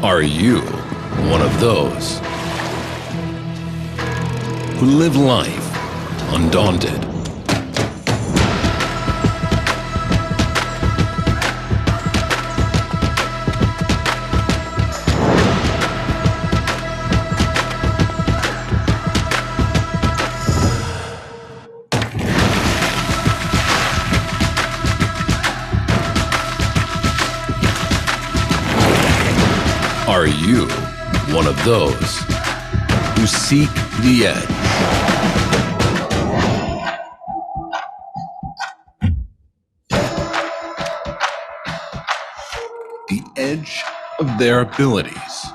Are you one of those who live life undaunted? Are you one of those who seek the edge? The edge of their abilities.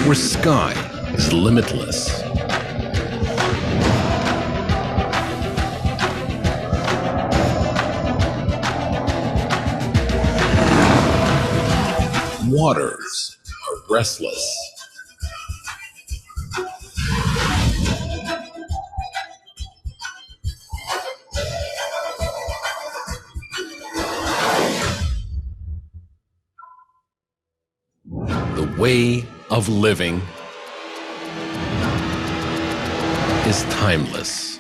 Where sky is limitless. Waters are restless. The way of living is timeless.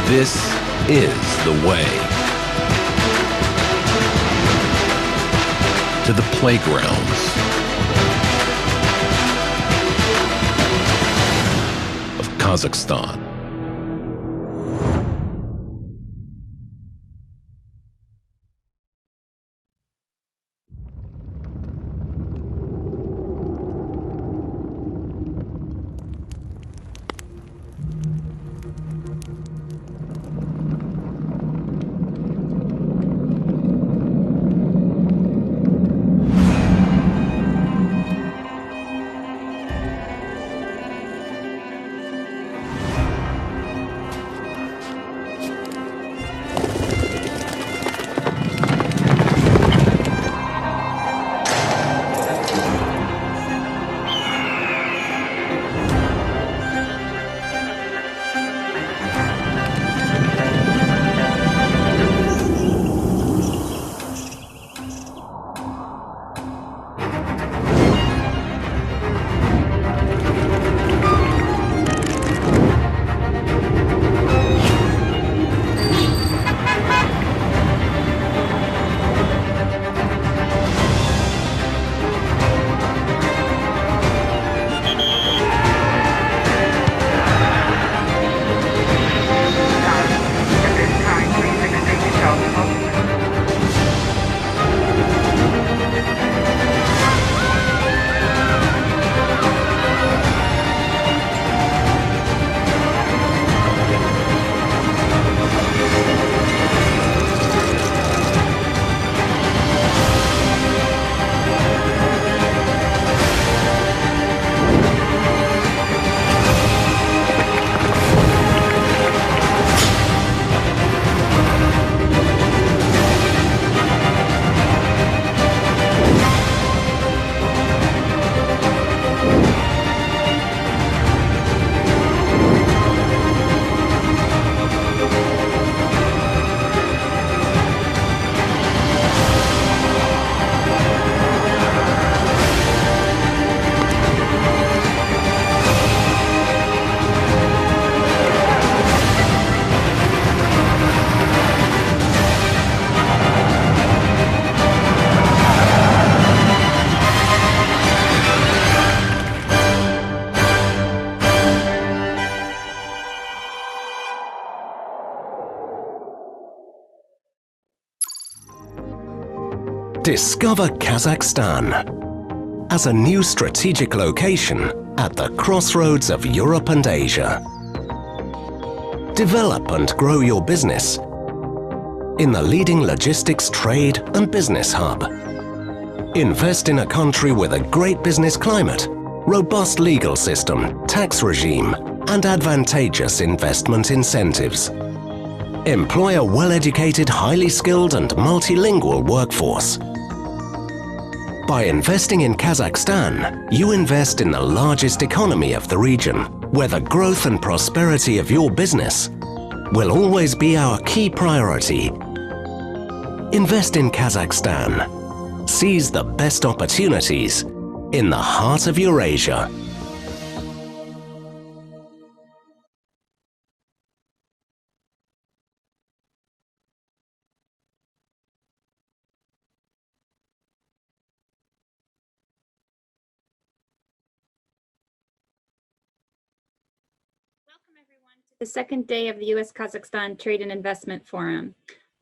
This is the way to the playgrounds of Kazakhstan. Discover Kazakhstan as a new strategic location at the crossroads of Europe and Asia. Develop and grow your business in the leading logistics, trade and business hub. Invest in a country with a great business climate, robust legal system, tax regime and advantageous investment incentives. Employ a well-educated, highly skilled and multilingual workforce. By investing in Kazakhstan, you invest in the largest economy of the region, where the growth and prosperity of your business will always be our key priority. Invest in Kazakhstan. Seize the best opportunities in the heart of Eurasia. The second day of the U.S.-Kazakhstan Trade and Investment Forum.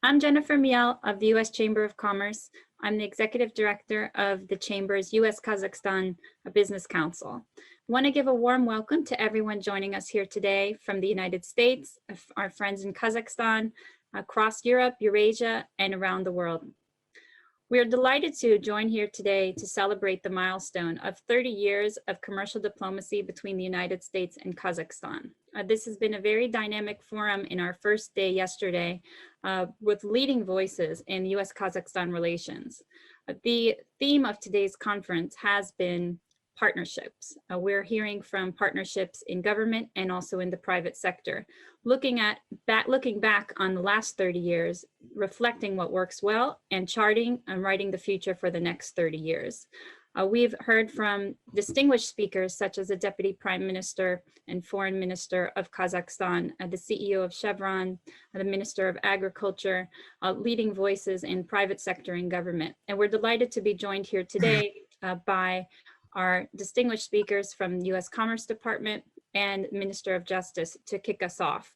I'm Jennifer Miel of the U.S. Chamber of Commerce. I'm the Executive Director of the Chamber's U.S.-Kazakhstan Business Council. I want to give a warm welcome to everyone joining us here today from the United States, our friends in Kazakhstan, across Europe, Eurasia, and around the world. We are delighted to join here today to celebrate the milestone of 30 years of commercial diplomacy between the United States and Kazakhstan. This has been a very dynamic forum in our first day yesterday with leading voices in U.S.-Kazakhstan relations. The theme of today's conference has been partnerships. We're hearing from partnerships in government and also in the private sector, looking back on the last 30 years, reflecting what works well and charting and writing the future for the next 30 years. We've heard from distinguished speakers such as the Deputy Prime Minister and Foreign Minister of Kazakhstan, the CEO of Chevron, the Minister of Agriculture, leading voices in private sector and government. And we're delighted to be joined here today by our distinguished speakers from the U.S. Commerce Department and Minister of Justice to kick us off.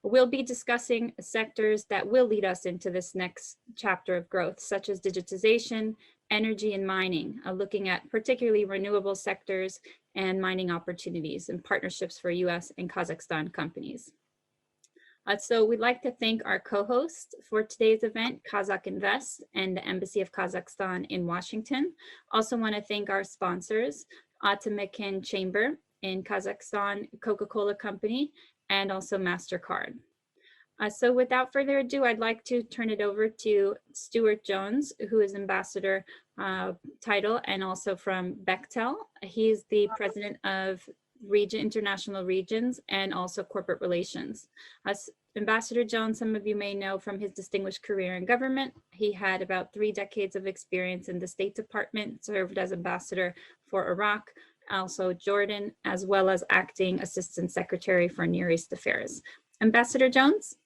We'll be discussing sectors that will lead us into this next chapter of growth, such as digitization, energy and mining, looking at particularly renewable sectors and mining opportunities and partnerships for U.S. and Kazakhstan companies. So we'd like to thank our co-hosts for today's event, Kazakh Invest and the Embassy of Kazakhstan in Washington. Also want to thank our sponsors, Atamekin Chamber in Kazakhstan, Coca-Cola Company, and also MasterCard. So without further ado, I'd like to turn it over to Stuart Jones, who is Ambassador title and also from Bechtel. He's the President of International Regions and also Corporate Relations. Ambassador Jones, some of you may know from his distinguished career in government. He had about 3 decades of experience in the State Department, served as ambassador for Iraq, also Jordan, as well as acting Assistant Secretary for Near East Affairs. Ambassador Jones?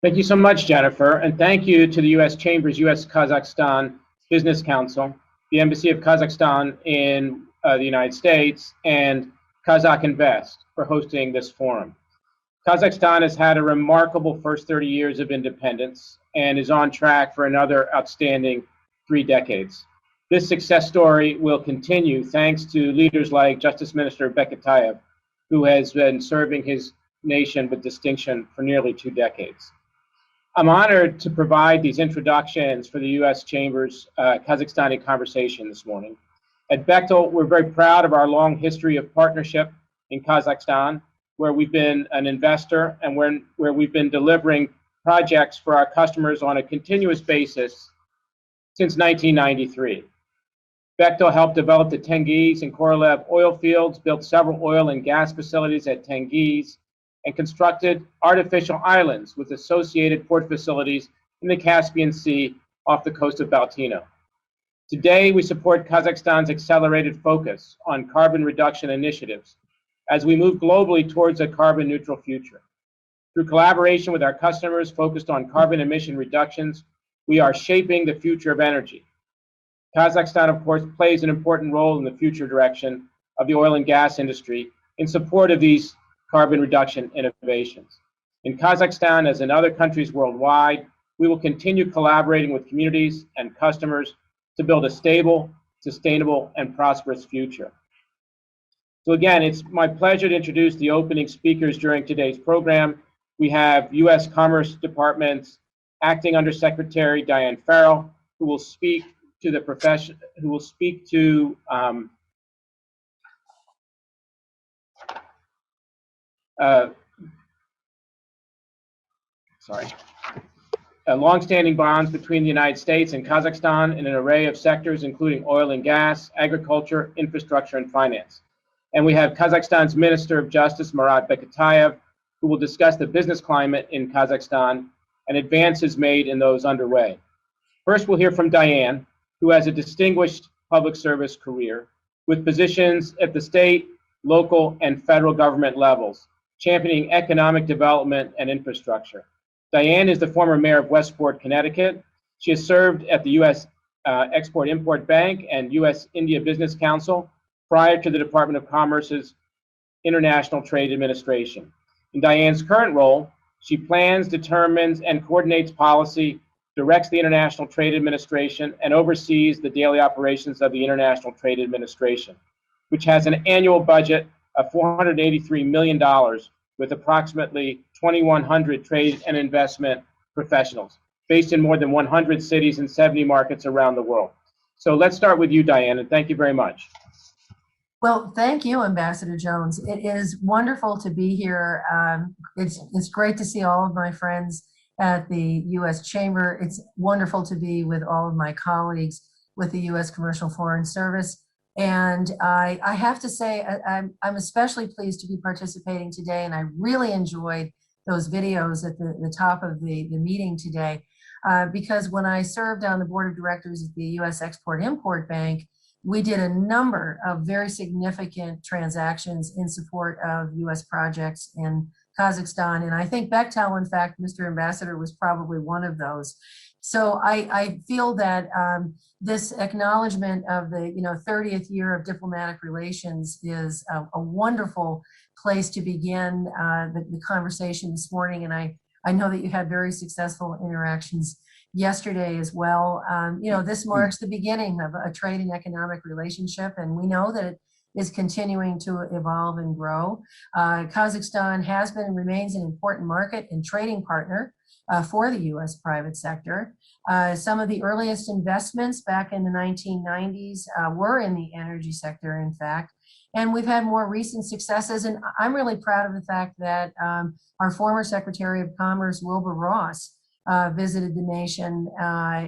Thank you so much, Jennifer, and thank you to the U.S. Chamber's U.S.-Kazakhstan Business Council, the Embassy of Kazakhstan in the United States, and Kazakh Invest for hosting this forum. Kazakhstan has had a remarkable first 30 years of independence and is on track for another outstanding 3 decades. This success story will continue thanks to leaders like Justice Minister Beketayev, who has been serving his nation with distinction for nearly 2 decades. I'm honored to provide these introductions for the U.S. Chamber's Kazakhstani conversation this morning. At Bechtel, we're very proud of our long history of partnership in Kazakhstan, where we've been an investor and where we've been delivering projects for our customers on a continuous basis since 1993. Bechtel helped develop the Tengiz and Korolev oil fields, built several oil and gas facilities at Tengiz, and constructed artificial islands with associated port facilities in the Caspian Sea off the coast of Baltino. Today, we support Kazakhstan's accelerated focus on carbon reduction initiatives as we move globally towards a carbon neutral future. Through collaboration with our customers focused on carbon emission reductions, we are shaping the future of energy. Kazakhstan, of course, plays an important role in the future direction of the oil and gas industry in support of these carbon reduction innovations. In Kazakhstan, as in other countries worldwide, we will continue collaborating with communities and customers to build a stable, sustainable, and prosperous future. So again, it's my pleasure to introduce the opening speakers during today's program. We have U.S. Commerce Department's Acting Undersecretary Diane Farrell, who will speak to the profession, who will speak to longstanding bonds between the United States and Kazakhstan in an array of sectors, including oil and gas, agriculture, infrastructure, and finance. And we have Kazakhstan's Minister of Justice, Marat Beketayev, who will discuss the business climate in Kazakhstan and advances made in those underway. First, we'll hear from Diane, who has a distinguished public service career with positions at the state, local, and federal government levels, championing economic development and infrastructure. Diane is the former mayor of Westport, Connecticut. She has served at the U.S. Export-Import Bank and U.S. India Business Council prior to the Department of Commerce's International Trade Administration. In Diane's current role, she plans, determines, and coordinates policy, directs the International Trade Administration, and oversees the daily operations of the International Trade Administration, which has an annual budget of $483 million with approximately 2,100 trade and investment professionals based in more than 100 cities and 70 markets around the world. So let's start with you, Diane, and thank you very much. Well, thank you, Ambassador Jones. It is wonderful to be here. It's great to see all of my friends at the U.S. Chamber. It's wonderful to be with all of my colleagues with the U.S. Commercial Foreign Service. And I have to say, I'm especially pleased to be participating today, and I really enjoyed those videos at the top of the meeting today, because when I served on the board of directors at the U.S. Export-Import Bank, we did a number of very significant transactions in support of U.S. projects in Kazakhstan. And I think Bechtel, in fact, Mr. Ambassador, was probably one of those. So I feel that this acknowledgement of the 30th year of diplomatic relations is a wonderful place to begin the conversation this morning. And I know that you had very successful interactions yesterday as well. This marks the beginning of a trade and economic relationship, and we know that it is continuing to evolve and grow. Kazakhstan has been and remains an important market and trading partner for the U.S. private sector. Some of the earliest investments back in the 1990s were in the energy sector, in fact, and we've had more recent successes. And I'm really proud of the fact that our former Secretary of Commerce, Wilbur Ross, visited the nation,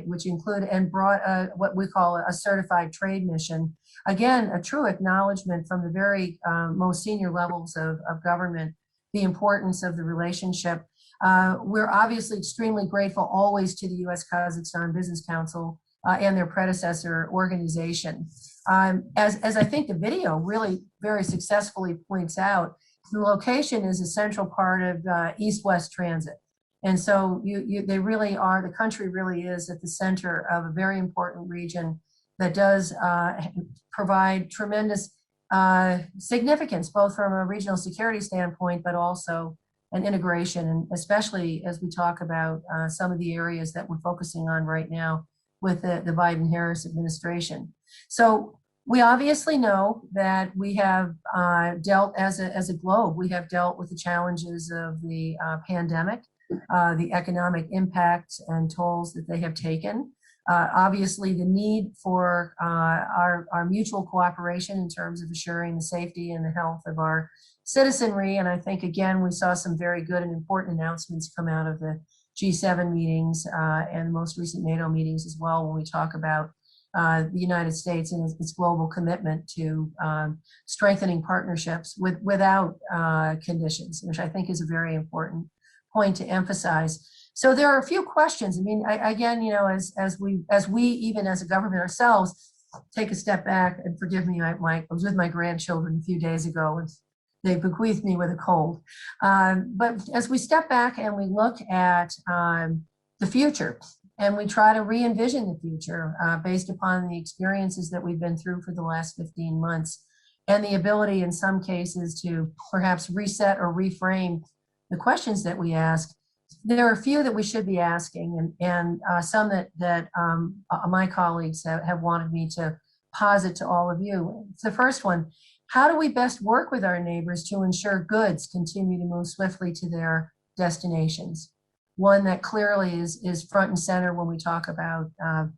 which included and brought what we call a certified trade mission. Again, a true acknowledgement from the very most senior levels of government, the importance of the relationship. We're obviously extremely grateful always to the U.S. Kazakhstan Business Council and their predecessor organization. As I think the video really very successfully points out, the location is a central part of East-West transit. And so they really are, the country really is at the center of a very important region that does provide tremendous significance, both from a regional security standpoint, but also an integration, and especially as we talk about some of the areas that we're focusing on right now with the Biden-Harris administration. So we obviously know that we have dealt as a globe, we have dealt with the challenges of the pandemic, the economic impacts and tolls that they have taken. Obviously, the need for our mutual cooperation in terms of assuring the safety and the health of our citizenry. And I think, again, we saw some very good and important announcements come out of the G7 meetings and the most recent NATO meetings as well, when we talk about the United States and its global commitment to strengthening partnerships without conditions, which I think is a very important point to emphasize. So there are a few questions. I mean, again, as we even as a government ourselves take a step back, and forgive me, I was with my grandchildren a few days ago, and they bequeathed me with a cold. But as we step back and we look at the future, and we try to re-envision the future based upon the experiences that we've been through for the last 15 months, and the ability in some cases to perhaps reset or reframe the questions that we ask, there are a few that we should be asking, and some that my colleagues have wanted me to posit to all of you. The first one, how do we best work with our neighbors to ensure goods continue to move swiftly to their destinations? One that clearly is front and center when we talk about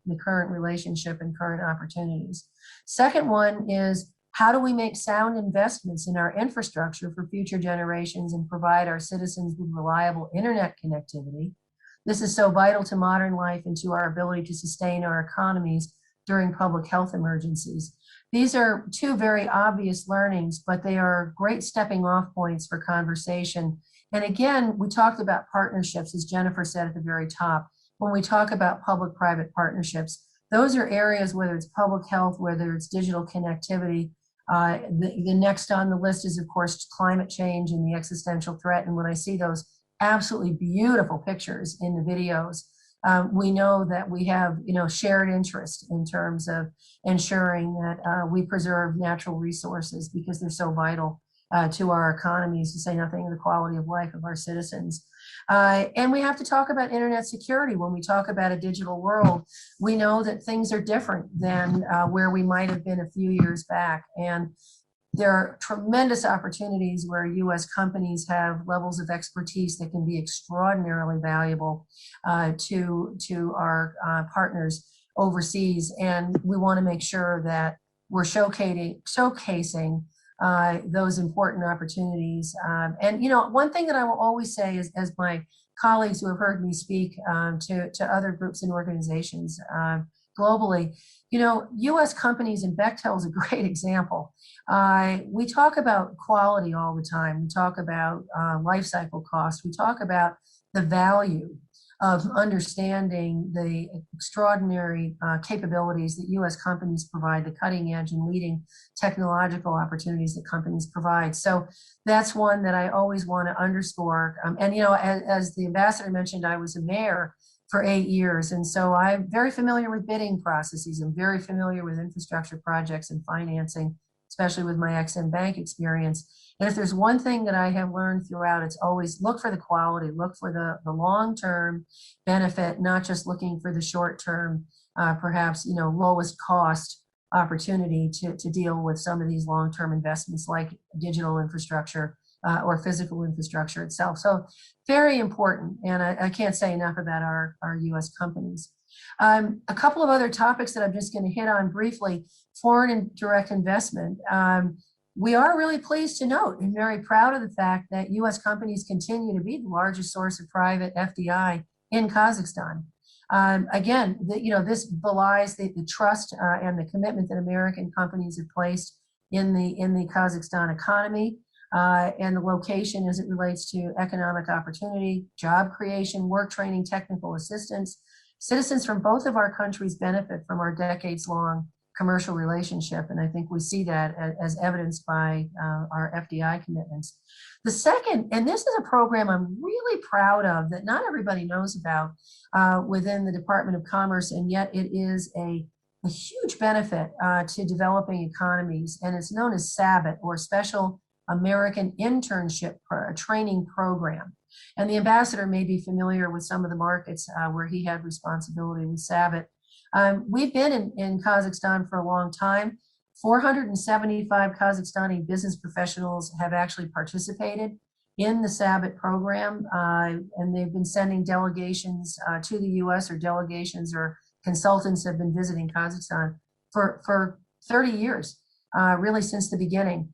the current relationship and current opportunities. Second one is, how do we make sound investments in our infrastructure for future generations and provide our citizens with reliable internet connectivity? This is so vital to modern life and to our ability to sustain our economies during public health emergencies. These are two very obvious learnings, but they are great stepping off points for conversation. And again, we talked about partnerships, as Jennifer said at the very top. When we talk about public-private partnerships, those are areas, whether it's public health, whether it's digital connectivity. The next on the list is, of course, climate change and the existential threat. And when I see those absolutely beautiful pictures in the videos, we know that we have, shared interest in terms of ensuring that we preserve natural resources because they're so vital to our economies, to say nothing of the quality of life of our citizens. And we have to talk about internet security. When we talk about a digital world, we know that things are different than where we might have been a few years back. And there are tremendous opportunities where U.S. companies have levels of expertise that can be extraordinarily valuable to our partners overseas. And we want to make sure that we're showcasing those important opportunities. And one thing that I will always say is, as my colleagues who have heard me speak to other groups and organizations globally, U.S. companies, and Bechtel is a great example. We talk about quality all the time. We talk about life cycle cost. We talk about the value of understanding the extraordinary capabilities that U.S. companies provide, the cutting edge and leading technological opportunities that companies provide. So that's one that I always want to underscore. As the ambassador mentioned, I was a mayor for 8 years. And so I'm very familiar with bidding processes. I'm very familiar with infrastructure projects and financing, especially with my Ex-Im Bank experience. And if there's one thing that I have learned throughout, it's always look for the quality, look for the long-term benefit, not just looking for the short-term, perhaps, lowest cost opportunity to deal with some of these long-term investments like digital infrastructure or physical infrastructure itself. So very important. And I can't say enough about our U.S. companies. A couple of other topics that I'm just going to hit on briefly. Foreign and direct investment. We are really pleased to note and very proud of the fact that U.S. companies continue to be the largest source of private FDI in Kazakhstan. Again, this belies the trust and the commitment that American companies have placed in the Kazakhstan economy and the location as it relates to economic opportunity, job creation, work training, technical assistance. Citizens from both of our countries benefit from our decades-long commercial relationship, and I think we see that as evidenced by our FDI commitments. The second, and this is a program I'm really proud of that not everybody knows about within the Department of Commerce, and yet it is a huge benefit to developing economies, and it's known as SABIT, or Special American Internship Training Program. And the ambassador may be familiar with some of the markets where he had responsibility with SABIT. We've been in Kazakhstan for a long time. 475 Kazakhstani business professionals have actually participated in the SABIT program, and they've been sending delegations to the U.S. or delegations or consultants have been visiting Kazakhstan for 30 years, really since the beginning.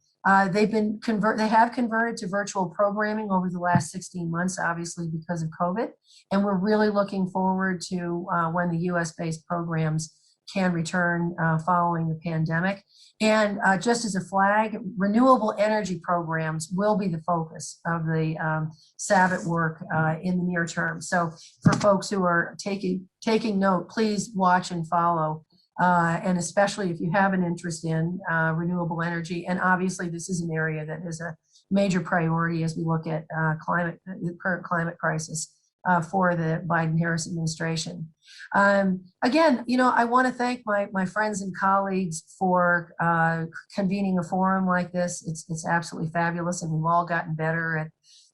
They have converted to virtual programming over the last 16 months, obviously because of COVID, and we're really looking forward to when the U.S.-based programs can return following the pandemic. And just as a flag, renewable energy programs will be the focus of the SABIT work in the near term. So for folks who are taking note, please watch and follow. And especially if you have an interest in renewable energy. And obviously this is an area that is a major priority as we look at the current climate crisis for the Biden-Harris administration. Again, I want to thank my friends and colleagues for convening a forum like this. It's absolutely fabulous, and we've all gotten better at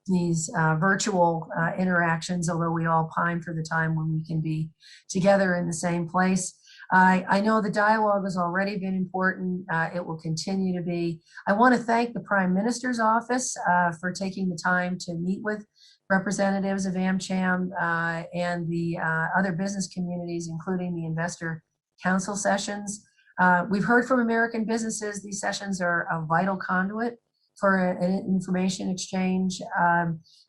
virtual interactions, although we all pine for the time when we can be together in the same place. I know the dialogue has already been important. It will continue to be. I want to thank the Prime Minister's office for taking the time to meet with representatives of AmCham and the other business communities, including the investor council sessions. We've heard from American businesses. These sessions are a vital conduit for an information exchange.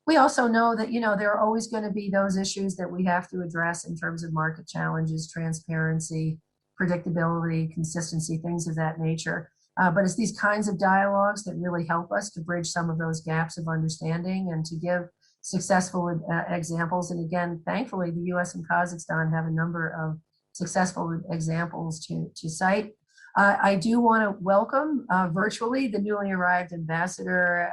We also know that, there are always going to be those issues that we have to address in terms of market challenges, transparency, predictability, consistency, things of that nature. But it's these kinds of dialogues that really help us to bridge some of those gaps of understanding and to give successful examples. And again, thankfully, the US and Kazakhstan have a number of successful examples to cite. I do want to welcome virtually the newly arrived Ambassador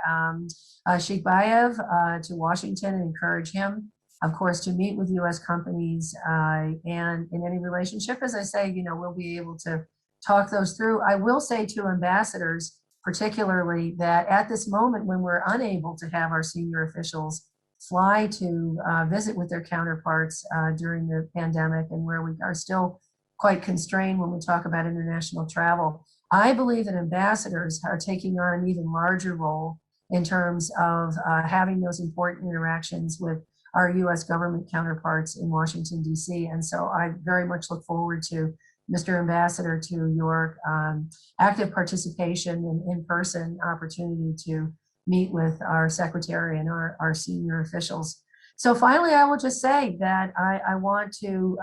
Shikbayev to Washington and encourage him, of course, to meet with US companies and in any relationship. As I say, we'll be able to talk those through. I will say to ambassadors, particularly, that at this moment when we're unable to have our senior officials fly to visit with their counterparts during the pandemic, and where we are still quite constrained when we talk about international travel, I believe that ambassadors are taking on an even larger role in terms of having those important interactions with our US government counterparts in Washington, D.C. And so I very much look forward to, Mr. Ambassador, to your active participation and in-person opportunity to meet with our secretary and our senior officials. So finally, I will just say that I want to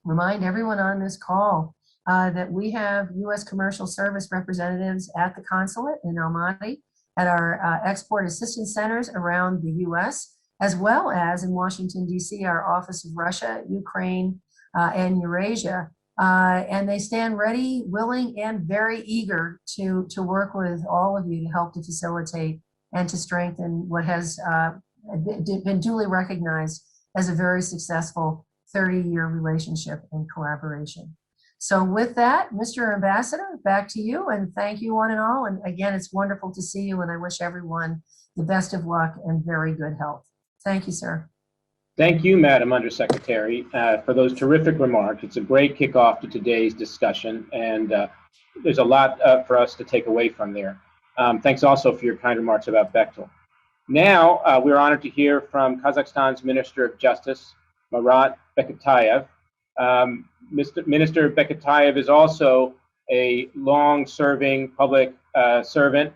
remind everyone on this call that we have US commercial service representatives at the consulate in Almaty, at our export assistance centers around the US, as well as in Washington, D.C., our Office of Russia, Ukraine, and Eurasia. And they stand ready, willing, and very eager to work with all of you to help to facilitate and to strengthen what has been duly recognized as a very successful 30-year relationship and collaboration. So with that, Mr. Ambassador, back to you, and thank you one and all. And again, it's wonderful to see you, and I wish everyone the best of luck and very good health. Thank you, sir. Thank you, Madam Undersecretary, for those terrific remarks. It's a great kickoff to today's discussion, and there's a lot for us to take away from there. Thanks also for your kind remarks about Bechtel. Now, we're honored to hear from Kazakhstan's Minister of Justice, Marat Beketayev. Minister Beketayev is also a long-serving public servant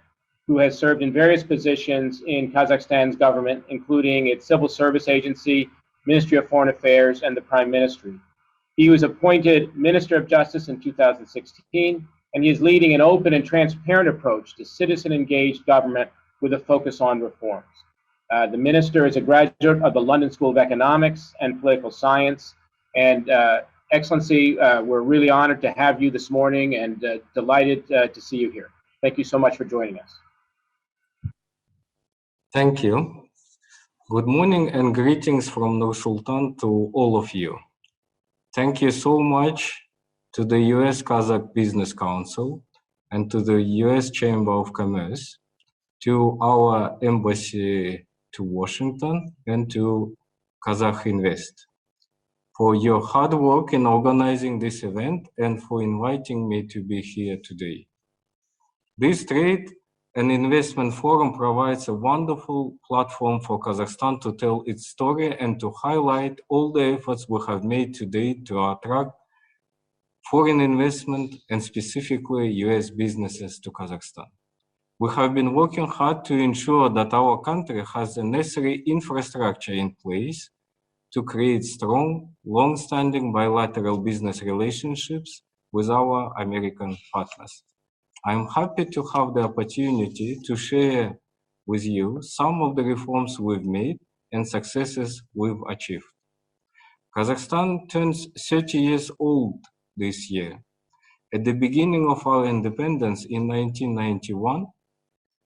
who has served in various positions in Kazakhstan's government, including its civil service agency, Ministry of Foreign Affairs, and the Prime Ministry. He was appointed Minister of Justice in 2016, and he is leading an open and transparent approach to citizen-engaged government with a focus on reforms. The minister is a graduate of the London School of Economics and Political Science. And Excellency, we're really honored to have you this morning and delighted to see you here. Thank you so much for joining us. Thank you. Good morning and greetings from Nur Sultan to all of you. Thank you so much to the US Kazakh Business Council and to the US Chamber of Commerce, to our embassy to Washington, and to Kazakh Invest for your hard work in organizing this event and for inviting me to be here today. This trade and investment forum provides a wonderful platform for Kazakhstan to tell its story and to highlight all the efforts we have made today to attract foreign investment and specifically US businesses to Kazakhstan. We have been working hard to ensure that our country has the necessary infrastructure in place to create strong, long-standing bilateral business relationships with our American partners. I'm happy to have the opportunity to share with you some of the reforms we've made and successes we've achieved. Kazakhstan turns 30 years old this year. At the beginning of our independence in 1991,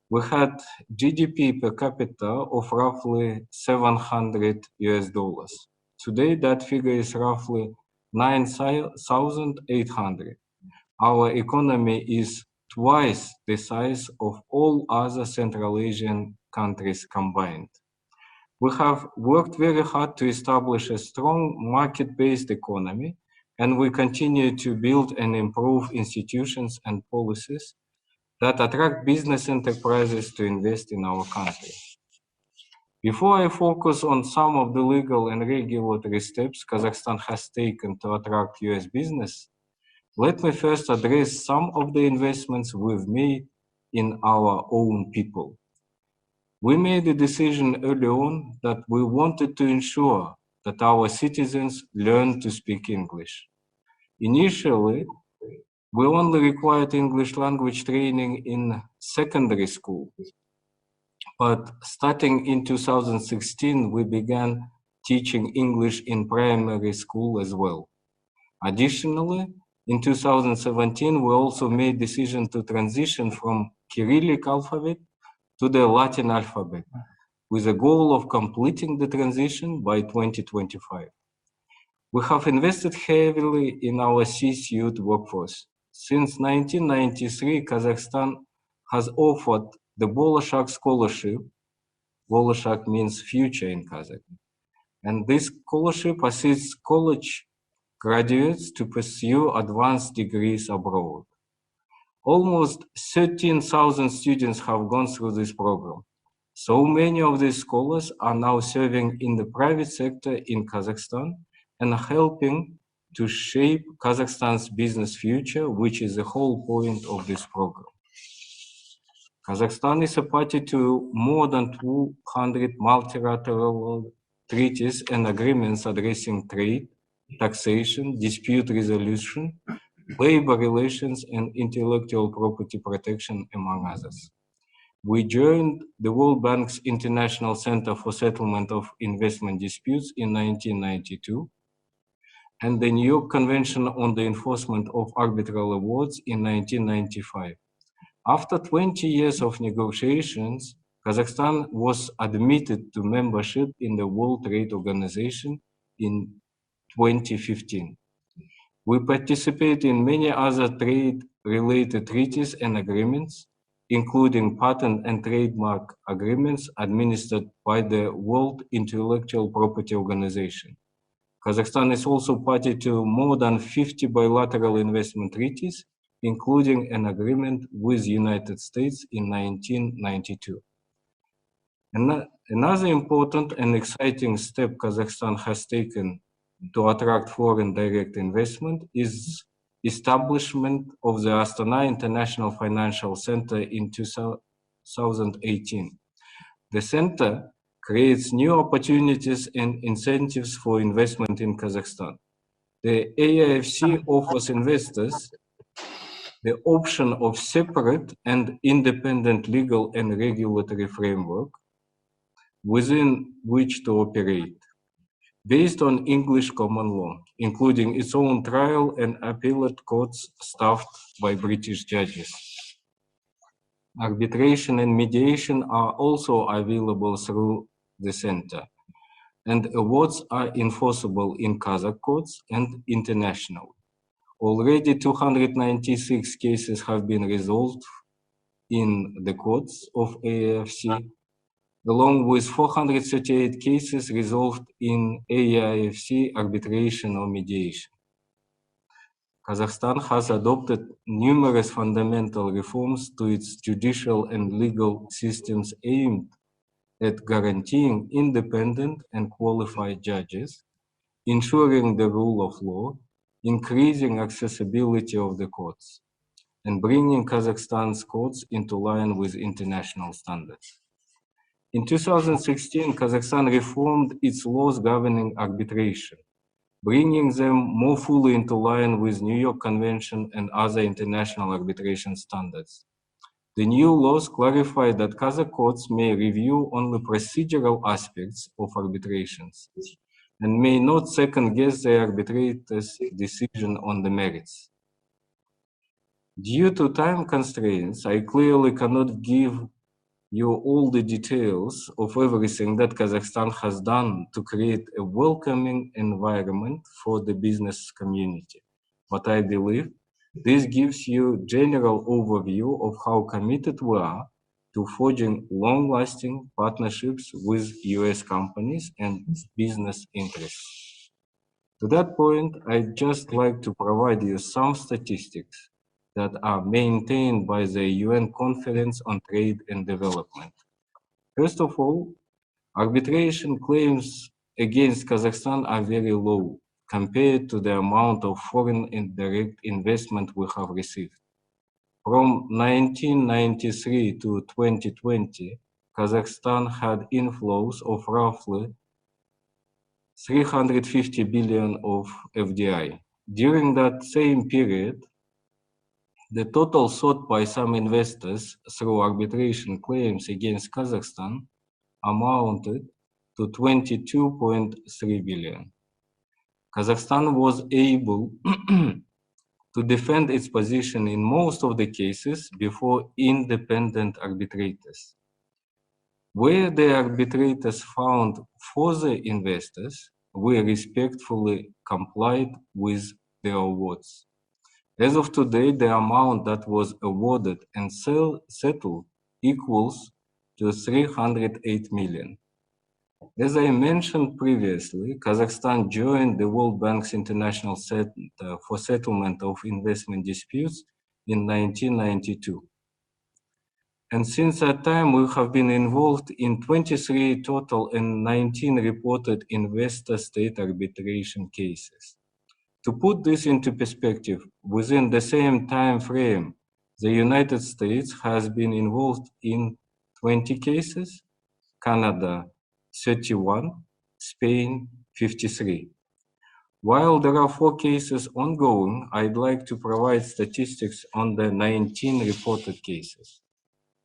we had GDP per capita of roughly $700 US. Today, that figure is roughly 9,800. Our economy is twice the size of all other Central Asian countries combined. We have worked very hard to establish a strong market-based economy, and we continue to build and improve institutions and policies that attract business enterprises to invest in our country. Before I focus on some of the legal and regulatory steps Kazakhstan has taken to attract US business, let me first address some of the investments we've made in our own people. We made a decision early on that we wanted to ensure that our citizens learn to speak English. Initially, we only required English language training in secondary school. But starting in 2016, we began teaching English in primary school as well. Additionally, in 2017, we also made decision to transition from Cyrillic alphabet to the Latin alphabet, with the goal of completing the transition by 2025. We have invested heavily in our CIS youth workforce. Since 1993, Kazakhstan has offered the Bolashak Scholarship. Bolashak means future in Kazakh. And this scholarship assists college graduates to pursue advanced degrees abroad. Almost 13,000 students have gone through this program. So many of these scholars are now serving in the private sector in Kazakhstan and helping to shape Kazakhstan's business future, which is the whole point of this program. Kazakhstan is a party to more than 200 multilateral treaties and agreements addressing trade, taxation, dispute resolution, labor relations, and intellectual property protection, among others. We joined the World Bank's International Center for Settlement of Investment Disputes in 1992 and the New York Convention on the Enforcement of Arbitral Awards in 1995. After 20 years of negotiations, Kazakhstan was admitted to membership in the World Trade Organization in 2015. We participate in many other trade-related treaties and agreements, including patent and trademark agreements administered by the World Intellectual Property Organization. Kazakhstan is also party to more than 50 bilateral investment treaties, including an agreement with the United States in 1992. Another important and exciting step Kazakhstan has taken to attract foreign direct investment is establishment of the Astana International Financial Center in 2018. The center creates new opportunities and incentives for investment in Kazakhstan. The AIFC offers investors the option of separate and independent legal and regulatory framework within which to operate, based on English common law, including its own trial and appellate courts staffed by British judges. Arbitration and mediation are also available through the center, and awards are enforceable in Kazakh courts and international. Already 296 cases have been resolved in the courts of AIFC, along with 438 cases resolved in AIFC arbitration or mediation. Kazakhstan has adopted numerous fundamental reforms to its judicial and legal systems aimed at guaranteeing independent and qualified judges, ensuring the rule of law, increasing accessibility of the courts, and bringing Kazakhstan's courts into line with international standards. In 2016, Kazakhstan reformed its laws governing arbitration, bringing them more fully into line with New York Convention and other international arbitration standards. The new laws clarify that Kazakh courts may review only procedural aspects of arbitrations and may not second-guess the arbitrator's decision on the merits. Due to time constraints, I clearly cannot give you all the details of everything that Kazakhstan has done to create a welcoming environment for the business community. But I believe This gives you general overview of how committed we are to forging long-lasting partnerships with US companies and business interests. To that point, I'd just like to provide you some statistics that are maintained by the UN Conference on Trade and Development. First of all, arbitration claims against Kazakhstan are very low compared to the amount of foreign indirect investment we have received. From 1993 to 2020, Kazakhstan had inflows of roughly 350 billion of FDI. During that same period, the total sought by some investors through arbitration claims against Kazakhstan amounted to 22.3 billion. Kazakhstan was able to defend its position in most of the cases before independent arbitrators. Where the arbitrators found further investors, we respectfully complied with their awards. As of today, the amount that was awarded and settled equals to 308 million. As I mentioned previously, Kazakhstan joined the World Bank's International Center for Settlement of Investment Disputes in 1992. And since that time, we have been involved in 23 total and 19 reported investor-state arbitration cases. To put this into perspective, within the same time frame, the United States has been involved in 20 cases, Canada 31, Spain 53. While there are 4 cases ongoing, I'd like to provide statistics on the 19 reported cases.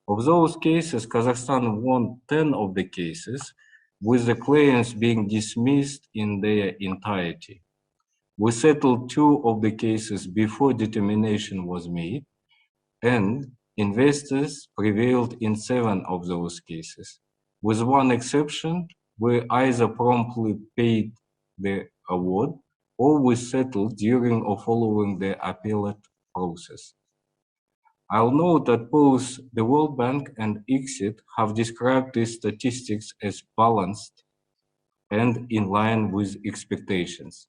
Of those cases, Kazakhstan won 10 of the cases, with the claims being dismissed in their entirety. We settled 2 of the cases before determination was made, and investors prevailed in 7 of those cases. With one exception, we either promptly paid the award or we settled during or following the appellate process. I'll note that both the World Bank and ICSID have described these statistics as balanced and in line with expectations.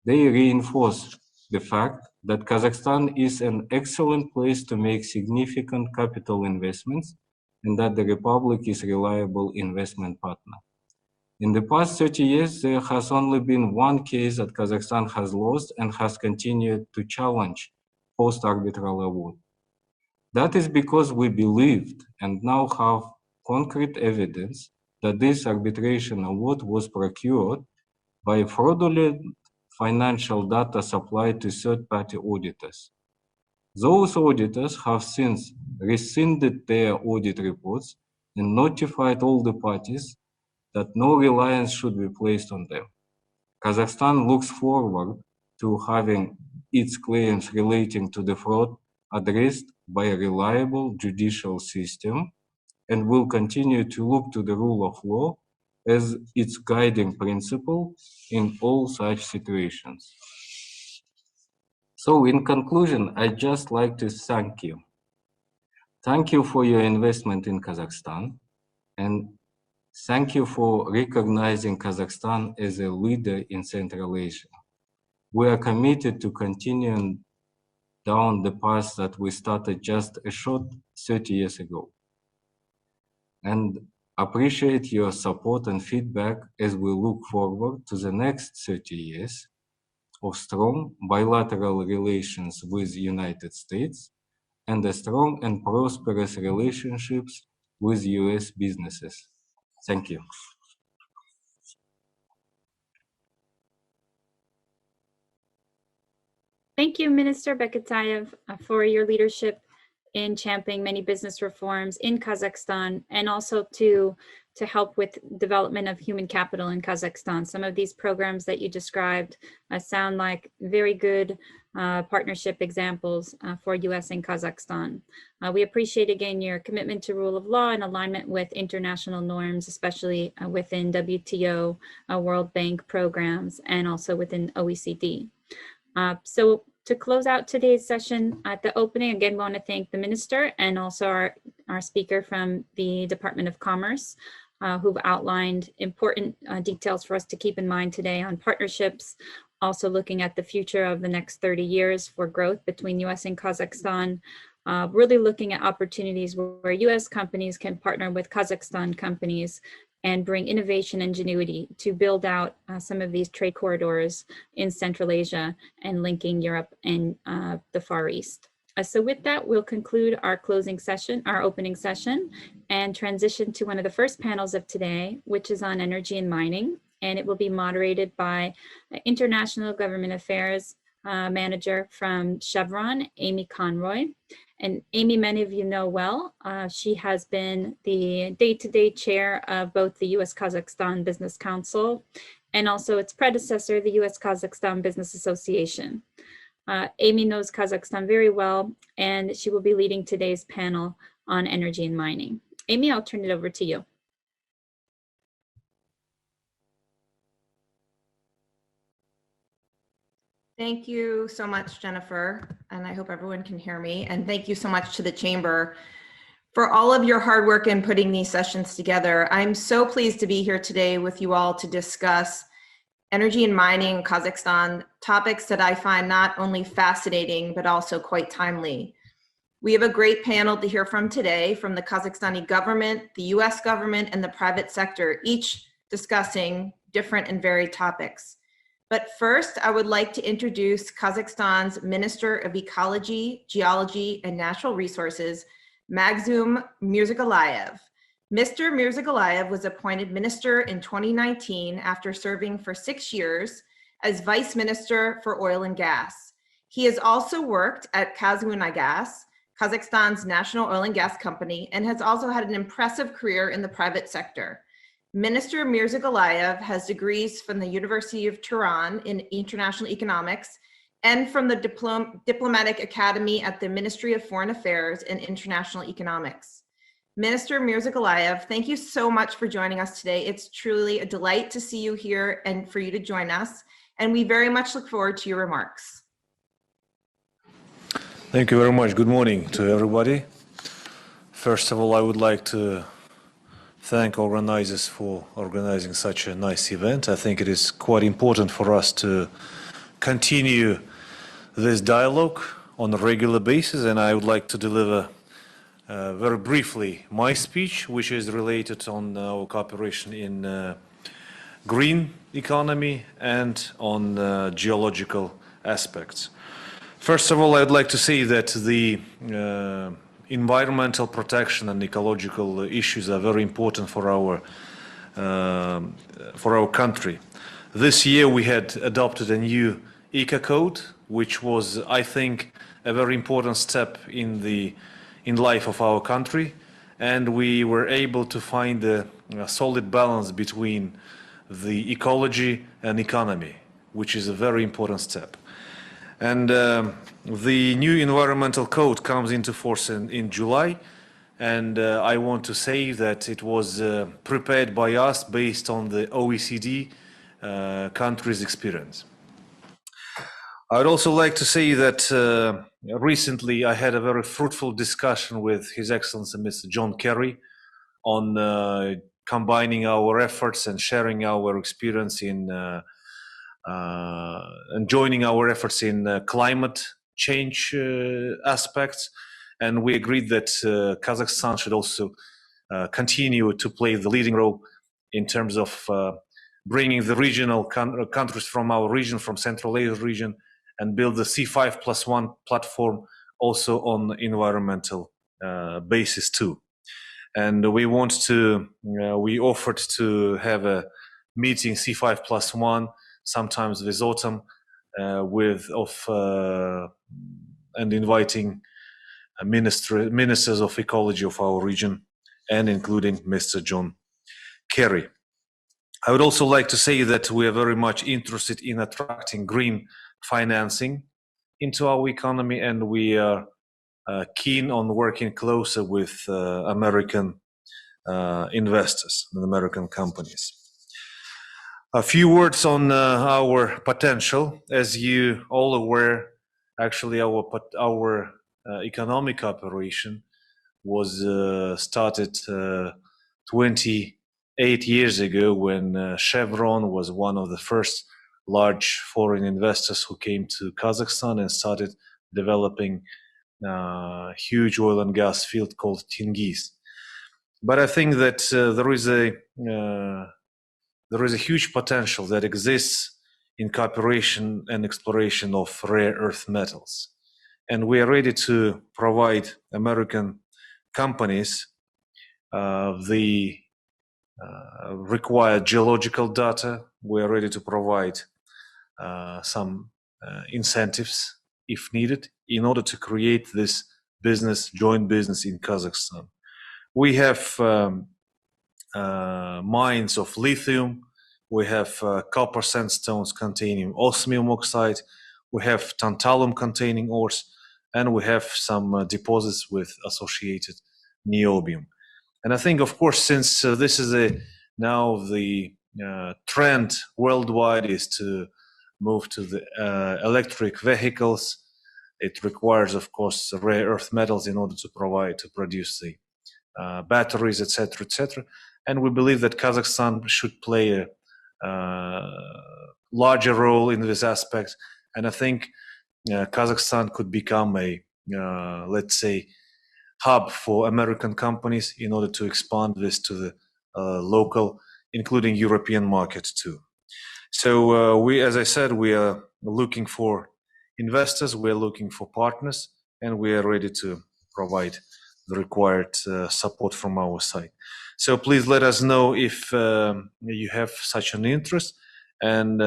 They reinforce the fact that Kazakhstan is an excellent place to make significant capital investments and that the Republic is a reliable investment partner. In the past 30 years, there has only been one case that Kazakhstan has lost and has continued to challenge post-arbitral award. That is because we believed and now have concrete evidence that this arbitration award was procured by fraudulent financial data supplied to third-party auditors. Those auditors have since rescinded their audit reports and notified all the parties that no reliance should be placed on them. Kazakhstan looks forward to having its claims relating to the fraud addressed by a reliable judicial system and will continue to look to the rule of law as its guiding principle in all such situations. So in conclusion, I'd just like to thank you. Thank you for your investment in Kazakhstan, and thank you for recognizing Kazakhstan as a leader in Central Asia. We are committed to continuing down the path that we started just a short 30 years ago, and appreciate your support and feedback as we look forward to the next 30 years of strong bilateral relations with the United States and a strong and prosperous relationships with US businesses. Thank you. Thank you, Minister Beketayev, for your leadership in championing many business reforms in Kazakhstan and also to help with development of human capital in Kazakhstan. Some of these programs that you described sound like very good partnership examples for US and Kazakhstan. We appreciate again your commitment to rule of law and alignment with international norms, especially within WTO, World Bank programs, and also within OECD. So To close out today's session, at the opening, again, we want to thank the minister and also our speaker from the Department of Commerce, who've outlined important details for us to keep in mind today on partnerships, also looking at the future of the next 30 years for growth between US and Kazakhstan, really looking at opportunities where US companies can partner with Kazakhstan companies and bring innovation ingenuity to build out some of these trade corridors in Central Asia and linking Europe and the Far East. So with that, we'll conclude our closing session, our opening session, and transition to one of the first panels of today, which is on energy and mining. And it will be moderated by International Government Affairs Manager from Chevron, Amy Conroy. And Amy, many of you know well. She has been the day-to-day chair of both the US-Kazakhstan Business Council and also its predecessor, the US-Kazakhstan Business Association. Amy knows Kazakhstan very well, and she will be leading today's panel on energy and mining. Amy, I'll turn it over to you. Thank you so much, Jennifer, and I hope everyone can hear me. And thank you so much to the Chamber for all of your hard work in putting these sessions together. I'm so pleased to be here today with you all to discuss energy and mining in Kazakhstan, topics that I find not only fascinating, but also quite timely. We have a great panel to hear from today from the Kazakhstani government, the US government, and the private sector, each discussing different and varied topics. But first, I would like to introduce Kazakhstan's Minister of Ecology, Geology, and Natural Resources, Magzum Mirzaghalayev. Mr. Mirzaghalayev was appointed minister in 2019 after serving for 6 years as Vice Minister for Oil and Gas. He has also worked at Kazmunagas, Kazakhstan's national oil and gas company, and has also had an impressive career in the private sector. Minister Mirzaghalayev has degrees from the University of Tehran in international economics and from the Diplomatic Academy at the Ministry of Foreign Affairs and International Economics. Minister Mirzaghalayev, thank you so much for joining us today. It's truly a delight to see you here and for you to join us, and we very much look forward to your remarks. Thank you very much. Good morning to everybody. First of all, I would like to thank organizers for organizing such a nice event. I think it is quite important for us to continue this dialogue on a regular basis, and I would like to deliver very briefly my speech, which is related on our cooperation in green economy and on geological aspects. First of all, I'd like to say that the environmental protection and ecological issues are very important for our country. This year we had adopted a new Eco Code, which was, I think, a very important step in life of our country, and we were able to find a solid balance between the ecology and economy, which is a very important step. And the new environmental code comes into force in July, and I want to say that it was prepared by us based on the OECD countries' experience. I'd also like to say that recently I had a very fruitful discussion with His Excellency Mr. John Kerry on combining our efforts and sharing our experience in and joining our efforts in climate change aspects. And we agreed that Kazakhstan should also continue to play the leading role in terms of bringing the regional countries from our region, from Central Asia region, and build the C5+1 platform also on environmental basis too. And we we offered to have a meeting C5+1 sometimes this autumn and inviting ministers of ecology of our region, and including Mr. John Kerry. I would also like to say that we are very much interested in attracting green financing into our economy, and we are keen on working closer with American investors and American companies. A few words on our potential. As you all aware, Actually, our economic operation was started 28 years ago when Chevron was one of the first large foreign investors who came to Kazakhstan and started developing a huge oil and gas field called Tengiz. But I think that there is a huge potential that exists in cooperation and exploration of rare earth metals. And we are ready to provide American companies the required geological data. We are ready to provide some incentives if needed in order to create this joint business in Kazakhstan. We have mines of lithium, we have copper sandstones containing osmium oxide, we have tantalum containing ores, and we have some deposits with associated niobium. And I think, of course, since this is now the trend worldwide is to move to the electric vehicles, it requires, of course, rare earth metals in order to produce the batteries, etc., etc. And we believe that Kazakhstan should play a larger role in this aspect. And I think Kazakhstan could become a, let's say, hub for American companies in order to expand this to the local, including European markets too. So we, as I said, we are looking for investors, we are looking for partners, and we are ready to provide the required support from our side. So please let us know if you have such an interest, and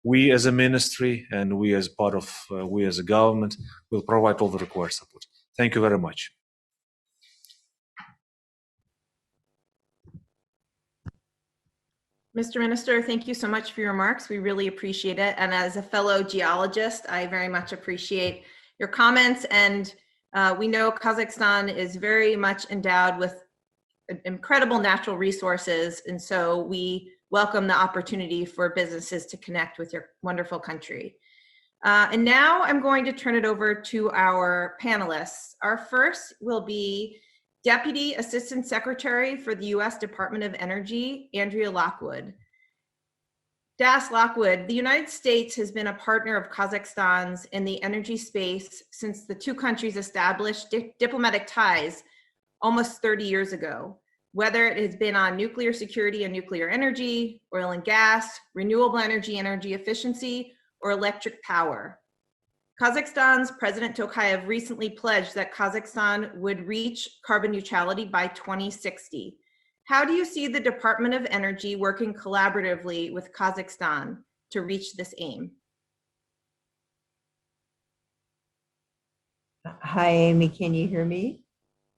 we as a ministry and we as part of, we as a government will provide all the required support. Thank you very much. Mr. Minister, thank you so much for your remarks. We really appreciate it. And as a fellow geologist, I very much appreciate your comments. And we know Kazakhstan is very much endowed with incredible natural resources. And so we welcome the opportunity for businesses to connect with your wonderful country. And now I'm going to turn it over to our panelists. Our first will be Deputy Assistant Secretary for the U.S. Department of Energy, Andrea Lockwood. Das Lockwood, the United States has been a partner of Kazakhstan's in the energy space since the two countries established diplomatic ties almost 30 years ago, whether it has been on nuclear security and nuclear energy, oil and gas, renewable energy efficiency, or electric power. Kazakhstan's President Tokayev recently pledged that Kazakhstan would reach carbon neutrality by 2060. How do you see the Department of Energy working collaboratively with Kazakhstan to reach this aim? Hi, Amy, can you hear me?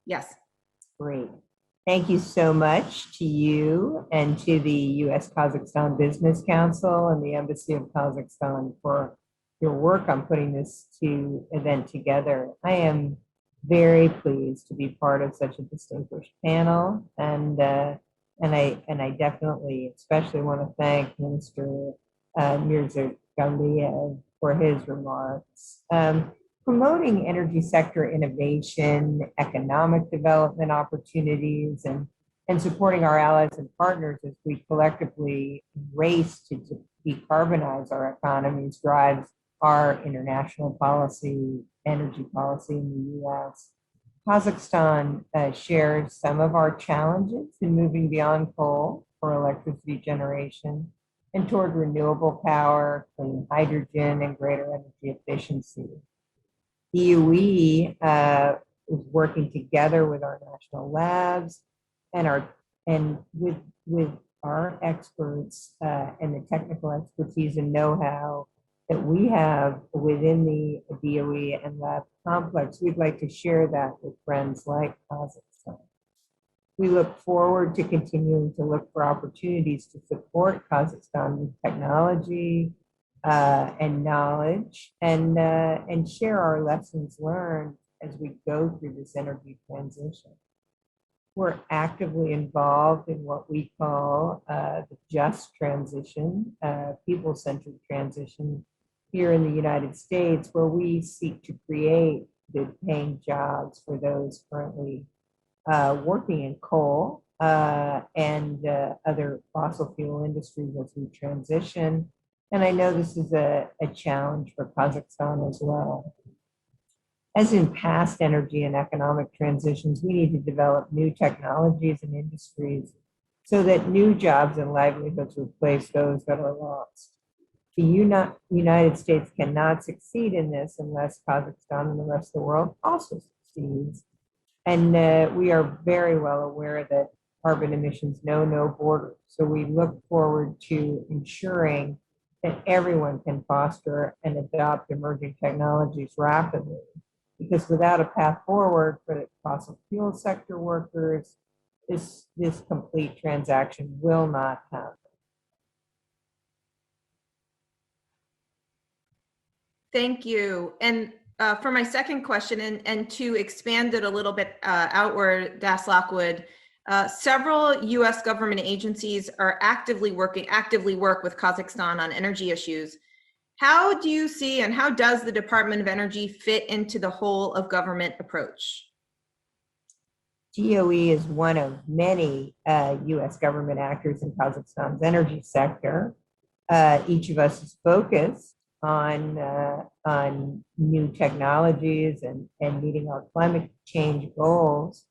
Yes. Great. Thank you so much to you and to the U.S. Kazakhstan Business Council and the Embassy of Kazakhstan for your work on putting this event together. I am very pleased to be part of such a distinguished panel, and I definitely, especially want to thank Minister Mirza Gamliyev for his remarks. Promoting energy sector innovation, economic development opportunities, and supporting our allies and partners as we collectively race to decarbonize our economies drives our international policy, energy policy in the U.S. Kazakhstan shares some of our challenges in moving beyond coal for electricity generation and toward renewable power, clean hydrogen, and greater energy efficiency. DOE is working together with our national labs and with our experts and the technical expertise and know-how that we have within the DOE and lab complex. We'd like to share that with friends like Kazakhstan. We look forward to continuing to look for opportunities to support Kazakhstan with technology and knowledge, and share our lessons learned as we go through this energy transition. We're actively involved in what we call the just transition, people-centered transition, here in the United States, where we seek to create good paying jobs for those currently working in coal and other fossil fuel industries as we transition. And I know this is a challenge for Kazakhstan as well. As in past energy and economic transitions, we need to develop new technologies and industries so that new jobs and livelihoods replace those that are lost. The United States cannot succeed in this unless Kazakhstan and the rest of the world also succeeds. And we are very well aware that carbon emissions know no borders. So we look forward to ensuring that everyone can foster and adopt emerging technologies rapidly. Because without a path forward for the fossil fuel sector workers, this complete transaction will not happen. Thank you. And for my second question, and to expand it a little bit outward, Das Lockwood, several U.S. government agencies are actively work with Kazakhstan on energy issues. How do you see, and how does the Department of Energy fit into the whole of government approach? DOE is one of many U.S. government actors in Kazakhstan's energy sector. Each of us is focused on new technologies and meeting our climate change goals,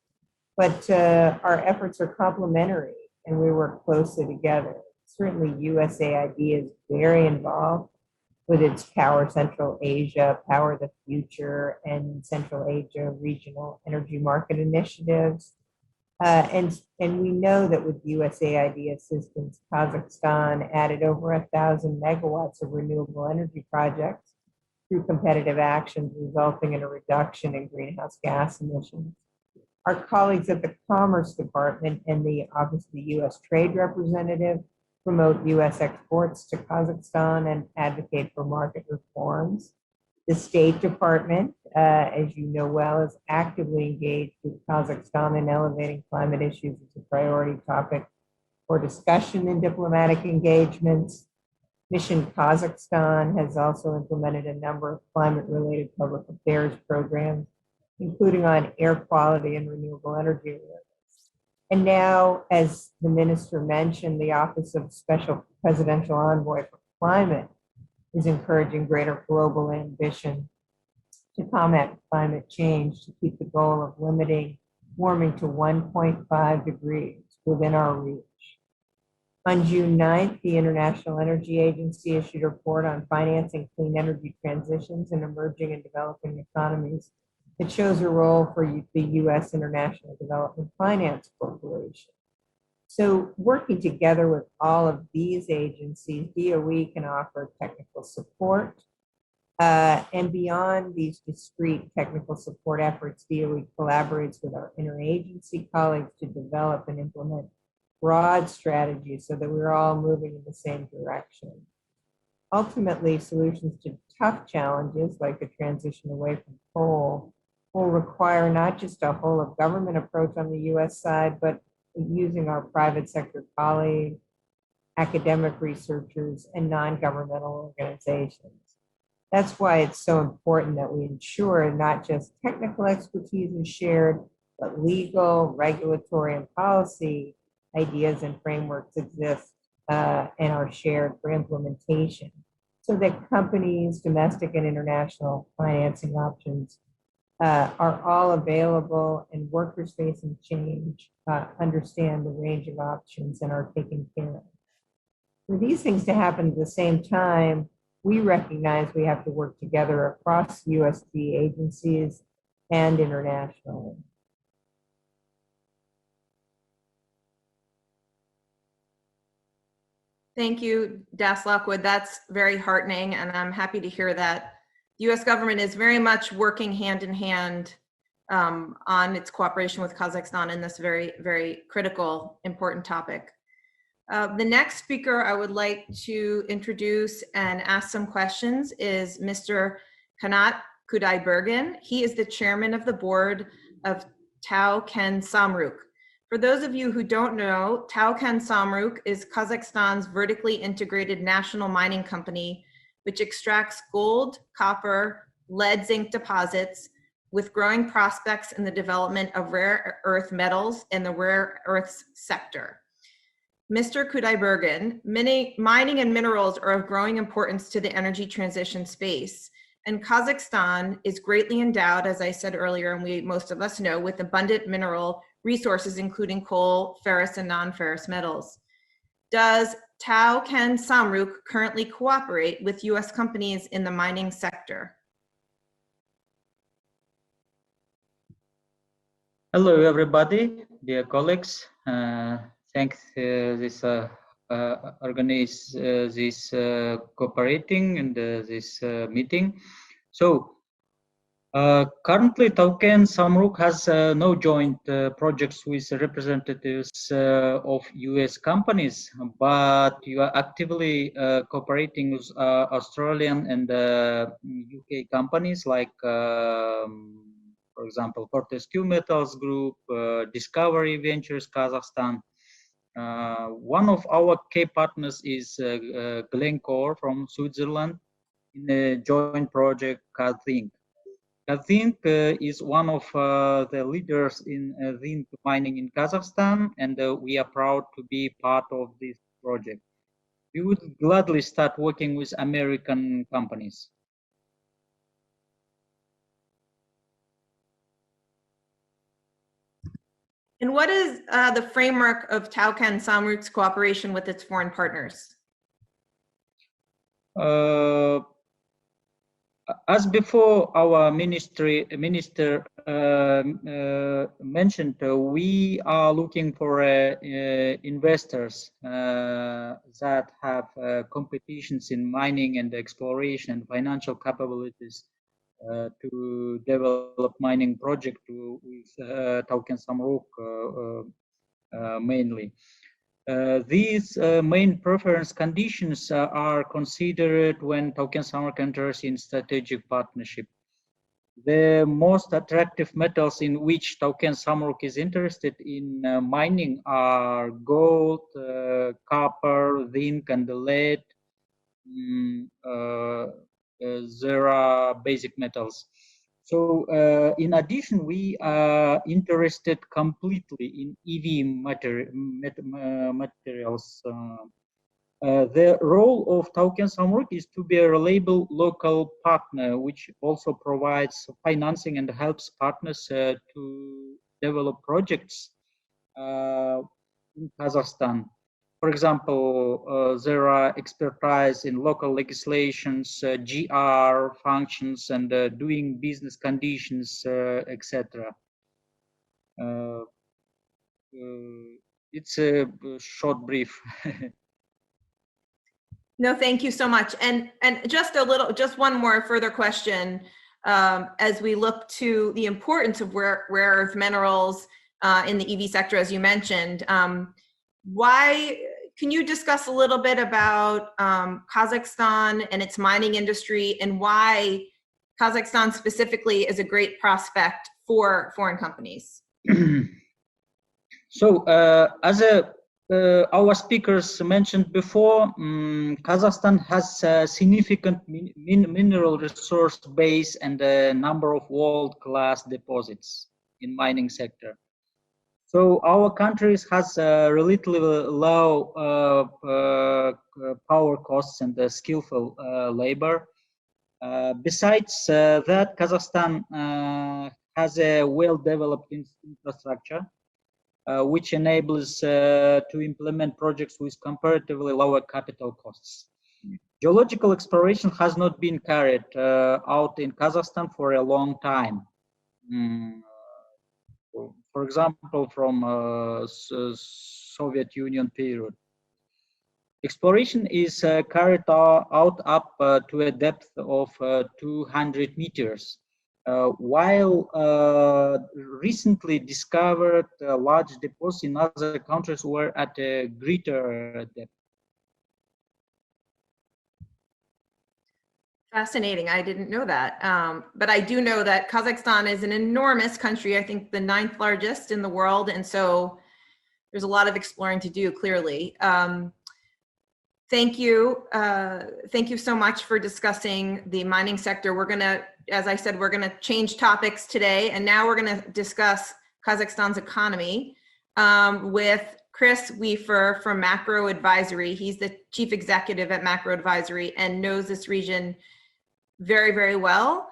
but our efforts are complementary and we work closely together. Certainly USAID is very involved with its Power Central Asia, Power the Future, and Central Asia regional energy market initiatives. And we know that with USAID assistance, Kazakhstan added over 1,000 megawatts of renewable energy projects through competitive actions, resulting in a reduction in greenhouse gas emissions. Our colleagues at the Commerce Department and the Office of the U.S. Trade Representative promote U.S. exports to Kazakhstan and advocate for market reforms. The State Department, as you know well, is actively engaged with Kazakhstan in elevating climate issues as a priority topic for discussion in diplomatic engagements. Mission Kazakhstan has also implemented a number of climate-related public affairs programs, including on air quality and renewable energy awareness. And now, as the minister mentioned, the Office of Special Presidential Envoy for Climate is encouraging greater global ambition to combat climate change to keep the goal of limiting warming to 1.5 degrees within our reach. On June 9th, the International Energy Agency issued a report on financing clean energy transitions in emerging and developing economies. It shows a role for the U.S. International Development Finance Corporation. So working together with all of these agencies, DOE can offer technical support. And beyond these discrete technical support efforts, DOE collaborates with our interagency colleagues to develop and implement broad strategies so that we're all moving in the same direction. Ultimately, solutions to tough challenges like the transition away from coal will require not just a whole of government approach on the U.S. side, but using our private sector colleagues, academic researchers, and non-governmental organizations. That's why it's so important that we ensure not just technical expertise is shared, but legal, regulatory, and policy ideas and frameworks exist and are shared for implementation so that companies, domestic and international financing options are all available, and workers facing change understand the range of options and are taken care of. For these things to happen at the same time, we recognize we have to work together across USD agencies and internationally. Thank you, Das Lockwood. That's very heartening, and I'm happy to hear that the U.S. government is very much working hand in hand on its cooperation with Kazakhstan in this very, very critical, important topic. The next speaker I would like to introduce and ask some questions is Mr. Kanat Kudaibergen. He is the chairman of the board of Tauken Samruk. For those of you who don't know, Tauken Samruk is Kazakhstan's vertically integrated national mining company which extracts gold, copper, lead zinc deposits with growing prospects in the development of rare earth metals in the rare earths sector. Mr. Kudaibergen, mining and minerals are of growing importance to the energy transition space, and Kazakhstan is greatly endowed, as I said earlier, and most of us know, with abundant mineral resources, including coal, ferrous, and non-ferrous metals. Does Tauken Samruk currently cooperate with U.S. companies in the mining sector? Hello, everybody, dear colleagues. Thanks this organize this cooperating and this meeting. So currently, Tauken Samruk has no joint projects with representatives of U.S. companies, but you are actively cooperating with Australian and UK companies like, for example, Fortescue Metals Group, Discovery Ventures Kazakhstan. One of our key partners is Glencore from Switzerland in a joint project Kazzinc. Kazzinc is one of the leaders in zinc mining in Kazakhstan, and we are proud to be part of this project. We would gladly start working with American companies. And what is the framework of Tauken Samruk's cooperation with its foreign partners? As before, our minister mentioned, we are looking for investors that have competitions in mining and exploration and financial capabilities to develop mining project with Tauken Samruk mainly. These main preference conditions are considered when Tauken Samruk enters in strategic partnership. The most attractive metals in which Tauken Samruk is interested in mining are gold, copper, zinc, and lead. There are basic metals. So in addition, we are interested completely in EV materials. The role of Tauken Samruk is to be a reliable local partner, which also provides financing and helps partners to develop projects in Kazakhstan. For example, there are expertise in local legislations, GR functions, and doing business conditions, etc. It's a short brief. No, thank you so much. And just one more further question. As we look to the importance of rare earth minerals in the EV sector, as you mentioned, can you discuss a little bit about Kazakhstan and its mining industry and why Kazakhstan specifically is a great prospect for foreign companies? So as our speakers mentioned before, Kazakhstan has a significant mineral resource base and a number of world-class deposits in mining sector. So our country has relatively low power costs and skillful labor. Besides that, Kazakhstan has a well-developed infrastructure, which enables to implement projects with comparatively lower capital costs. Geological exploration has not been carried out in Kazakhstan for a long time. For example, from Soviet Union period. Exploration is carried out up to a depth of 200 meters, while recently discovered large deposits in other countries were at a greater depth. Fascinating. I didn't know that. But I do know that Kazakhstan is an enormous country, I think the 9th largest in the world. And so there's a lot of exploring to do, clearly. Thank you. Thank you so much for discussing the mining sector. We're gonna, as I said, we're gonna change topics today, and now we're gonna discuss Kazakhstan's economy with Chris Wiefer from Macro Advisory. He's the chief executive at Macro Advisory and knows this region very, very well.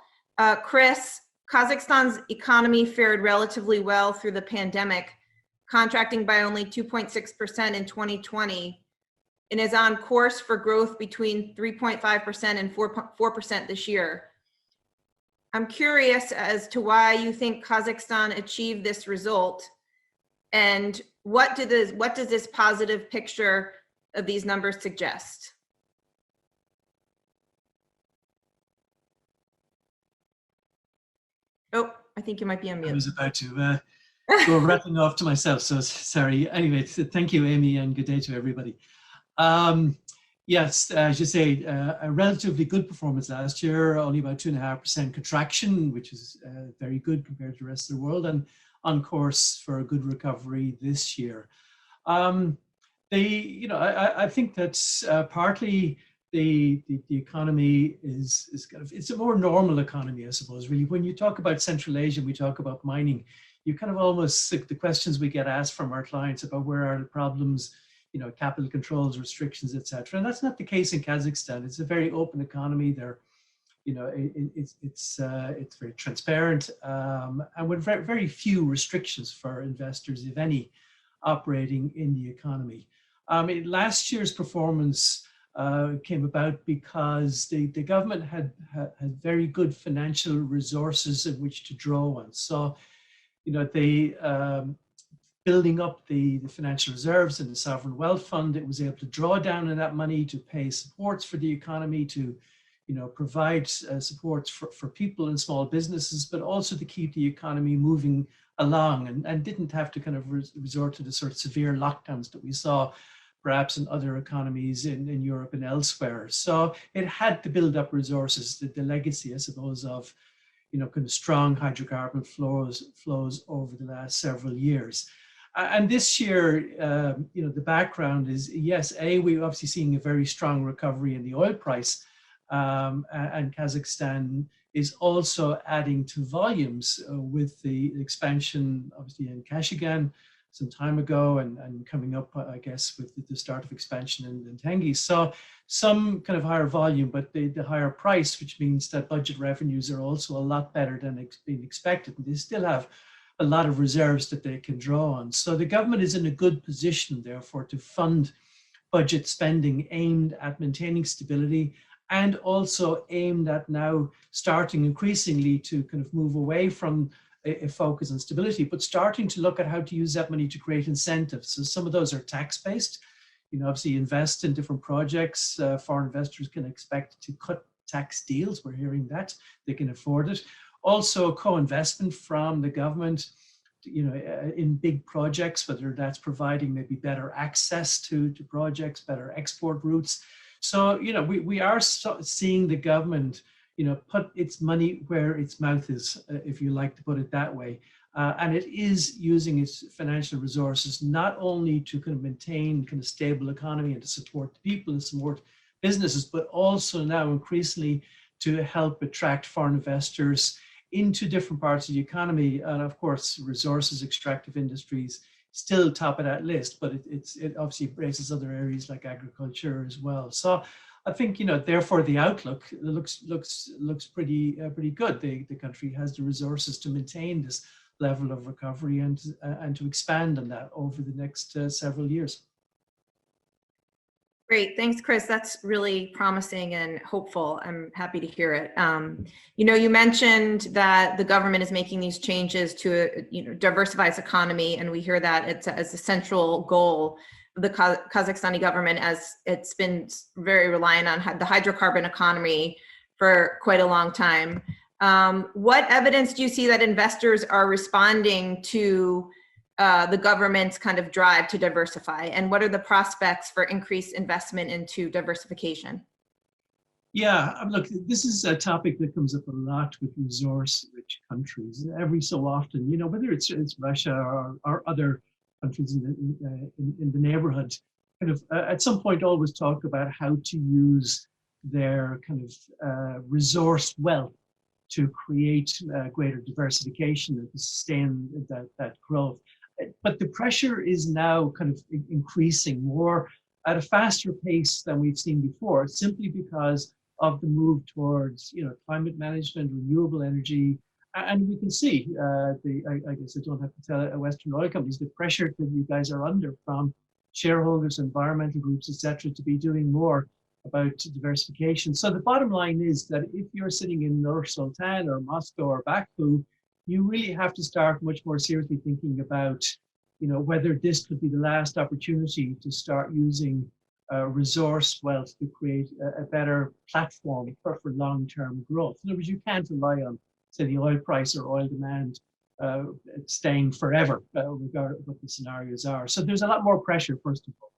Chris, Kazakhstan's economy fared relatively well through the pandemic, contracting by only 2.6% in 2020, and is on course for growth between 3.5% and 4% this year. I'm curious as to why you think Kazakhstan achieved this result, and what does this positive picture of these numbers suggest? Oh, I think you might be on mute. I was about to go rattling off to myself, so sorry. Anyway, thank you, Amy, and good day to everybody. Yes, as you say, a relatively good performance last year, only about 2.5% contraction, which is very good compared to the rest of the world, and on course for a good recovery this year. I think that's partly the economy is kind of, it's a more normal economy, I suppose, really. When you talk about Central Asia, we talk about mining, you kind of almost, the questions we get asked from our clients about where are the problems, capital controls, restrictions, etc. And that's not the case in Kazakhstan. It's a very open economy. There, it's very transparent, and with very, very few restrictions for investors, if any, operating in the economy. Last year's performance came about because the government had very good financial resources in which to draw on. So, they building up the financial reserves and the sovereign wealth fund, it was able to draw down on that money to pay supports for the economy, to provide supports for people and small businesses, but also to keep the economy moving along, and didn't have to kind of resort to the sort of severe lockdowns that we saw perhaps in other economies in Europe and elsewhere. So it had to build up resources, the legacy, I suppose, of kind of strong hydrocarbon flows over the last several years. And this year, the background is, yes, we're obviously seeing a very strong recovery in the oil price, and Kazakhstan is also adding to volumes with the expansion, obviously, in Kashagan some time ago, and coming up, I guess, with the start of expansion in Tengiz. So some kind of higher volume, but the higher price, which means that budget revenues are also a lot better than being expected. And they still have a lot of reserves that they can draw on. So the government is in a good position, therefore, to fund budget spending aimed at maintaining stability, and also aimed at now starting increasingly to kind of move away from a focus on stability, but starting to look at how to use that money to create incentives. So some of those are tax-based. Obviously invest in different projects. Foreign investors can expect to cut tax deals. We're hearing that. They can afford it. Also co-investment from the government, in big projects, whether that's providing maybe better access to projects, better export routes. So, we are seeing the government, put its money where its mouth is, if you like to put it that way. And it is using its financial resources not only to kind of maintain kind of stable economy and to support the people and support businesses, but also now increasingly to help attract foreign investors into different parts of the economy. And of course, resources, extractive industries, still top of that list, but it obviously embraces other areas like agriculture as well. So I think, therefore the outlook looks pretty good. The country has the resources to maintain this level of recovery and to expand on that over the next several years. Great, thanks, Chris. That's really promising and hopeful. I'm happy to hear it. You mentioned that the government is making these changes to, diversify its economy, and we hear that it's as a central goal of the Kazakhstani government, as it's been very reliant on the hydrocarbon economy for quite a long time. What evidence do you see that investors are responding to the government's kind of drive to diversify, and what are the prospects for increased investment into diversification? Yeah, look, this is a topic that comes up a lot with resource-rich countries. Every so often, whether it's Russia or other countries in the neighborhood, kind of at some point always talk about how to use their kind of resource wealth to create greater diversification and to sustain that growth. But the pressure is now kind of increasing more at a faster pace than we've seen before, simply because of the move towards climate management, renewable energy. And we can see, I guess I don't have to tell Western oil companies, the pressure that you guys are under from shareholders, environmental groups, etc., to be doing more about diversification. So the bottom line is that if you're sitting in Nur Sultan or Moscow or Baku, you really have to start much more seriously thinking about, whether this could be the last opportunity to start using resource wealth to create a better platform for long-term growth. In other words, you can't rely on, say, the oil price or oil demand staying forever, regardless of what the scenarios are. So there's a lot more pressure, first of all.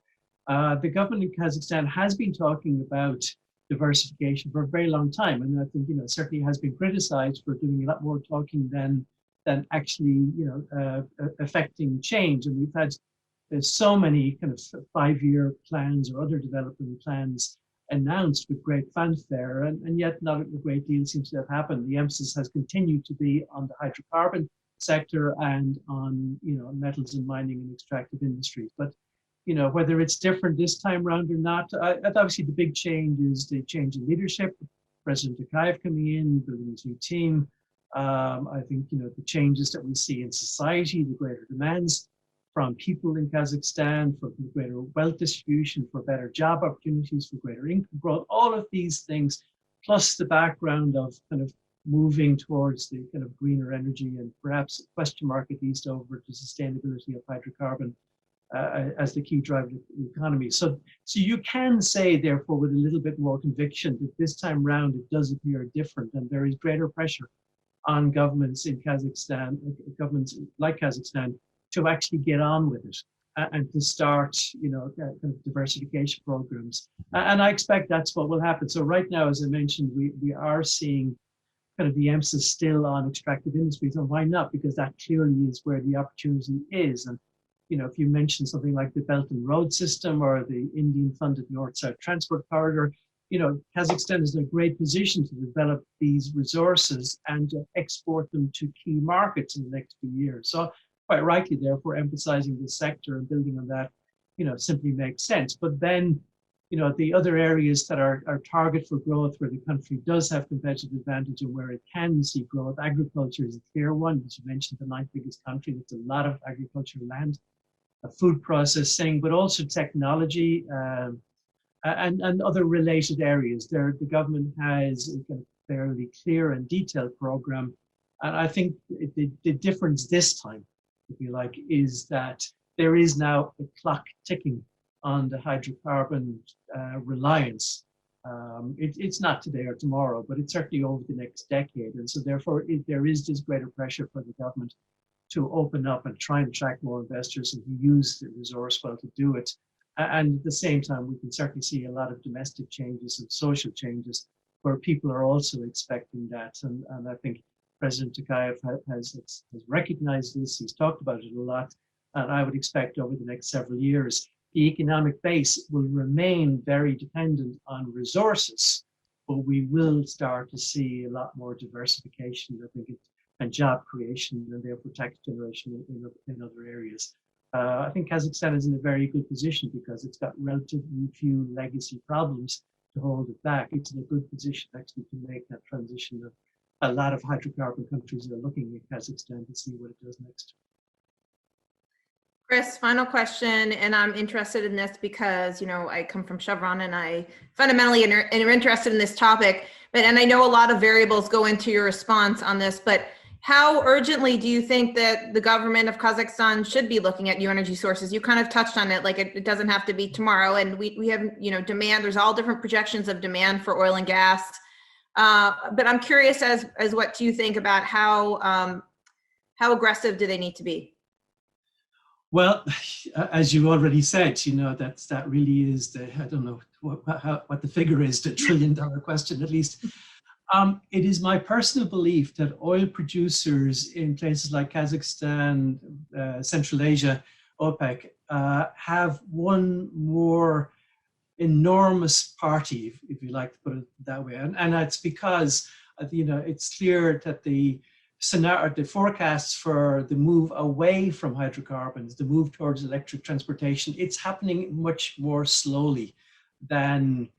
The government in Kazakhstan has been talking about diversification for a very long time, and I think certainly has been criticized for doing a lot more talking than actually affecting change. And there's so many kind of 5-year plans or other development plans announced with great fanfare, and yet not a great deal seems to have happened. The emphasis has continued to be on the hydrocarbon sector and on metals and mining and extractive industries. But whether it's different this time around or not, obviously the big change is the change in leadership. President Tokayev coming in, building his new team. I think the changes that we see in society, the greater demands from people in Kazakhstan, for greater wealth distribution, for better job opportunities, for greater income growth, all of these things, plus the background of kind of moving towards the kind of greener energy and perhaps a question mark at least over to sustainability of hydrocarbon as the key driver of the economy. So you can say, therefore, with a little bit more conviction that this time round it does appear different, and there is greater pressure on governments in Kazakhstan, governments like Kazakhstan, to actually get on with it and to start, kind of diversification programs. And I expect that's what will happen. So right now, as I mentioned, we are seeing kind of the emphasis still on extractive industries. And why not? Because that clearly is where the opportunity is. And if you mention something like the Belt and Road system or the Indian-funded North-South Transport Corridor, Kazakhstan is in a great position to develop these resources and to export them to key markets in the next few years. So quite rightly, therefore, emphasizing this sector and building on that, simply makes sense. But then, the other areas that are target for growth, where the country does have competitive advantage and where it can see growth, agriculture is a clear one. As you mentioned, the 9th biggest country, that's a lot of agricultural land. Food processing, but also technology and other related areas. The government has a kind of fairly clear and detailed program. And I think the difference this time, if you like, is that there is now a clock ticking on the hydrocarbon reliance. It's not today or tomorrow, but it's certainly over the next decade. And so therefore, there is this greater pressure for the government to open up and try and attract more investors and to use the resource well to do it. And at the same time, we can certainly see a lot of domestic changes and social changes where people are also expecting that. And I think President Tokayev has recognized this. He's talked about it a lot. And I would expect over the next several years, the economic base will remain very dependent on resources, but we will start to see a lot more diversification, I think, and job creation, and therefore tax generation in other areas. I think Kazakhstan is in a very good position because it's got relatively few legacy problems to hold it back. It's in a good position actually to make that transition. A lot of hydrocarbon countries are looking at Kazakhstan to see what it does next. Chris, final question, and I'm interested in this because, I come from Chevron and I fundamentally am interested in this topic, and I know a lot of variables go into your response on this, but how urgently do you think that the government of Kazakhstan should be looking at new energy sources? You kind of touched on it, like it doesn't have to be tomorrow, and we have, demand, there's all different projections of demand for oil and gas. But I'm curious as what do you think about how aggressive do they need to be? Well, as you already said, that really is I don't know what the figure is, the $1 trillion question at least. It is my personal belief that oil producers in places like Kazakhstan, Central Asia, OPEC, have one more enormous party, if you like to put it that way. And it's because, it's clear that the forecasts for the move away from hydrocarbons, the move towards electric transportation, it's happening much more slowly than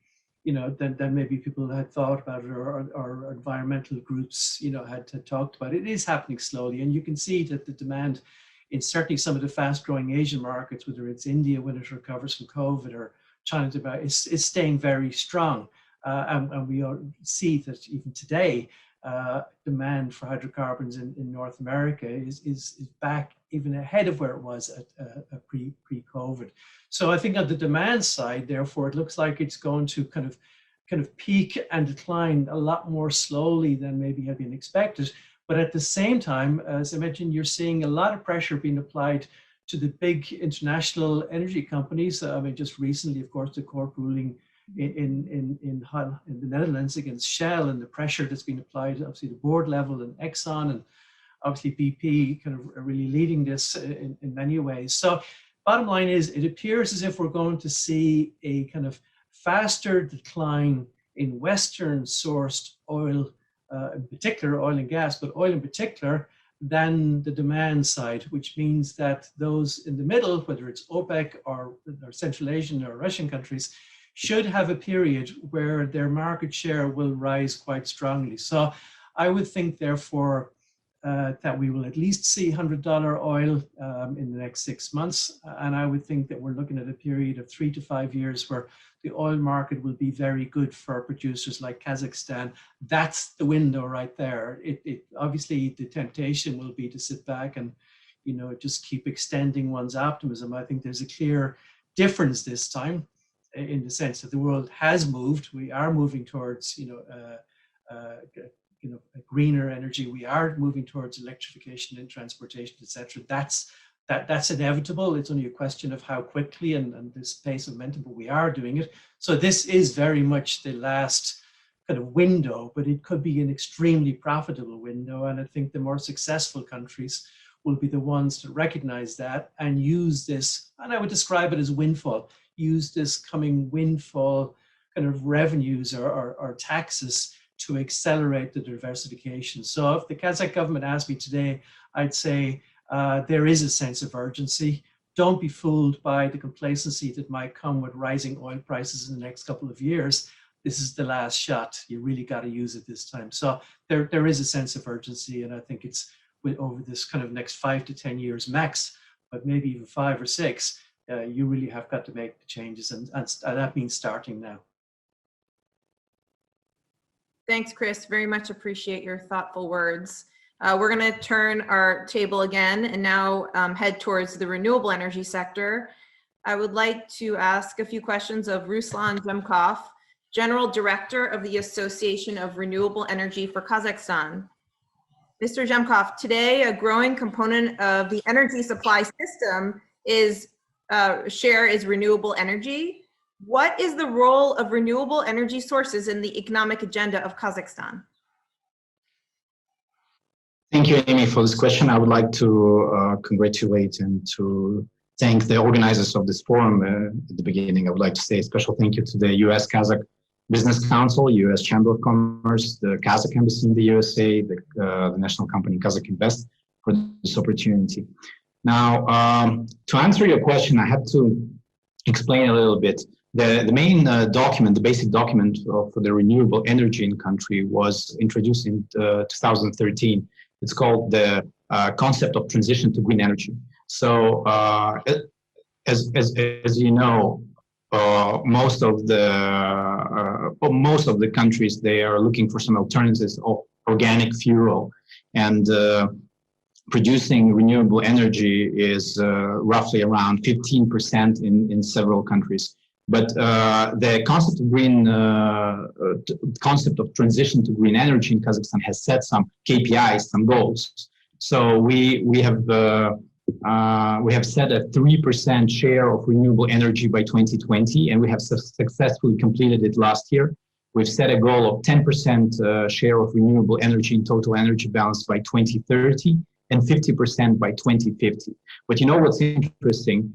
maybe people had thought about it, or environmental groups, had talked about it. It is happening slowly, and you can see that the demand in certainly some of the fast-growing Asian markets, whether it's India when it recovers from COVID, or China is staying very strong. And we see that even today, demand for hydrocarbons in North America is back even ahead of where it was at pre-COVID. So I think on the demand side, therefore, it looks like it's going to kind of peak and decline a lot more slowly than maybe had been expected. But at the same time, as I mentioned, you're seeing a lot of pressure being applied to the big international energy companies. I mean, just recently, of course, the court ruling in the Netherlands against Shell, and the pressure that's been applied, obviously, the board level and Exxon, and obviously BP kind of really leading this in many ways. So bottom line is, it appears as if we're going to see a kind of faster decline in Western sourced oil, in particular oil and gas, but oil in particular, than the demand side, which means that those in the middle, whether it's OPEC or Central Asian or Russian countries, should have a period where their market share will rise quite strongly. So I would think, therefore, that we will at least see $100 oil in the next 6 months. And I would think that we're looking at a period of 3 to 5 years where the oil market will be very good for producers like Kazakhstan. That's the window right there. Obviously, the temptation will be to sit back and, just keep extending one's optimism. I think there's a clear difference this time, in the sense that the world has moved. We are moving towards, greener energy. We are moving towards electrification in transportation, etc. That's inevitable. It's only a question of how quickly and this pace of momentum, but we are doing it. So this is very much the last kind of window, but it could be an extremely profitable window. And I think the more successful countries will be the ones to recognize that and use this, and I would describe it as windfall, use this coming windfall kind of revenues or taxes to accelerate the diversification. So if the Kazakh government asked me today, I'd say there is a sense of urgency. Don't be fooled by the complacency that might come with rising oil prices in the next couple of years. This is the last shot. You really got to use it this time. So there is a sense of urgency, and I think it's over this kind of next 5 to 10 years max, but maybe even 5 or 6, you really have got to make the changes, and that means starting now. Thanks, Chris. Very much appreciate your thoughtful words. We're going to turn our table again and now head towards the renewable energy sector. I would like to ask a few questions of Ruslan Jemkov, General Director of the Association of Renewable Energy for Kazakhstan. Mr. Jemkov, today a growing component of the energy supply system is renewable energy. What is the role of renewable energy sources in the economic agenda of Kazakhstan? Thank you, Amy, for this question. I would like to congratulate and to thank the organizers of this forum. At the beginning, I would like to say a special thank you to the U.S. Kazakh Business Council, U.S. Chamber of Commerce, the Kazakh Embassy in the USA, the national company Kazakh Invest for this opportunity. Now, to answer your question, I have to explain a little bit. The main document, the basic document for the renewable energy in country was introduced in 2013. It's called the concept of transition to green energy. So as you know, most of the countries, they are looking for some alternatives of organic fuel, and producing renewable energy is roughly around 15% in several countries. But the concept of transition to green energy in Kazakhstan has set some KPIs, some goals. So we have set a 3% share of renewable energy by 2020, and we have successfully completed it last year. We've set a goal of 10% share of renewable energy in total energy balance by 2030 and 50% by 2050. But you know what's interesting?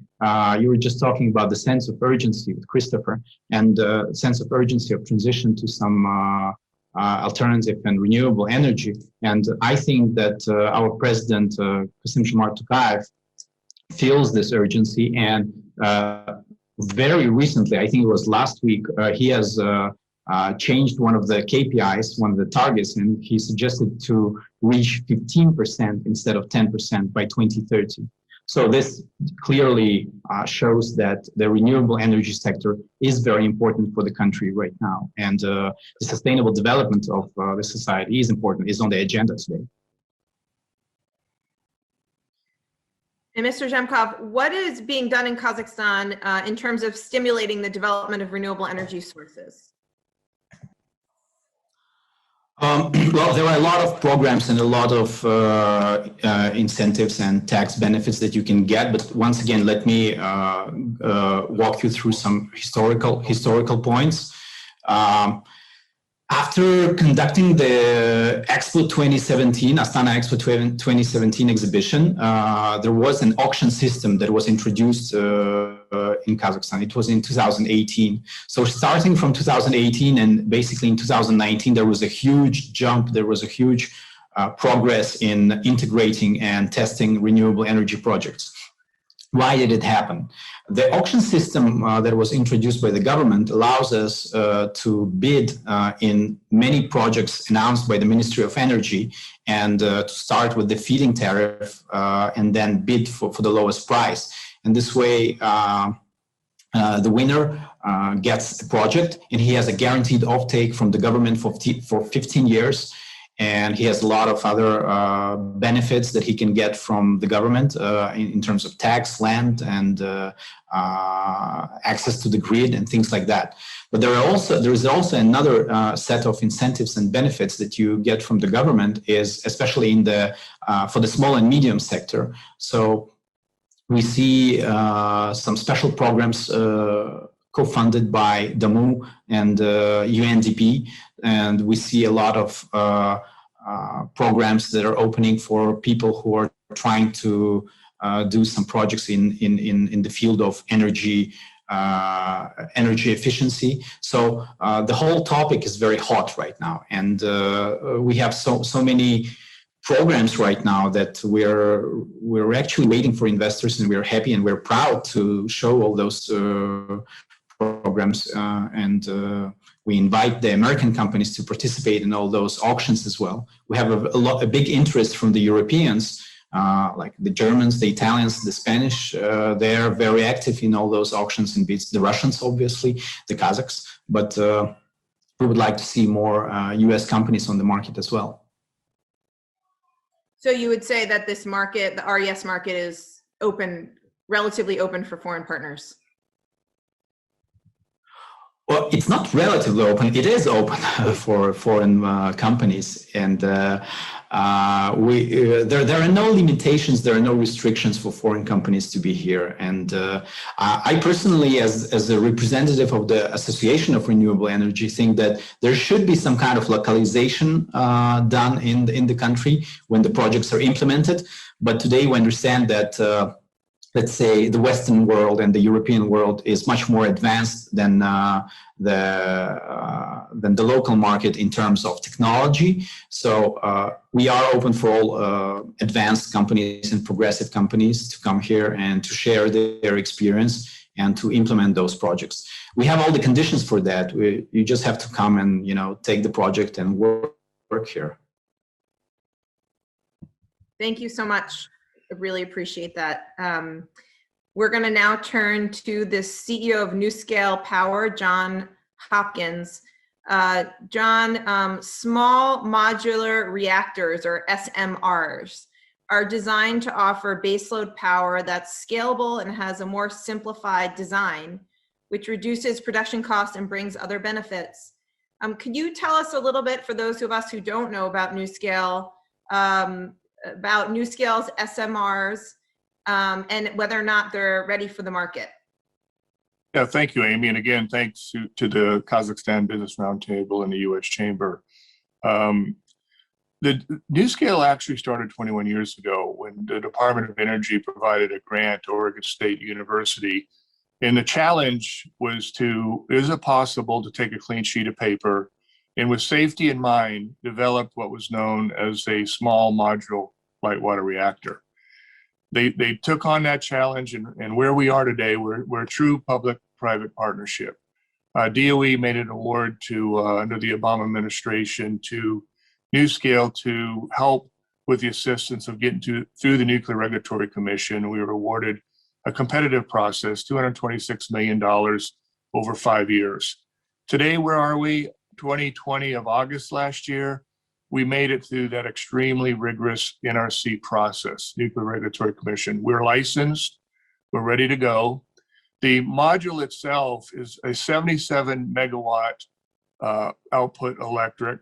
You were just talking about the sense of urgency with Christopher and the sense of urgency of transition to some alternative and renewable energy. And I think that our president, Kassym-Jomart Tokayev, feels this urgency. And very recently, I think it was last week, he has changed one of the KPIs, one of the targets, and he suggested to reach 15% instead of 10% by 2030. So this clearly shows that the renewable energy sector is very important for the country right now. And the sustainable development of the society is important, is on the agenda today. And Mr. Zhemkov, what is being done in Kazakhstan in terms of stimulating the development of renewable energy sources? Well, there are a lot of programs and a lot of incentives and tax benefits that you can get. But once again, let me walk you through some historical points. After conducting the Expo 2017, Astana Expo 2017 exhibition, there was an auction system that was introduced in Kazakhstan. It was in 2018. So starting from 2018 and basically in 2019, there was a huge jump. There was a huge progress in integrating and testing renewable energy projects. Why did it happen? The auction system that was introduced by the government allows us to bid in many projects announced by the Ministry of Energy and to start with the feed-in tariff and then bid for the lowest price. And this way, the winner gets a project and he has a guaranteed offtake from the government for 15 years. And he has a lot of other benefits that he can get from the government in terms of tax, land, and access to the grid and things like that. But there is also another set of incentives and benefits that you get from the government, is especially in the for the small and medium sector. So we see some special programs co-funded by DAMU and UNDP, and we see a lot of programs that are opening for people who are trying to do some projects in the field of energy efficiency. So the whole topic is very hot right now, and we have so many programs right now that we're actually waiting for investors, and we're happy and we're proud to show all those programs, and we invite the American companies to participate in all those auctions as well. We have a big interest from the Europeans, like the Germans, the Italians, the Spanish. They are very active in all those auctions and bids. The Russians, obviously, the Kazakhs, but we would like to see more US companies on the market as well. So you would say that this market, the RES market, is open, relatively open for foreign partners? Well, it's not relatively open. It is open for foreign companies, and there are no limitations. There are no restrictions for foreign companies to be here. And I personally, as a representative of the Association of Renewable Energy, think that there should be some kind of localization done in the country when the projects are implemented. But today we understand that let's say the Western world and the European world is much more advanced than the local market in terms of technology. So we are open for all advanced companies and progressive companies to come here and to share their experience and to implement those projects. We have all the conditions for that. You just have to come and take the project and work here. Thank you so much. I really appreciate that. We're going to now turn to the CEO of NewScale Power, John Hopkins. John, small modular reactors, or SMRs, are designed to offer baseload power that's scalable and has a more simplified design, which reduces production costs and brings other benefits. Could you tell us a little bit, for those of us who don't know about NewScale, about NewScale's SMRs and whether or not they're ready for the market? Yeah, thank you, Amy. And again, thanks to the Kazakhstan Business Roundtable and the U.S. Chamber. The NuScale actually started 21 years ago when the Department of Energy provided a grant to Oregon State University. And the challenge was is it possible to take a clean sheet of paper and with safety in mind, develop what was known as a small modular light water reactor. They took on that challenge, and where we are today, we're a true public-private partnership. DOE made an award to under the Obama administration to NuScale to help with the assistance of getting through the Nuclear Regulatory Commission. We were awarded a competitive process, $226 million over 5 years. Today, where are we? 2020 of August last year, we made it through that extremely rigorous NRC process, Nuclear Regulatory Commission. We're licensed, we're ready to go. The module itself is a 77 megawatt output electric.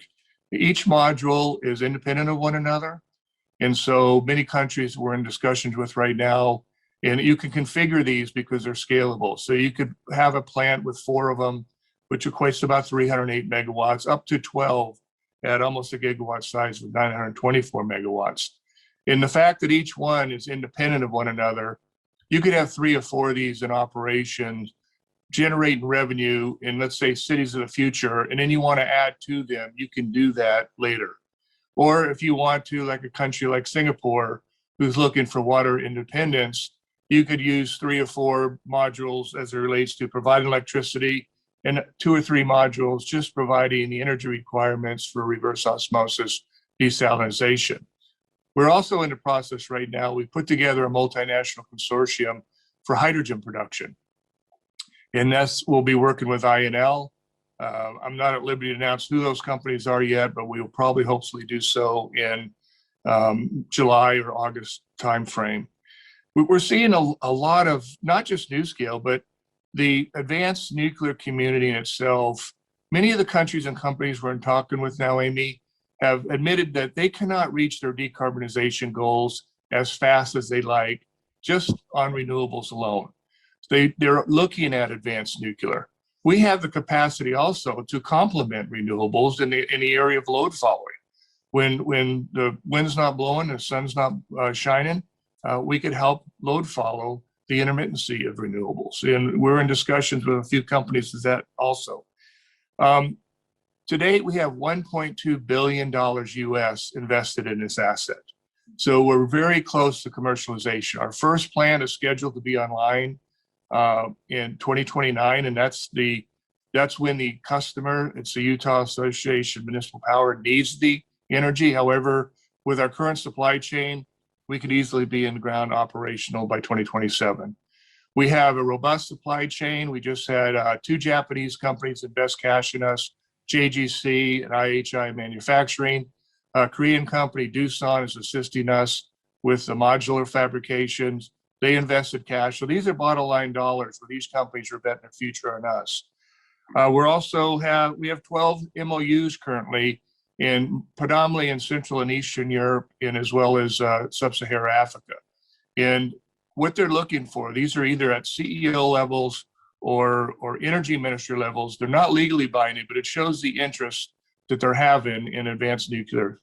Each module is independent of one another. And so many countries we're in discussions with right now, and you can configure these because they're scalable. So you could have a plant with 4 of them, which equates to about 308 megawatts, up to 12 at almost a gigawatt size of 924 megawatts. And the fact that each one is independent of one another, you could have 3 or 4 of these in operation, generating revenue in, let's say, cities of the future, and then you want to add to them, you can do that later. Or if you want to, like a country like Singapore, who's looking for water independence, you could use 3 or 4 modules as it relates to providing electricity, and 2 or 3 modules just providing the energy requirements for reverse osmosis desalination. We're also in the process right now, we put together a multinational consortium for hydrogen production. And we'll be working with INL. I'm not at liberty to announce who those companies are yet, but we will probably hopefully do so in July or August timeframe. We're seeing a lot of, not just NuScale, but the advanced nuclear community in itself. Many of the countries and companies we're talking with now, Amy, have admitted that they cannot reach their decarbonization goals as fast as they like, just on renewables alone. They're looking at advanced nuclear. We have the capacity also to complement renewables in the area of load following. When the wind's not blowing, the sun's not shining, we could help load follow the intermittency of renewables. And we're in discussions with a few companies with that also. To date, we have $1.2 billion US invested in this asset. So we're very close to commercialization. Our first plant is scheduled to be online in 2029, and that's when the customer, it's the Utah Association of Municipal Power, needs the energy. However, with our current supply chain, we could easily be in ground operational by 2027. We have a robust supply chain. We just had 2 Japanese companies invest cash in us, JGC and IHI Manufacturing. A Korean company, Doosan, is assisting us with the modular fabrications. They invested cash. So these are bottom line dollars where these companies are betting the future on us. We have 12 MOUs currently, predominantly in Central and Eastern Europe, and as well as Sub-Saharan Africa. And what they're looking for, these are either at CEO levels or energy minister levels. They're not legally binding, but it shows the interest that they're having in advanced nuclear.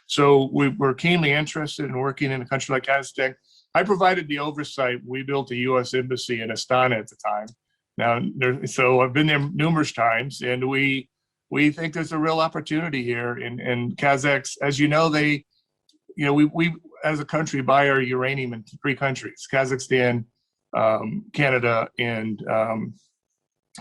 So we're keenly interested in working in a country like Kazakhstan. I provided the oversight. We built a U.S. embassy in Astana at the time. So I've been there numerous times, and we think there's a real opportunity here. And Kazakhs, as you know, we as a country buy our uranium in 3 countries: Kazakhstan, Canada, and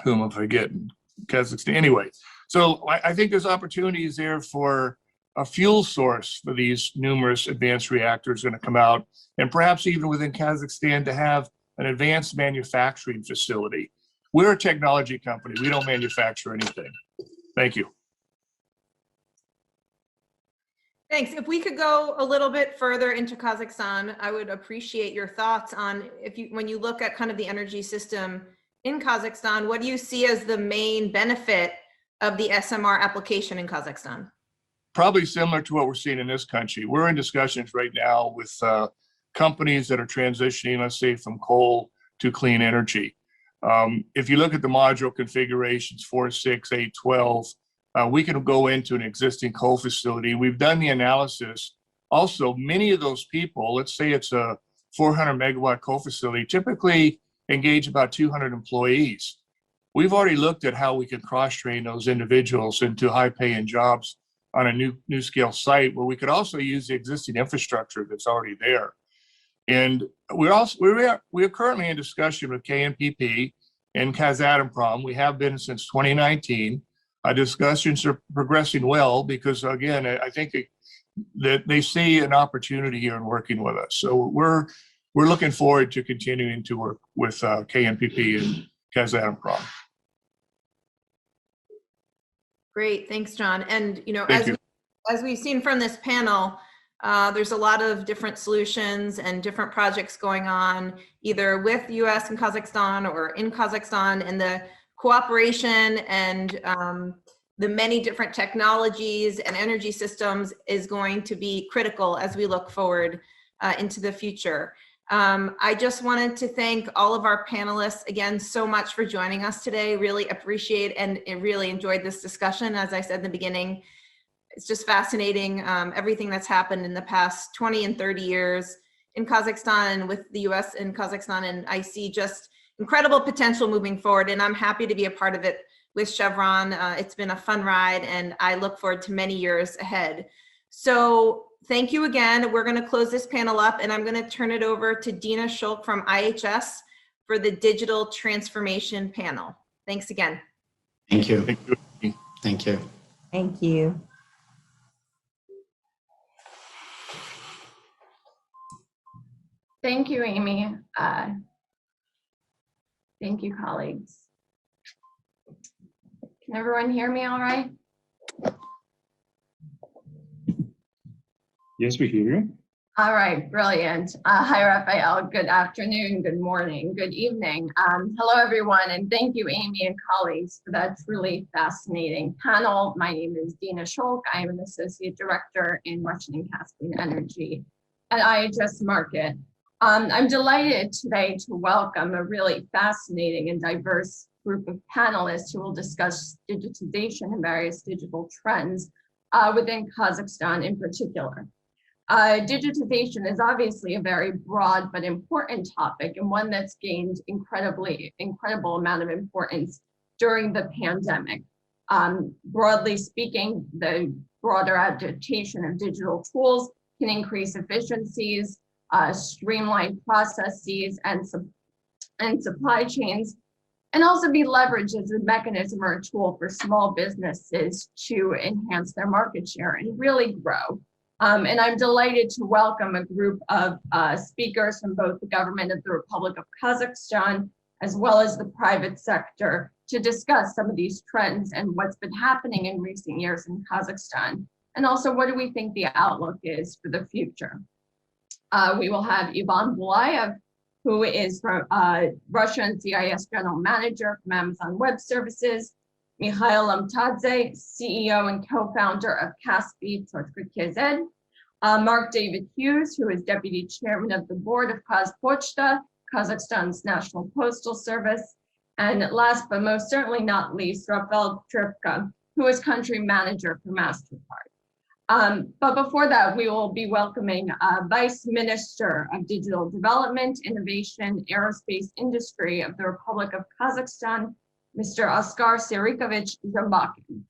whom am I forgetting? Kazakhstan. Anyway, so I think there's opportunities there for a fuel source for these numerous advanced reactors going to come out, and perhaps even within Kazakhstan to have an advanced manufacturing facility. We're a technology company. We don't manufacture anything. Thank you. Thanks. If we could go a little bit further into Kazakhstan, I would appreciate your thoughts on when you look at kind of the energy system in Kazakhstan, what do you see as the main benefit of the SMR application in Kazakhstan? Probably similar to what we're seeing in this country. We're in discussions right now with companies that are transitioning, let's say, from coal to clean energy. If you look at the module configurations 4, 6, 8, 12, we can go into an existing coal facility. We've done the analysis. Also, many of those people, let's say it's a 400 megawatt coal facility, typically engage about 200 employees. We've already looked at how we can cross-train those individuals into high-paying jobs on a new scale site where we could also use the existing infrastructure that's already there. And we are currently in discussion with KNPP and Kazatomprom. We have been since 2019. Our discussions are progressing well because, again, I think that they see an opportunity here in working with us. So we're looking forward to continuing to work with KNPP and Kazatomprom. Great, thanks, John. And Thank you. as we've seen from this panel, there's a lot of different solutions and different projects going on, either with US and Kazakhstan or in Kazakhstan, and the cooperation and the many different technologies and energy systems is going to be critical as we look forward into the future. I just wanted to thank all of our panelists again so much for joining us today. Really appreciate and really enjoyed this discussion. As I said in the beginning, it's just fascinating, everything that's happened in the past 20 and 30 years in Kazakhstan and with the US and Kazakhstan, and I see just incredible potential moving forward, and I'm happy to be a part of it with Chevron. It's been a fun ride, and I look forward to many years ahead. So thank you again. We're going to close this panel up, and I'm going to turn it over to Dina Schulk from IHS for the digital transformation panel. Thanks again. Thank you. Thank you. Thank you. Thank you. Thank you, Amy. Thank you, colleagues. Can everyone hear me all right? Yes, we hear you. All right, brilliant. Hi, Raphael. Good afternoon, good morning, good evening. Hello, everyone, and thank you, Amy and colleagues, for that truly fascinating panel. My name is Dina Schulk. I am an Associate Director in Russian and Caspian Energy at IHS Markit. I'm delighted today to welcome a really fascinating and diverse group of panelists who will discuss digitization and various digital trends within Kazakhstan in particular. Digitization is obviously a very broad but important topic, and one that's gained incredible amount of importance during the pandemic. Broadly speaking, the broader adaptation of digital tools can increase efficiencies, streamline processes and supply chains, and also be leveraged as a mechanism or a tool for small businesses to enhance their market share and really grow. And I'm delighted to welcome a group of speakers from both the government of the Republic of Kazakhstan as well as the private sector to discuss some of these trends and what's been happening in recent years in Kazakhstan. And also, what do we think the outlook is for the future? We will have Ivan Bulayev, who is from Russian CIS General Manager from Amazon Web Services, Mikhail Amtadze, CEO and co-founder of Kaspi.kz, Mark David Hughes, who is Deputy Chairman of the Board of Kazpochta, Kazakhstan's National Postal Service, and last but most certainly not least, Rafael Tripka, who is Country Manager for MasterCard. But before that, we will be welcoming Vice Minister of Digital Development, Innovation, Aerospace Industry of the Republic of Kazakhstan, Mr. Oskar Serikovich Zhambakin.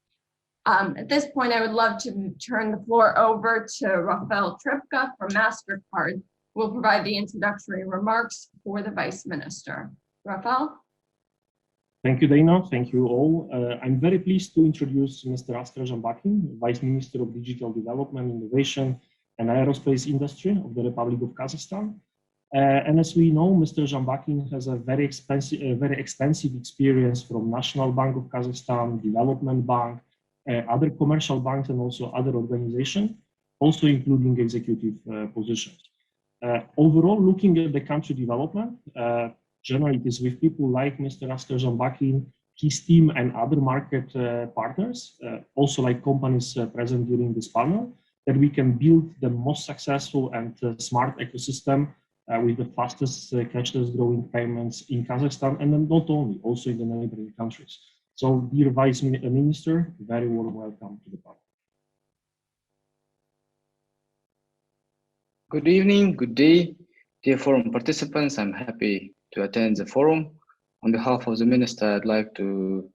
At this point, I would love to turn the floor over to Rafael Tripka from MasterCard, who will provide the introductory remarks for the Vice Minister. Rafael? Thank you, Dana. Thank you all. I'm very pleased to introduce Mr. Oskar Zhambakin, Vice Minister of Digital Development, Innovation, and Aerospace Industry of the Republic of Kazakhstan. And as we know, Mr. Zhambakin has a very extensive experience from National Bank of Kazakhstan, Development Bank, other commercial banks, and also other organizations, also including executive positions. Overall, looking at the country development, generally it is with people like Mr. Oskar Zhambakin, his team, and other market partners, also like companies present during this panel, that we can build the most successful and smart ecosystem with the fastest cashless growing payments in Kazakhstan, and then not only, also in the neighboring countries. So, dear Vice Minister, very warm welcome to the panel. Good evening, good day, dear forum participants. I'm happy to attend the forum. On behalf of the Minister, I'd like to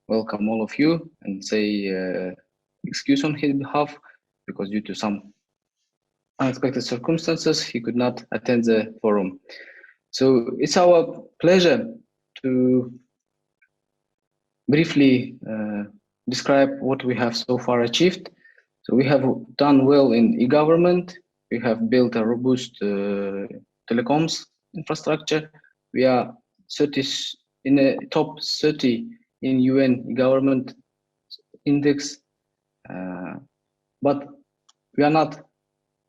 welcome all of you and say excuse on his behalf, because due to some unexpected circumstances, he could not attend the forum. So it's our pleasure to briefly describe what we have so far achieved. So we have done well in e-government. We have built a robust telecoms infrastructure. We are in the top 30 in UN e-government index, but we are not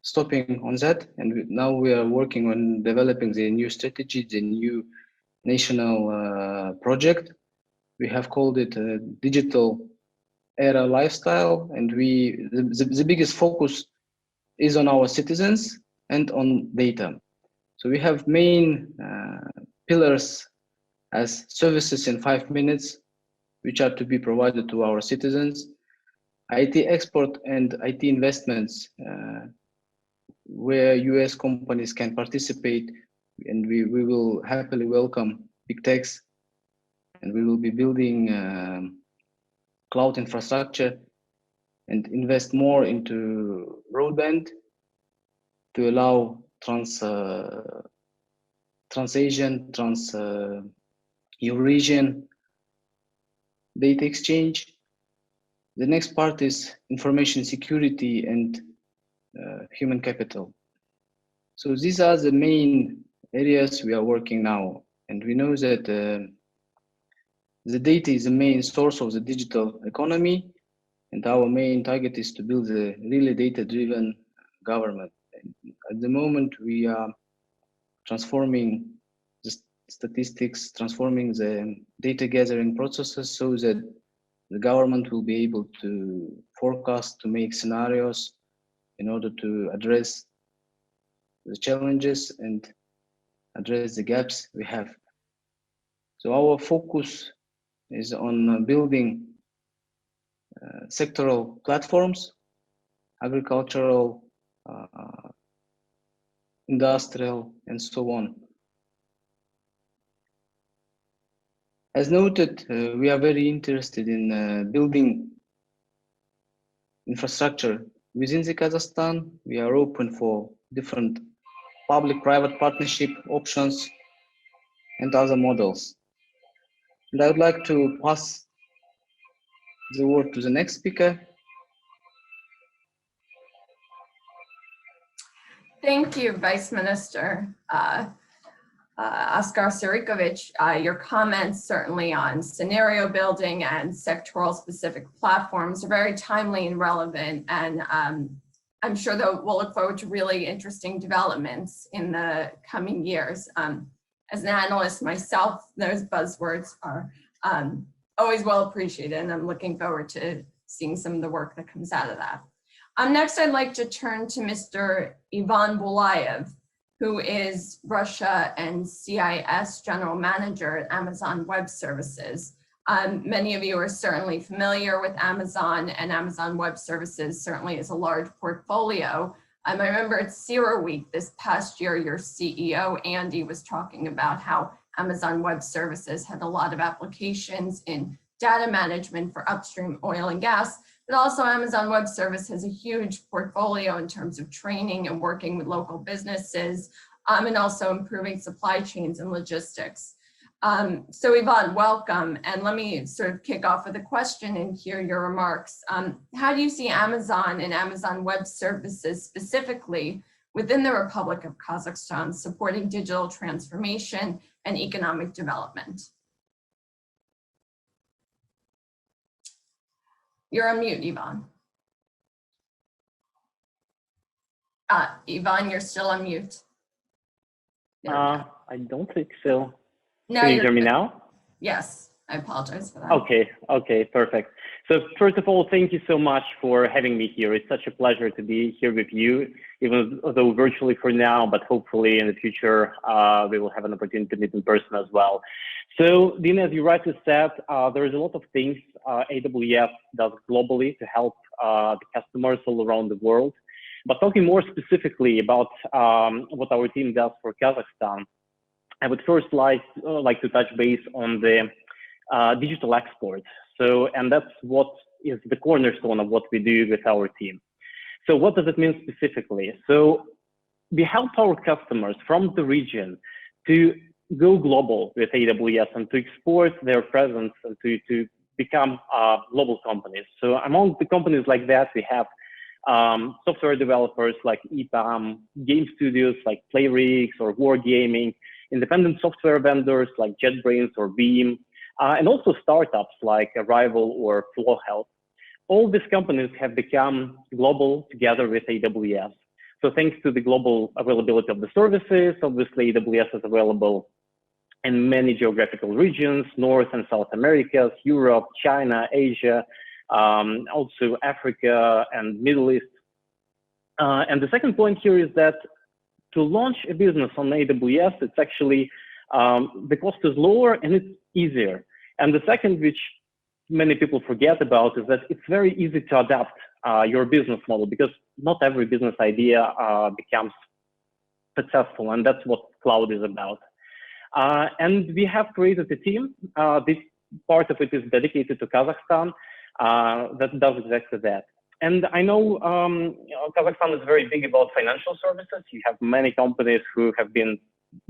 stopping on that, and now we are working on developing the new strategy, the new national project. We have called it a digital era lifestyle, and the biggest focus is on our citizens and on data. So we have main pillars as services in 5 minutes, which are to be provided to our citizens, IT export and IT investments, where US companies can participate, and we will happily welcome big techs, and we will be building cloud infrastructure and invest more into broadband to allow trans-Asian, trans-Eurasian data exchange. The next part is information security and human capital. So these are the main areas we are working now, and we know that the data is the main source of the digital economy, and our main target is to build a really data-driven government. At the moment, we are transforming the statistics, transforming the data gathering processes so that the government will be able to forecast, to make scenarios in order to address the challenges and address the gaps we have. So our focus is on building sectoral platforms, agricultural, industrial, and so on. As noted, we are very interested in building infrastructure within the Kazakhstan. We are open for different public-private partnership options and other models. And I would like to pass the word to the next speaker. Thank you, Vice Minister Oskar Sarikovic. Your comments certainly on scenario building and sectoral specific platforms are very timely and relevant, and I'm sure that we'll look forward to really interesting developments in the coming years. As an analyst myself, those buzzwords are always well appreciated, and I'm looking forward to seeing some of the work that comes out of that. Next, I'd like to turn to Mr. Ivan Bulayev, who is Russia and CIS General Manager at Amazon Web Services. Many of you are certainly familiar with Amazon, and Amazon Web Services certainly is a large portfolio. I remember at Zero Week this past year, your CEO, Andy, was talking about how Amazon Web Services had a lot of applications in data management for upstream oil and gas, but also Amazon Web Service has a huge portfolio in terms of training and working with local businesses, and also improving supply chains and logistics. So Ivan, welcome. And let me sort of kick off with a question and hear your remarks. How do you see Amazon and Amazon Web Services specifically within the Republic of Kazakhstan supporting digital transformation and economic development? You're on mute, Ivan. Ivan, you're still on mute. I don't think so. No, Can you hear me now? Yes. I apologize for that. Okay, perfect. So first of all, thank you so much for having me here. It's such a pleasure to be here with you, even though virtually for now, but hopefully in the future, we will have an opportunity to meet in person as well. So Dina, as you rightly said, there is a lot of things AWS does globally to help the customers all around the world. But talking more specifically about what our team does for Kazakhstan, I would first like to touch base on the digital export. So, and that's what is the cornerstone of what we do with our team. So what does it mean specifically? So we help our customers from the region to go global with AWS and to export their presence and to become global companies. So among the companies like that, we have software developers like EPAM, game studios like PlayRigs or Wargaming, independent software vendors like JetBrains or Beam, and also startups like Arrival or Flow Health. All these companies have become global together with AWS. So thanks to the global availability of the services, obviously AWS is available in many geographical regions, North and South America, Europe, China, Asia, also Africa and Middle East. And the second point here is that to launch a business on AWS, it's actually, the cost is lower and it's easier. And the second, which many people forget about, is that it's very easy to adapt your business model, because not every business idea becomes successful, and that's what cloud is about. And we have created a team. This part of it is dedicated to Kazakhstan that does exactly that. And I know Kazakhstan is very big about financial services. You have many companies who have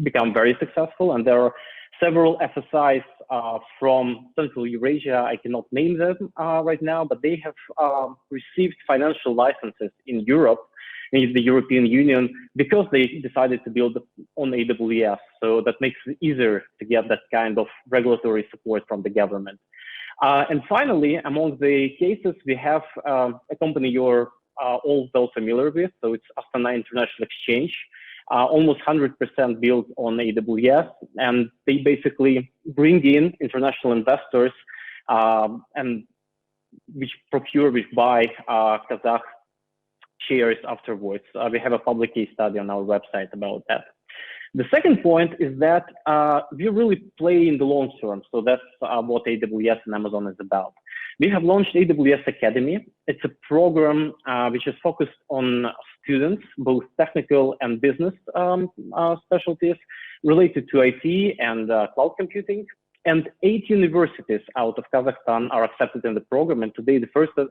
become very successful, and there are several FSIs from Central Eurasia. I cannot name them right now, but they have received financial licenses in Europe, in the European Union, because they decided to build on AWS. So that makes it easier to get that kind of regulatory support from the government. And finally, among the cases, we have a company you're all well familiar with. So it's Astana International Exchange, almost 100% built on AWS. And they basically bring in international investors and which buy Kazakh shares afterwards. We have a public case study on our website about that. The second point is that we really play in the long term. So that's what AWS and Amazon is about. We have launched AWS Academy. It's a program which is focused on students, both technical and business specialties related to IT and cloud computing. And 8 universities out of Kazakhstan are accepted in the program. And today, the first of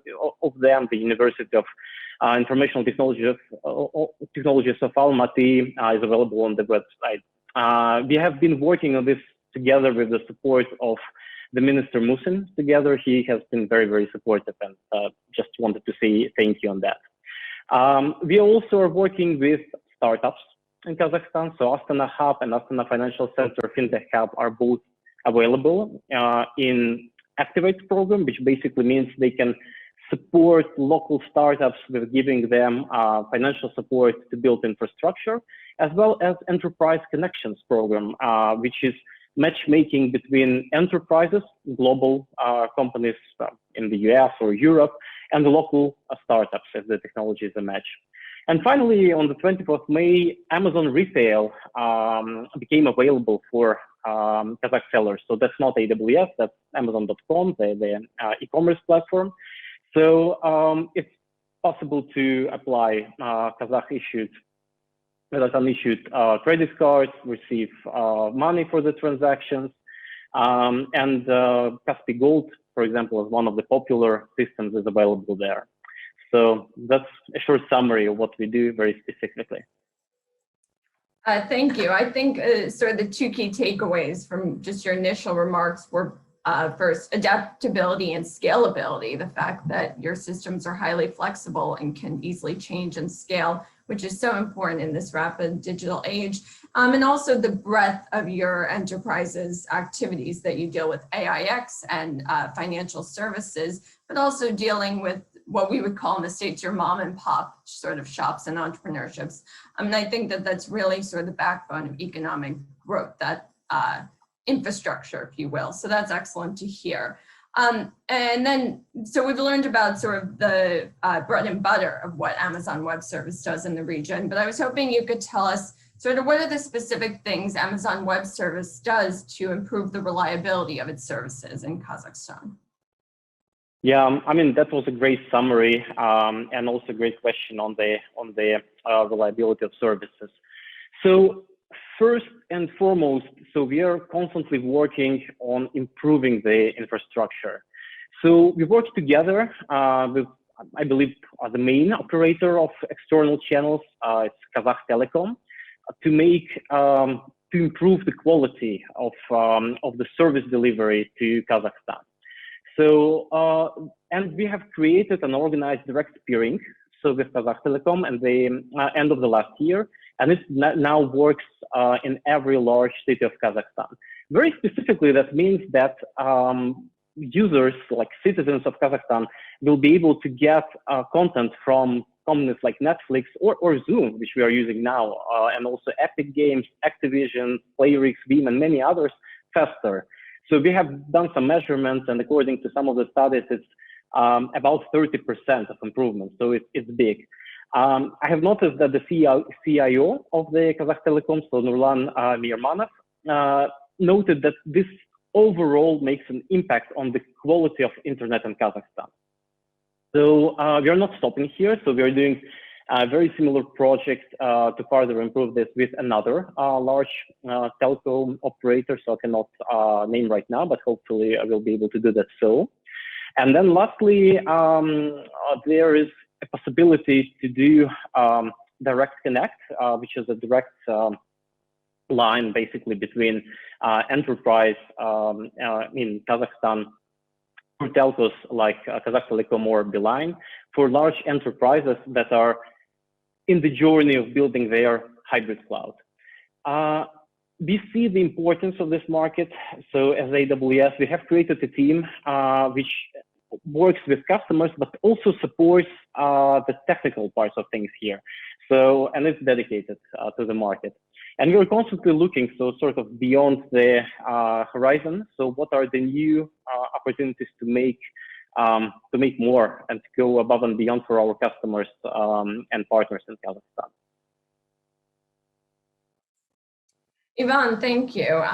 them, the University of Informational Technologies of Almaty, is available on the website. We have been working on this together with the support of the Minister Musin together. He has been very, very supportive, and just wanted to say thank you on that. We also are working with startups in Kazakhstan. So Astana Hub and Astana Financial Center FinTech Hub are both available in Activate program, which basically means they can support local startups with giving them financial support to build infrastructure, as well as Enterprise Connections program, which is matchmaking between enterprises, global companies in the US or Europe, and the local startups if the technology is a match. And finally, on the 24th of May, Amazon Retail became available for Kazakh sellers. So that's not AWS, that's Amazon.com, the e-commerce platform. So it's possible to apply Kazakh-issued, Kazakhstan-issued credit cards, receive money for the transactions, and Kaspi Gold, for example, is one of the popular systems is available there. So that's a short summary of what we do very specifically. Thank you. I think sort of the 2 key takeaways from just your initial remarks were first, adaptability and scalability, the fact that your systems are highly flexible and can easily change and scale, which is so important in this rapid digital age. And also the breadth of your enterprise's activities that you deal with AIX and financial services, but also dealing with what we would call in the States your mom and pop sort of shops and entrepreneurships. I mean, I think that that's really sort of the backbone of economic growth, that infrastructure, if you will. So that's excellent to hear. And then, so we've learned about sort of the bread and butter of what Amazon Web Service does in the region, but I was hoping you could tell us sort of what are the specific things Amazon Web Service does to improve the reliability of its services in Kazakhstan? Yeah, I mean, that was a great summary and also a great question on the reliability of services. So first and foremost, so we are constantly working on improving the infrastructure. So we work together with, I believe, the main operator of external channels, it's Kazakh Telecom, to improve the quality of the service delivery to Kazakhstan. So, and we have created and organized direct peering, so with Kazakh Telecom at the end of the last year, and it now works in every large city of Kazakhstan. Very specifically, that means that users, like citizens of Kazakhstan, will be able to get content from companies like Netflix or Zoom, which we are using now, and also Epic Games, Activision, PlayRix, Veeam, and many others faster. So we have done some measurements, and according to some of the studies, it's about 30% of improvement. So it's big. I have noticed that the CIO of the Kazakh Telecom, so Nurlan Miermanov, noted that this overall makes an impact on the quality of internet in Kazakhstan. So we are not stopping here. So we are doing a very similar project to further improve this with another large telco operator. So I cannot name right now, but hopefully I will be able to do that so. And then lastly, there is a possibility to do direct connect, which is a direct line basically between enterprise in Kazakhstan for telcos like Kazakh Telecom or Beeline, for large enterprises that are in the journey of building their hybrid cloud. We see the importance of this market. So as AWS, we have created a team which works with customers, but also supports the technical parts of things here. So, and it's dedicated to the market. And we're constantly looking, so sort of beyond the horizon. So what are the new opportunities to make more and to go above and beyond for our customers and partners in Kazakhstan? Ivan, thank you.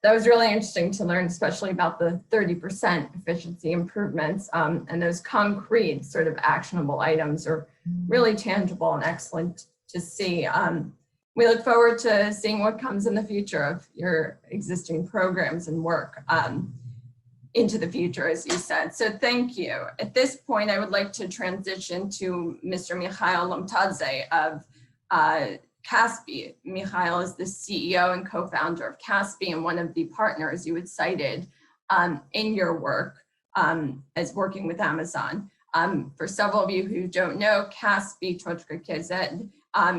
That was really interesting to learn, especially about the 30% efficiency improvements, and those concrete sort of actionable items are really tangible and excellent to see. We look forward to seeing what comes in the future of your existing programs and work into the future, as you said. So thank you. At this point, I would like to transition to Mr. Mikhail Lomtadze of Kaspi. Mikhail is the CEO and co-founder of Kaspi and one of the partners you had cited in your work as working with Amazon. For several of you who don't know, Kaspi.kz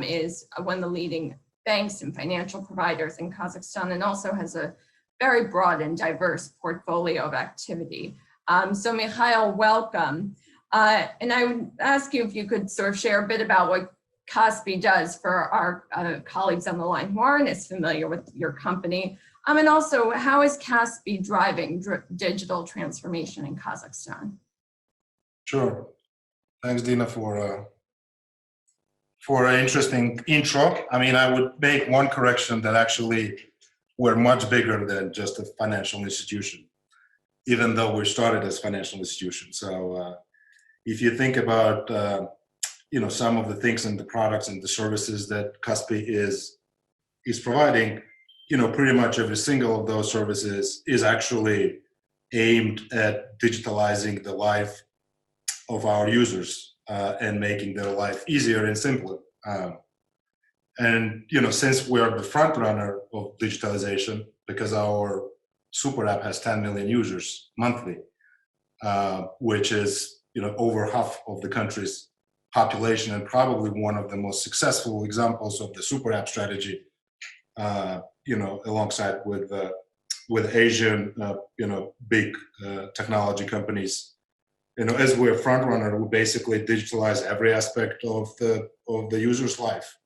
is one of the leading banks and financial providers in Kazakhstan and also has a very broad and diverse portfolio of activity. So Mikhail, welcome. And I would ask you if you could sort of share a bit about what Kaspi does for our colleagues on the line who aren't as familiar with your company. And also, how is Kaspi driving digital transformation in Kazakhstan? Sure. Thanks, Dina, for an interesting intro. I mean, I would make one correction that actually we're much bigger than just a financial institution, even though we started as a financial institution. So if you think about some of the things and the products and the services that Kaspi is providing, pretty much every single of those services is actually aimed at digitalizing the life of our users and making their life easier and simpler. And since we are the front runner of digitalization, because our super app has 10 million users monthly, which is over half of the country's population and probably one of the most successful examples of the super app strategy, alongside with Asian, big technology companies. As we're front runner, we basically digitalize every aspect of the user's life.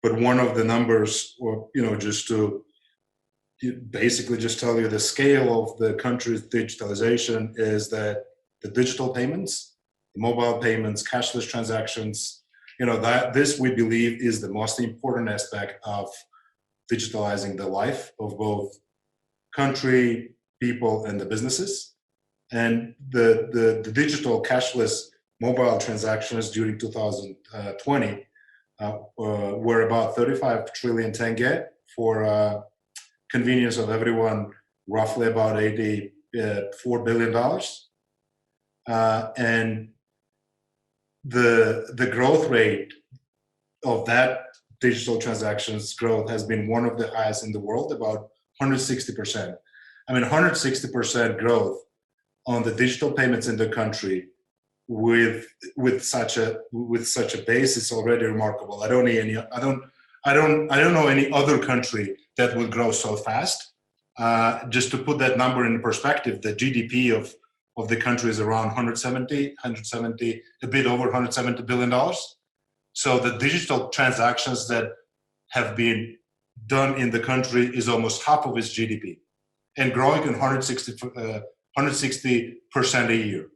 But one of the numbers, or just to basically just tell you the scale of the country's digitalization is that the digital payments, the mobile payments, cashless transactions, that this we believe is the most important aspect of digitalizing the life of both country, people, and the businesses. And the digital cashless mobile transactions during 2020 were about 35 trillion tenge for convenience of everyone, roughly about $84 billion. And the growth rate of that digital transactions growth has been one of the highest in the world, about 160%. I mean, 160% growth on the digital payments in the country with such a base is already remarkable. I don't know any other country that would grow so fast. Just to put that number in perspective, the GDP of the country is around 170, a bit over $170 billion. So the digital transactions that have been done in the country is almost half of its GDP and growing in 160% a year.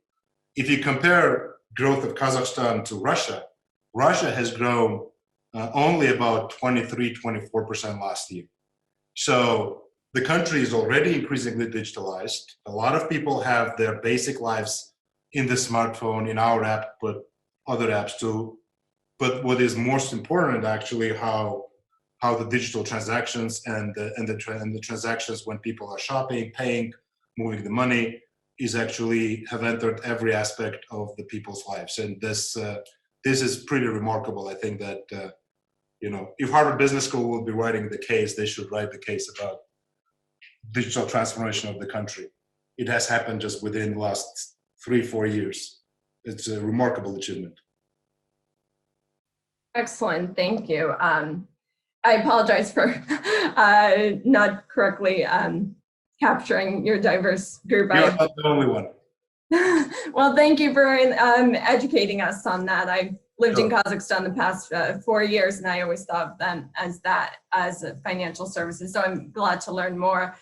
If you compare growth of Kazakhstan to Russia, Russia has grown only about 23-24% last year. So the country is already increasingly digitalized. A lot of people have their basic lives in the smartphone, in our app, but other apps too. But what is most important, actually, how the digital transactions and the transactions when people are shopping, paying, moving the money, is actually have entered every aspect of the people's lives. And this is pretty remarkable. I think that if Harvard Business School will be writing the case, they should write the case about digital transformation of the country. It has happened just within the last 3-4 years. It's a remarkable achievement. Excellent, thank you. I apologize for not correctly capturing your diverse group. You're not the only one. Well, thank you for educating us on that. I've lived in Kazakhstan the past 4 years, and I always thought of them as financial services. So I'm glad to learn more.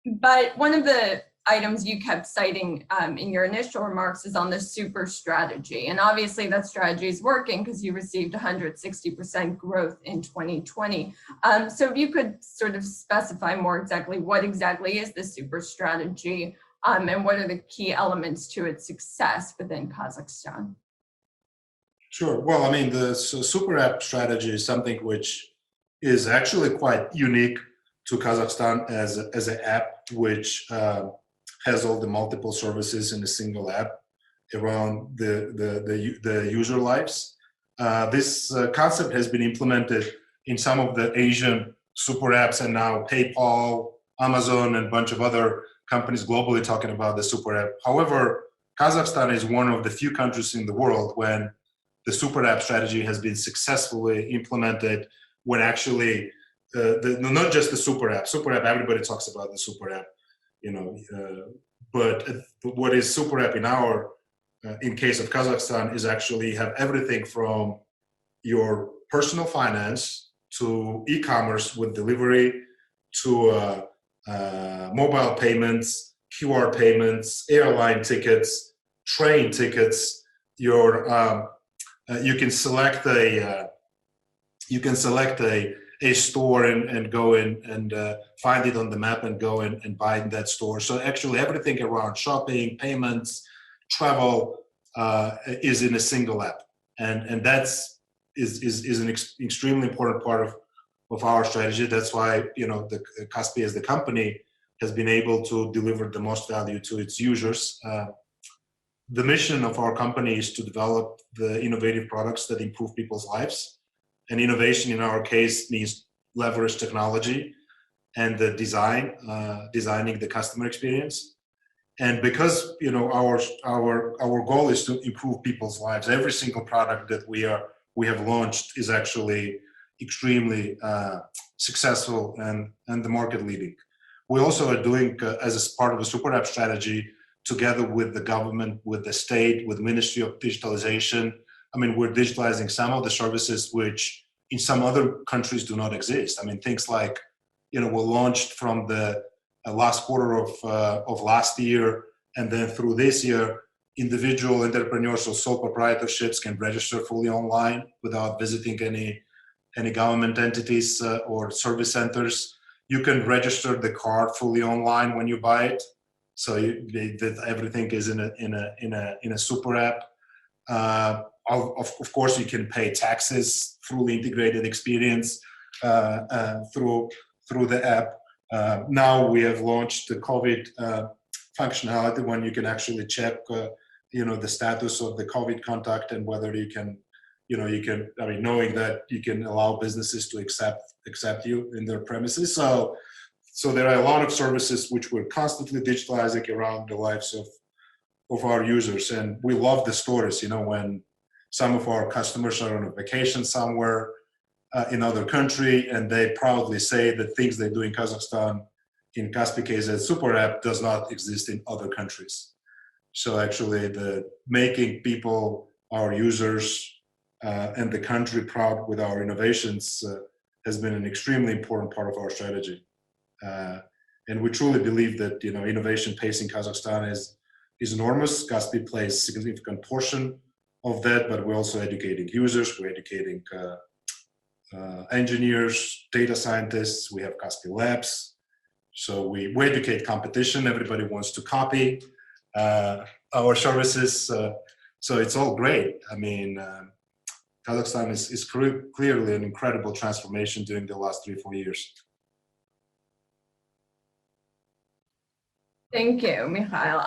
But one of the items you kept citing in your initial remarks is on the super strategy. And obviously that strategy is working because you received 160% growth in 2020. So if you could sort of specify more exactly what exactly is the super strategy and what are the key elements to its success within Kazakhstan? Sure. Well, I mean, the super app strategy is something which is actually quite unique to Kazakhstan as an app which has all the multiple services in a single app around the user lives. This concept has been implemented in some of the Asian super apps, and now PayPal, Amazon, and a bunch of other companies globally talking about the super app. However, Kazakhstan is one of the few countries in the world when the super app strategy has been successfully implemented, when actually not just the super app, everybody talks about the super app, but what is super app in case of Kazakhstan is actually have everything from your personal finance to e-commerce with delivery to mobile payments, QR payments, airline tickets, train tickets. You can select a store and go in and find it on the map and go in and buy in that store. So actually everything around shopping, payments, travel is in a single app. And that's an extremely important part of our strategy. That's why, the Kaspi as the company has been able to deliver the most value to its users. The mission of our company is to develop the innovative products that improve people's lives. And innovation in our case means leverage technology and the designing the customer experience. And because our goal is to improve people's lives, every single product that we have launched is actually extremely successful and the market leading. We also are doing as a part of a super app strategy together with the government, with the state, with Ministry of Digitalization. I mean, we're digitalizing some of the services which in some other countries do not exist. I mean, things like, were launched from the last quarter of last year, and then through this year, individual entrepreneurs or sole proprietorships can register fully online without visiting any government entities or service centers. You can register the car fully online when you buy it, so everything is in a super app. Of course, you can pay taxes, fully integrated experience through the app. Now we have launched the COVID functionality when you can actually check, the status of the COVID contact and whether you can, knowing that you can allow businesses to accept you in their premises. So there are a lot of services which we're constantly digitalizing around the lives of our users, and we love the stories. When some of our customers are on a vacation somewhere in other country, and they proudly say that things they do in Kazakhstan in Kaspi KZ Super App does not exist in other countries. So actually, the making people, our users, and the country proud with our innovations has been an extremely important part of our strategy. And we truly believe that innovation pace in Kazakhstan is enormous. Kaspi plays a significant portion of that, but we're also educating users, we're educating engineers, data scientists, we have Kaspi Labs. So we educate competition, everybody wants to copy our services. So it's all great. I mean, Kazakhstan is clearly an incredible transformation during the last 3-4 years. Thank you, Mikhail.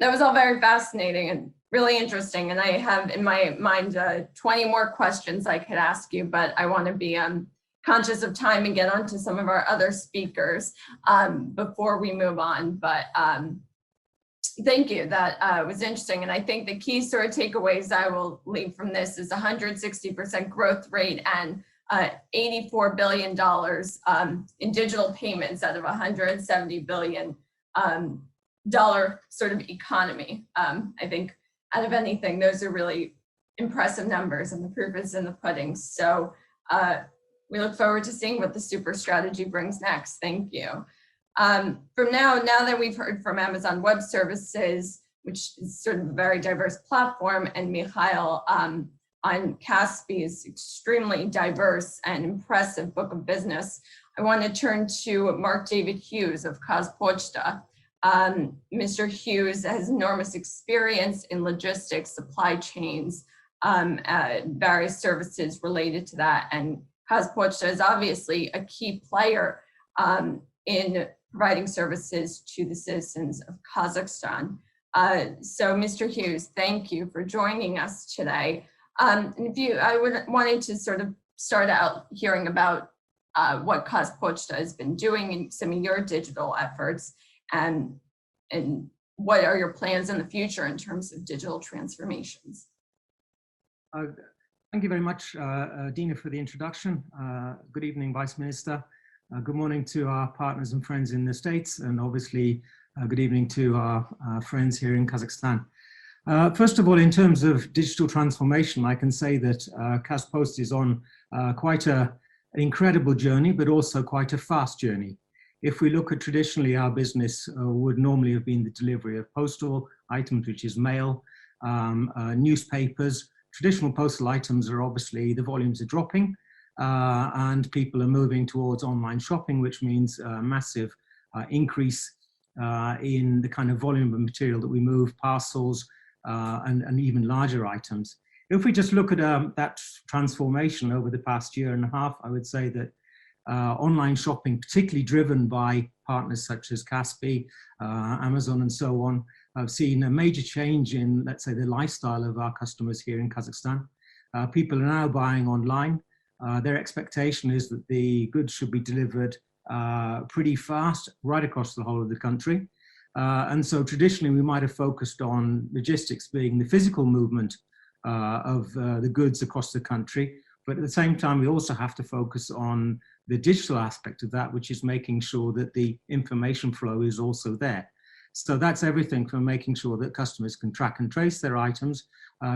That was all very fascinating and really interesting. And I have in my mind 20 more questions I could ask you, but I want to be conscious of time and get on to some of our other speakers before we move on. But thank you, that was interesting. And I think the key sort of takeaways I will leave from this is 160% growth rate and $84 billion in digital payments out of $170 billion sort of economy. I think out of anything, those are really impressive numbers, and the proof is in the pudding. So we look forward to seeing what the super strategy brings next. Thank you. From now that we've heard from Amazon Web Services, which is sort of a very diverse platform, and Mikhail on Kaspi's extremely diverse and impressive book of business, I want to turn to Mark David Hughes of Kazpochta. Mr. Hughes has enormous experience in logistics, supply chains, various services related to that, and Kazpochta is obviously a key player in providing services to the citizens of Kazakhstan. So Mr. Hughes, thank you for joining us today. And wanted to sort of start out hearing about what Kazpochta has been doing in some of your digital efforts, and what are your plans in the future in terms of digital transformations? Thank you very much, Dina, for the introduction. Good evening, Vice Minister. Good morning to our partners and friends in the States, and obviously good evening to our friends here in Kazakhstan. First of all, in terms of digital transformation, I can say that Kazpochta is on quite an incredible journey, but also quite a fast journey. If we look at traditionally, our business would normally have been the delivery of postal items, which is mail, newspapers. Traditional postal items are obviously, the volumes are dropping, and people are moving towards online shopping, which means a massive increase in the kind of volume of material that we move, parcels, and even larger items. If we just look at that transformation over the past year and a half, I would say that online shopping, particularly driven by partners such as Kaspi, Amazon, and so on, I've seen a major change in, let's say, the lifestyle of our customers here in Kazakhstan. People are now buying online. Their expectation is that the goods should be delivered pretty fast right across the whole of the country. And so traditionally, we might have focused on logistics being the physical movement of the goods across the country. But at the same time, we also have to focus on the digital aspect of that, which is making sure that the information flow is also there. So that's everything from making sure that customers can track and trace their items,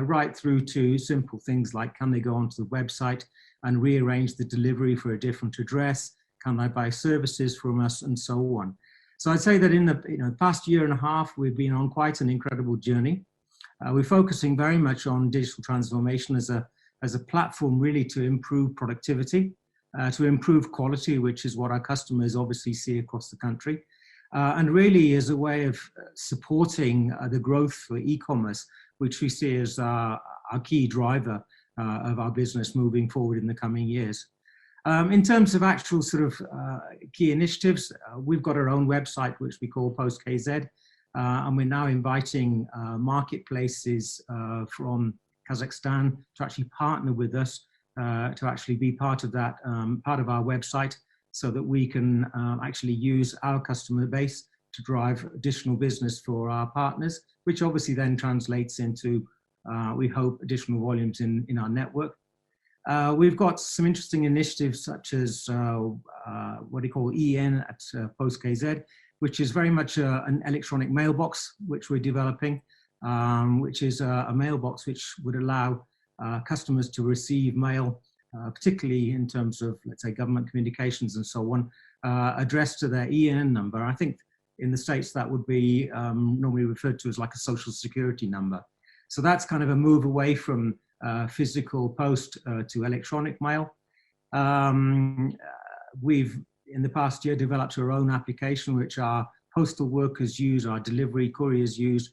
right through to simple things like, can they go onto the website and rearrange the delivery for a different address? Can they buy services from us, and so on? So I'd say that in the past year and a half, we've been on quite an incredible journey. We're focusing very much on digital transformation as a platform really to improve productivity, to improve quality, which is what our customers obviously see across the country, and really as a way of supporting the growth for e-commerce, which we see as our key driver of our business moving forward in the coming years. In terms of actual sort of key initiatives, we've got our own website, which we call PostKZ, and we're now inviting marketplaces from Kazakhstan to actually partner with us to actually be part of that, part of our website, so that we can actually use our customer base to drive additional business for our partners, which obviously then translates into, we hope, additional volumes in our network. We've got some interesting initiatives such as what we call EN at PostKZ, which is very much an electronic mailbox which we're developing, which is a mailbox which would allow customers to receive mail, particularly in terms of, let's say, government communications and so on, addressed to their EN number. I think in the States that would be normally referred to as like a social security number. So that's kind of a move away from physical post to electronic mail. We've, in the past year, developed our own application, which our postal workers use, our delivery couriers use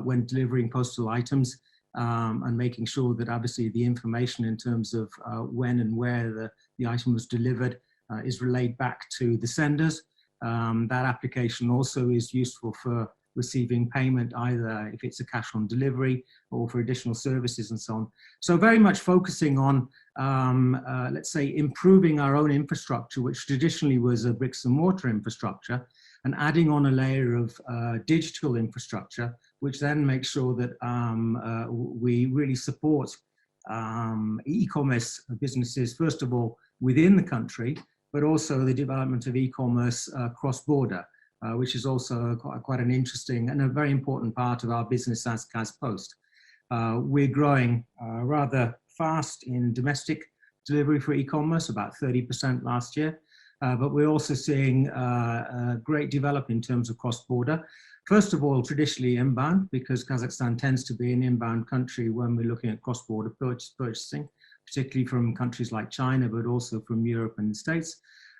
when delivering postal items, and making sure that obviously the information in terms of when and where the item was delivered is relayed back to the senders. That application also is useful for receiving payment, either if it's a cash on delivery or for additional services and so on. So very much focusing on, let's say, improving our own infrastructure, which traditionally was a bricks and mortar infrastructure, and adding on a layer of digital infrastructure, which then makes sure that we really support e-commerce businesses, first of all, within the country, but also the development of e-commerce cross-border, which is also quite an interesting and a very important part of our business as KazPost. We're growing rather fast in domestic delivery for e-commerce, about 30% last year, but we're also seeing great development in terms of cross-border. First of all, traditionally inbound, because Kazakhstan tends to be an inbound country when we're looking at cross-border purchasing, particularly from countries like China, but also from Europe and the States.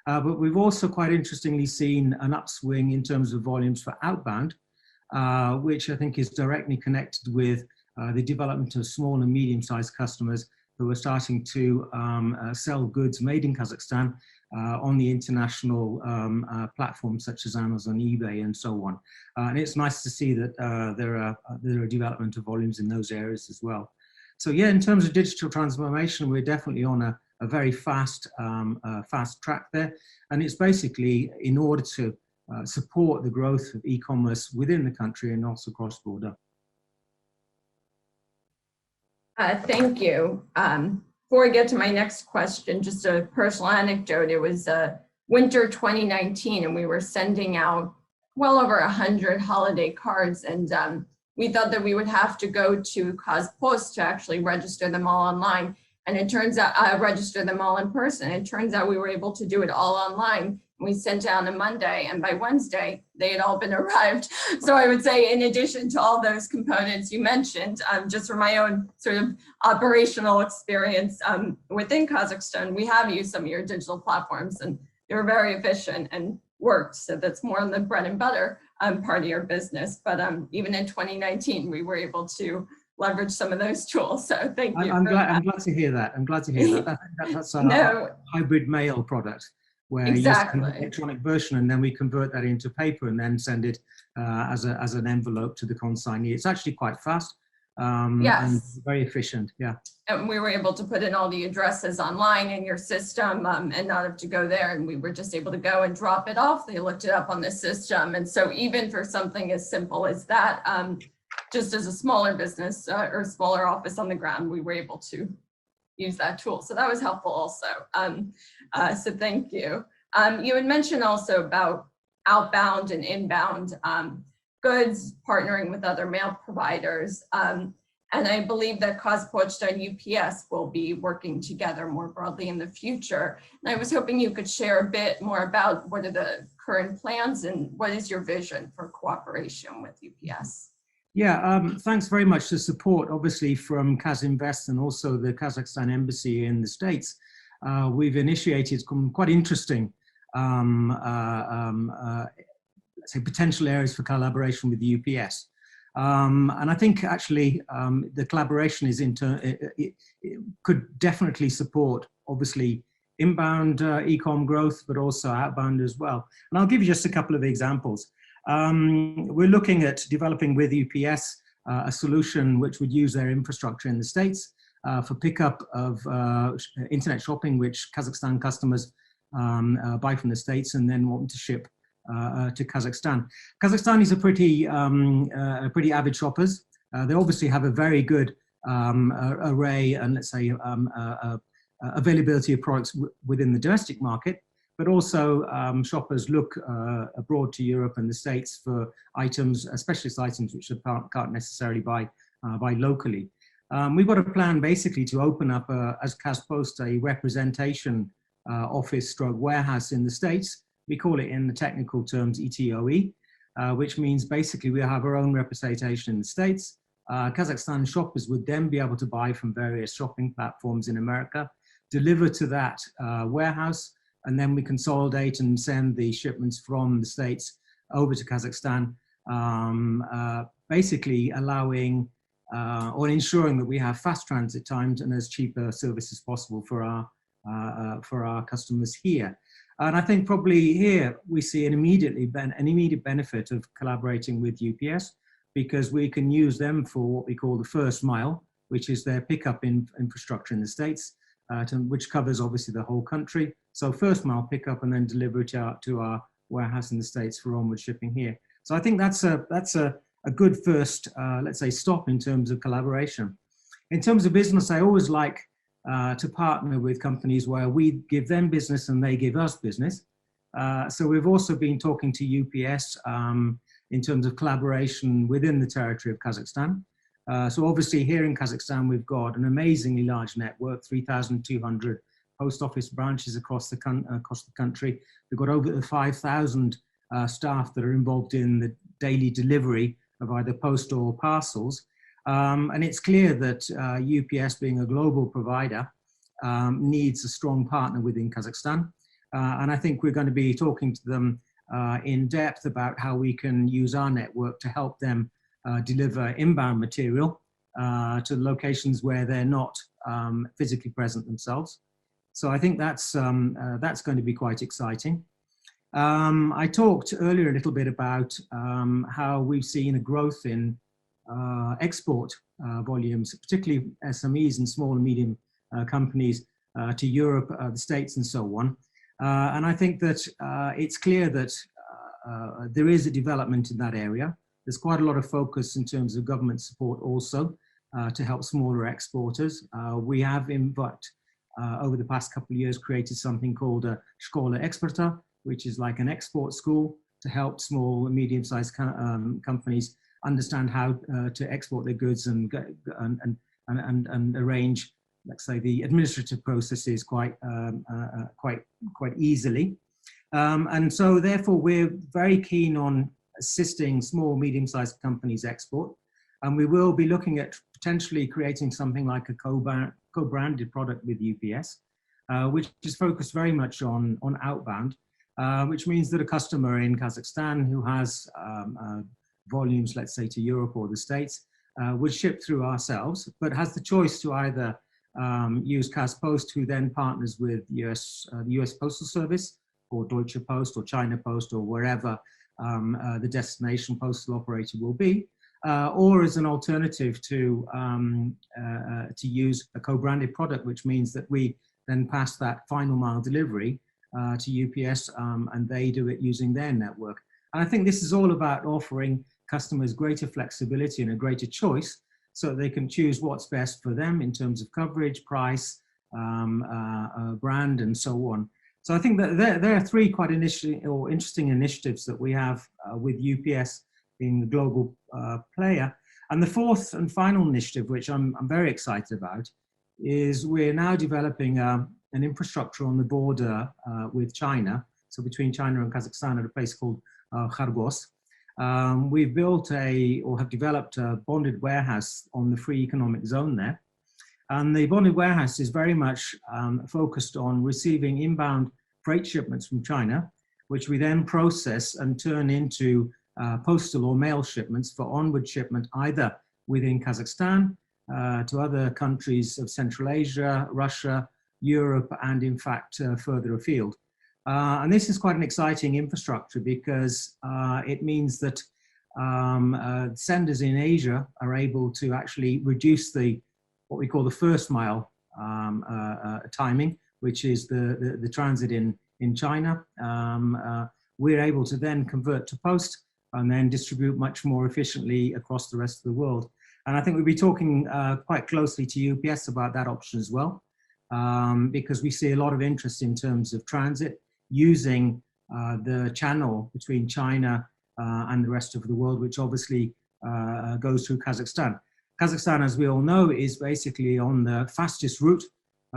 But we've also quite interestingly seen an upswing in terms of volumes for outbound, which I think is directly connected with the development of small and medium-sized customers who are starting to sell goods made in Kazakhstan on the international platforms such as Amazon, eBay, and so on. And it's nice to see that there are development of volumes in those areas as well. So yeah, in terms of digital transformation, we're definitely on a very fast track there. And it's basically in order to support the growth of e-commerce within the country and also cross-border. Thank you. Before I get to my next question, just a personal anecdote. It was winter 2019, and we were sending out well over 100 holiday cards, and we thought that we would have to go to KazPost to actually register them all online. And it turns out, register them all in person. It turns out we were able to do it all online. We sent out on Monday, and by Wednesday, they had all been arrived. So I would say, in addition to all those components you mentioned, just from my own sort of operational experience within Kazakhstan, we have used some of your digital platforms, and they were very efficient and worked. So that's more on the bread and butter part of your business. But even in 2019, we were able to leverage some of those tools. So thank you. I'm glad to hear that. I'm glad to hear that. That's a hybrid mail product, where you send an electronic version and then we convert that into paper and then send it as an envelope to the consignee. It's actually quite fast and very efficient. Yeah. And we were able to put in all the addresses online in your system and not have to go there. And we were just able to go and drop it off. They looked it up on the system. And so even for something as simple as that, just as a smaller business or smaller office on the ground, we were able to use that tool. So that was helpful also. So thank you. You had mentioned also about outbound and inbound goods, partnering with other mail providers. And I believe that Kazpochta and UPS will be working together more broadly in the future. And I was hoping you could share a bit more about what are the current plans and what is your vision for cooperation with UPS? Yeah, thanks very much for support, obviously, from Kazinvest and also the Kazakhstan Embassy in the States. We've initiated some quite interesting let's say potential areas for collaboration with the UPS. And I think actually the collaboration is it could definitely support, obviously, inbound e-com growth, but also outbound as well. And I'll give you just a couple of examples. We're looking at developing with UPS a solution which would use their infrastructure in the States for pickup of internet shopping, which Kazakhstan customers buy from the States and then want to ship to Kazakhstan. Kazakhstanis are pretty avid shoppers. They obviously have a very good array and, let's say, availability of products within the domestic market, but also shoppers look abroad to Europe and the States for items, specialist items, which they can't necessarily buy locally. We've got a plan basically to open up, as Kazpost, a representation office stroke warehouse in the States. We call it in the technical terms ETOE, which means basically we have our own representation in the States. Kazakhstan shoppers would then be able to buy from various shopping platforms in America, deliver to that warehouse, and then we consolidate and send the shipments from the States over to Kazakhstan, basically allowing or ensuring that we have fast transit times and as cheap a service as possible for our customers here. And I think probably here we see an immediate benefit of collaborating with UPS, because we can use them for what we call the first mile, which is their pickup infrastructure in the States, which covers obviously the whole country. So first mile pickup and then delivery to our warehouse in the States for onward shipping here. So I think that's a good first, let's say, stop in terms of collaboration. In terms of business, I always like to partner with companies where we give them business and they give us business. So we've also been talking to UPS in terms of collaboration within the territory of Kazakhstan. So obviously here in Kazakhstan, we've got an amazingly large network, 3,200 post office branches across the country. We've got over 5,000 staff that are involved in the daily delivery of either post or parcels. And it's clear that UPS, being a global provider, needs a strong partner within Kazakhstan. And I think we're going to be talking to them in depth about how we can use our network to help them deliver inbound material to locations where they're not physically present themselves. So I think that's going to be quite exciting. I talked earlier a little bit about how we've seen a growth in export volumes, particularly SMEs and small and medium companies to Europe, the States and so on. And I think that it's clear that there is a development in that area. There's quite a lot of focus in terms of government support also to help smaller exporters. We have, in fact, over the past couple of years, created something called a Shkola Exporta, which is like an export school to help small and medium-sized companies understand how to export their goods and arrange, let's say, the administrative processes quite easily. And so therefore we're very keen on assisting small, medium-sized companies export. And we will be looking at potentially creating something like a co-branded product with UPS, which is focused very much on outbound, which means that a customer in Kazakhstan who has volumes, let's say, to Europe or the States, would ship through ourselves, but has the choice to either use Kazpost, who then partners with the US Postal Service, or Deutsche Post, or China Post, or wherever the destination postal operator will be, or as an alternative to use a co-branded product, which means that we then pass that final mile delivery to UPS, and they do it using their network. And I think this is all about offering customers greater flexibility and a greater choice so that they can choose what's best for them in terms of coverage, price, brand, and so on. So I think that there are three quite interesting initiatives that we have with UPS being the global player. And the fourth and final initiative, which I'm very excited about, is we're now developing an infrastructure on the border with China, so between China and Kazakhstan at a place called Khargos. We've built or have developed a bonded warehouse on the free economic zone there. And the bonded warehouse is very much focused on receiving inbound freight shipments from China, which we then process and turn into postal or mail shipments for onward shipment either within Kazakhstan to other countries of Central Asia, Russia, Europe, and in fact further afield. And this is quite an exciting infrastructure because it means that senders in Asia are able to actually reduce what we call the first mile timing, which is the transit in China. We're able to then convert to post and then distribute much more efficiently across the rest of the world. And I think we'll be talking quite closely to UPS about that option as well, because we see a lot of interest in terms of transit using the channel between China and the rest of the world, which obviously goes through Kazakhstan. Kazakhstan, as we all know, is basically on the fastest route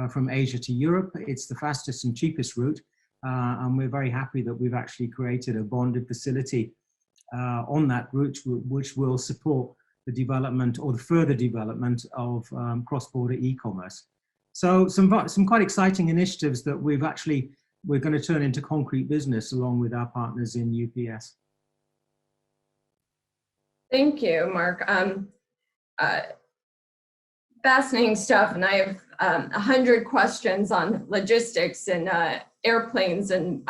from Asia to Europe. It's the fastest and cheapest route. And we're very happy that we've actually created a bonded facility on that route, which will support the development or the further development of cross-border e-commerce. So some quite exciting initiatives that we're going to turn into concrete business along with our partners in UPS. Thank you, Mark. Fascinating stuff, and I have 100 questions on logistics and airplanes and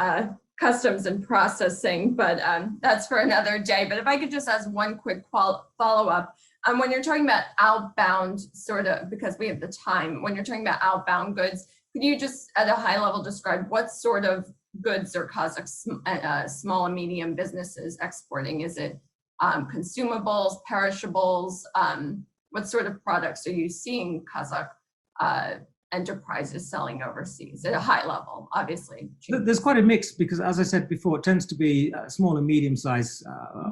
customs and processing, but that's for another day. But if I could just ask one quick follow-up. When you're talking about outbound, sort of, because we have the time, when you're talking about outbound goods, could you just at a high level describe what sort of goods are Kazakh small and medium businesses exporting? Is it consumables, perishables? What sort of products are you seeing Kazakh enterprises selling overseas at a high level, obviously? There's quite a mix because, as I said before, it tends to be small and medium-sized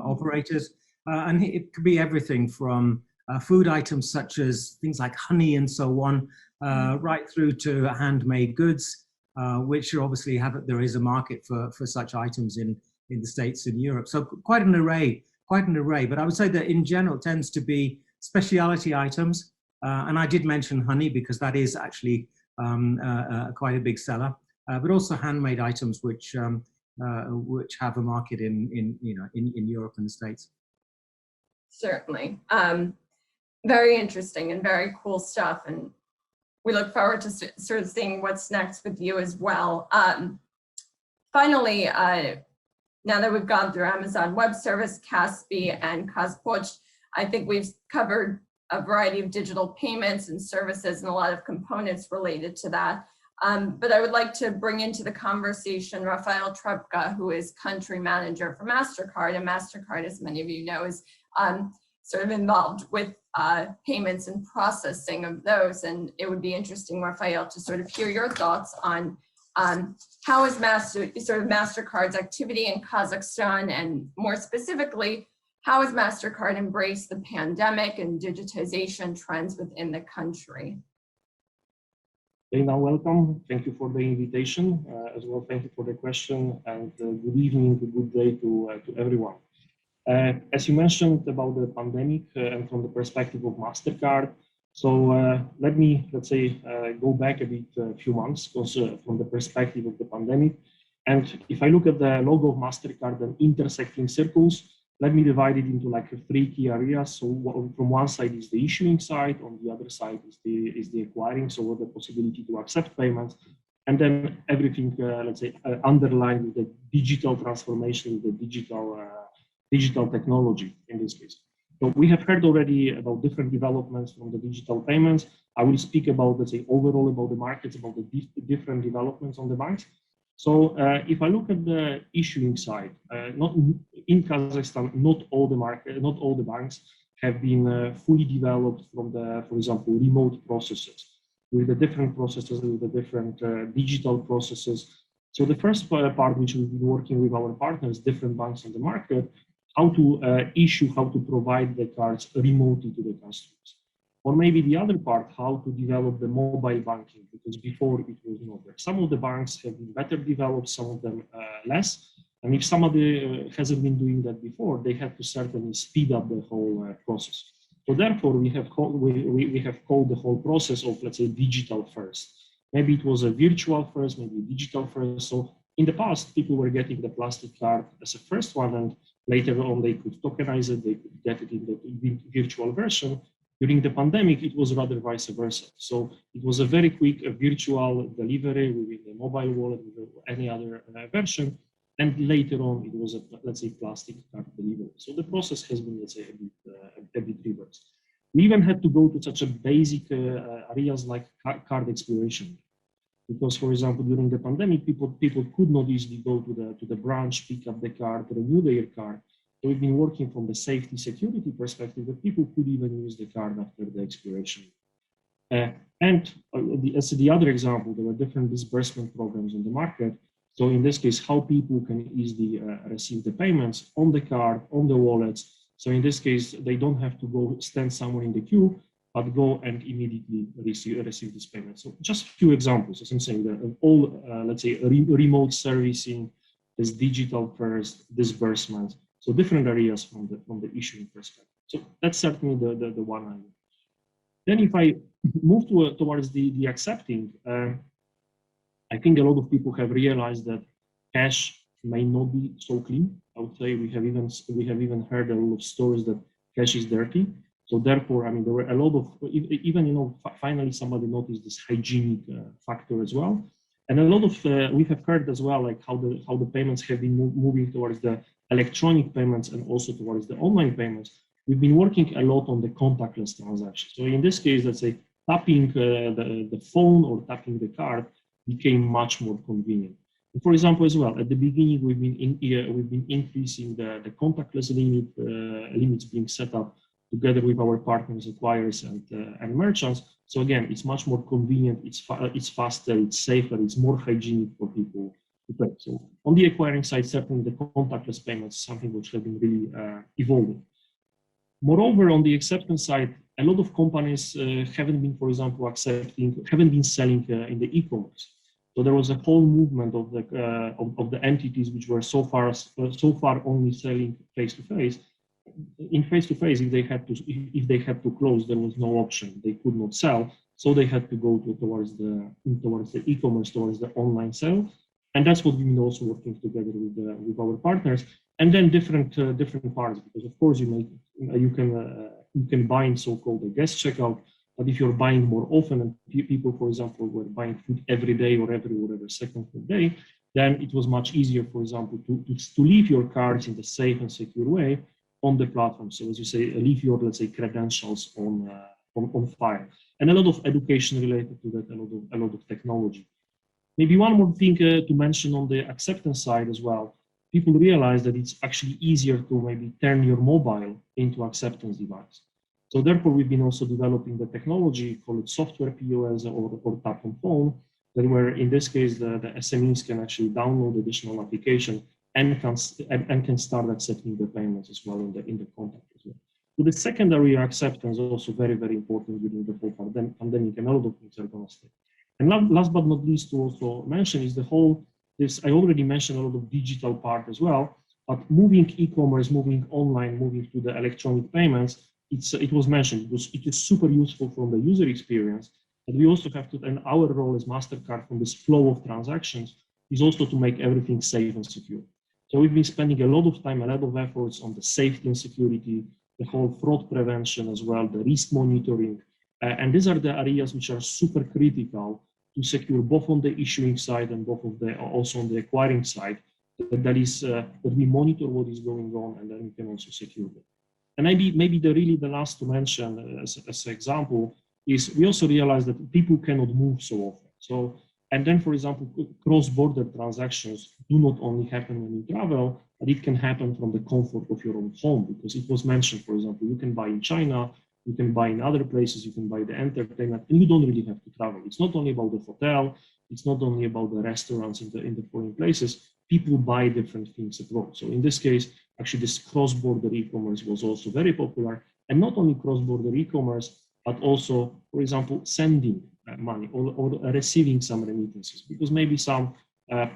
operators. And it could be everything from food items such as things like honey and so on, right through to handmade goods, which obviously there is a market for such items in the States and Europe. So quite an array. But I would say that in general it tends to be specialty items. And I did mention honey because that is actually quite a big seller, but also handmade items which have a market in Europe and the States. Certainly. Very interesting and very cool stuff. And we look forward to sort of seeing what's next with you as well. Finally, now that we've gone through Amazon Web Service, Kaspi, and Kazpoch, I think we've covered a variety of digital payments and services and a lot of components related to that. But I would like to bring into the conversation Rafael Trepka, who is country manager for MasterCard. And MasterCard, as many of you know, is sort of involved with payments and processing of those. And it would be interesting, Rafael, to sort of hear your thoughts on how is MasterCard's activity in Kazakhstan, and more specifically, how has MasterCard embraced the pandemic and digitization trends within the country? Dana, welcome. Thank you for the invitation. As well, thank you for the question, and good evening, good day to everyone. As you mentioned about the pandemic and from the perspective of MasterCard, so let's say, go back a few months from the perspective of the pandemic. And if I look at the logo of MasterCard and intersecting circles, let me divide it into like 3 key areas. So from one side is the issuing side, on the other side is the acquiring, so the possibility to accept payments, and then everything, let's say, underlined with the digital transformation, the digital technology in this case. So we have heard already about different developments from the digital payments. I will speak about, let's say, overall about the markets, about the different developments on the banks. So if I look at the issuing side, not in Kazakhstan, not all the banks have been fully developed from the, for example, remote processes, with the different processes, with the different digital processes. So the first part, which we've been working with our partners, different banks on the market, how to issue, how to provide the cards remotely to the customers. Or maybe the other part, how to develop the mobile banking, because before it was not there. Some of the banks have been better developed, some of them less. And if somebody hasn't been doing that before, they have to certainly speed up the whole process. So therefore, we have called the whole process of, let's say, digital first. Maybe it was a virtual first, maybe digital first. So in the past, people were getting the plastic card as a first one, and later on they could tokenize it, they could get it in the virtual version. During the pandemic, it was rather vice versa. So it was a very quick virtual delivery within the mobile wallet, with any other version. And later on, it was a, let's say, plastic card delivery. So the process has been, let's say, a bit reversed. We even had to go to such a basic areas like card expiration. Because, for example, during the pandemic, people could not easily go to the branch, pick up the card, renew their card. So we've been working from the safety security perspective that people could even use the card after the expiration. As the other example, there were different disbursement programs in the market. So in this case, how people can easily receive the payments on the card, on the wallets. So in this case, they don't have to go stand somewhere in the queue, but go and immediately receive this payment. So just a few examples, as I'm saying, that all, let's say, remote servicing, this digital first, disbursements. So different areas from the issuing perspective. So that's certainly the one area. Then if I move towards the accepting, I think a lot of people have realized that cash may not be so clean. I would say we have even heard a lot of stories that cash is dirty. So therefore, I mean, there were a lot of, even, you know, finally somebody noticed this hygienic factor as well. And a lot of, we have heard as well, like how the payments have been moving towards the electronic payments and also towards the online payments. We've been working a lot on the contactless transactions. So in this case, let's say tapping the phone or tapping the card became much more convenient. And for example, as well, at the beginning, we've been increasing the contactless limits being set up together with our partners, acquirers, and merchants. So again, it's much more convenient, it's faster, it's safer, it's more hygienic for people to pay. So on the acquiring side, certainly the contactless payments is something which have been really evolving. Moreover, on the acceptance side, a lot of companies haven't been, for example, haven't been selling in the e-commerce. So there was a whole movement of the entities which were so far only selling face-to-face. In face-to-face, if they had to close, there was no option. They could not sell, so they had to go towards the e-commerce, towards the online sale, and that's what we've been also working together with our partners. And then different parts, because of course you can buy in so-called a guest checkout, but if you're buying more often, and people, for example, were buying food every day or every second day, then it was much easier, for example, to leave your cards in the safe and secure way on the platform. So as you say, leave your, let's say, credentials on file. And a lot of education related to that, a lot of technology. Maybe one more thing to mention on the acceptance side as well. People realize that it's actually easier to maybe turn your mobile into acceptance device. So therefore, we've been also developing the technology, call it software POS or tap on phone, that where in this case, the SMEs can actually download additional application and can start accepting the payments as well in the contact as well. So the secondary acceptance is also very, very important during the whole pandemic, and a lot of things are going to stay. And last but not least, to also mention is the whole, I already mentioned a lot of digital part as well, but moving e-commerce, moving online, moving to the electronic payments, it was mentioned, it is super useful from the user experience, but we also have to, and our role as MasterCard from this flow of transactions is also to make everything safe and secure. So we've been spending a lot of time, a lot of efforts on the safety and security, the whole fraud prevention as well, the risk monitoring, and these are the areas which are super critical to secure both on the issuing side and also on the acquiring side. That we monitor what is going on, and then we can also secure it. And maybe the last to mention as an example is we also realize that people cannot move so often. So, and then, for example, cross-border transactions do not only happen when you travel, but it can happen from the comfort of your own home, because it was mentioned, for example, you can buy in China, you can buy in other places, you can buy the entertainment, and you don't really have to travel. It's not only about the hotel, it's not only about the restaurants in the foreign places. People buy different things abroad. So in this case, actually this cross-border e-commerce was also very popular. And not only cross-border e-commerce, but also, for example, sending money or receiving some remittances, because maybe some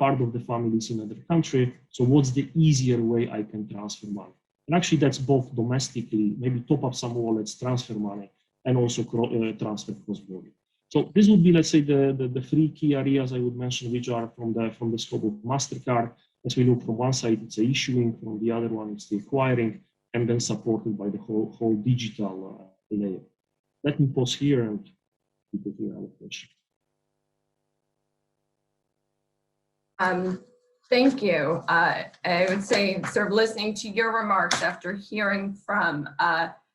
part of the family is in another country. So what's the easier way I can transfer money? And actually that's both domestically, maybe top up some wallets, transfer money, and also transfer cross-border. So this would be, let's say, the three key areas I would mention, which are from the scope of MasterCard. As we look from one side, it's the issuing, from the other one, it's the acquiring, and then supported by the whole digital layer. Let me pause here and people hear our question. Thank you. I would say, sort of listening to your remarks after hearing from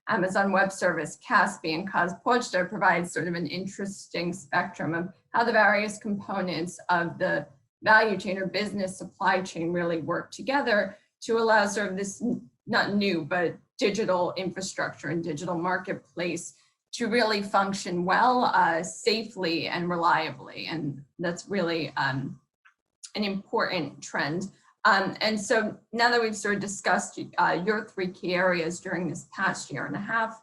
Amazon Web Service, Kaspi, and Kazpochta provides sort of an interesting spectrum of how the various components of the value chain or business supply chain really work together to allow sort of this, not new, but digital infrastructure and digital marketplace to really function well, safely, and reliably. And that's really an important trend. And so now that we've sort of discussed your three key areas during this past year and a half,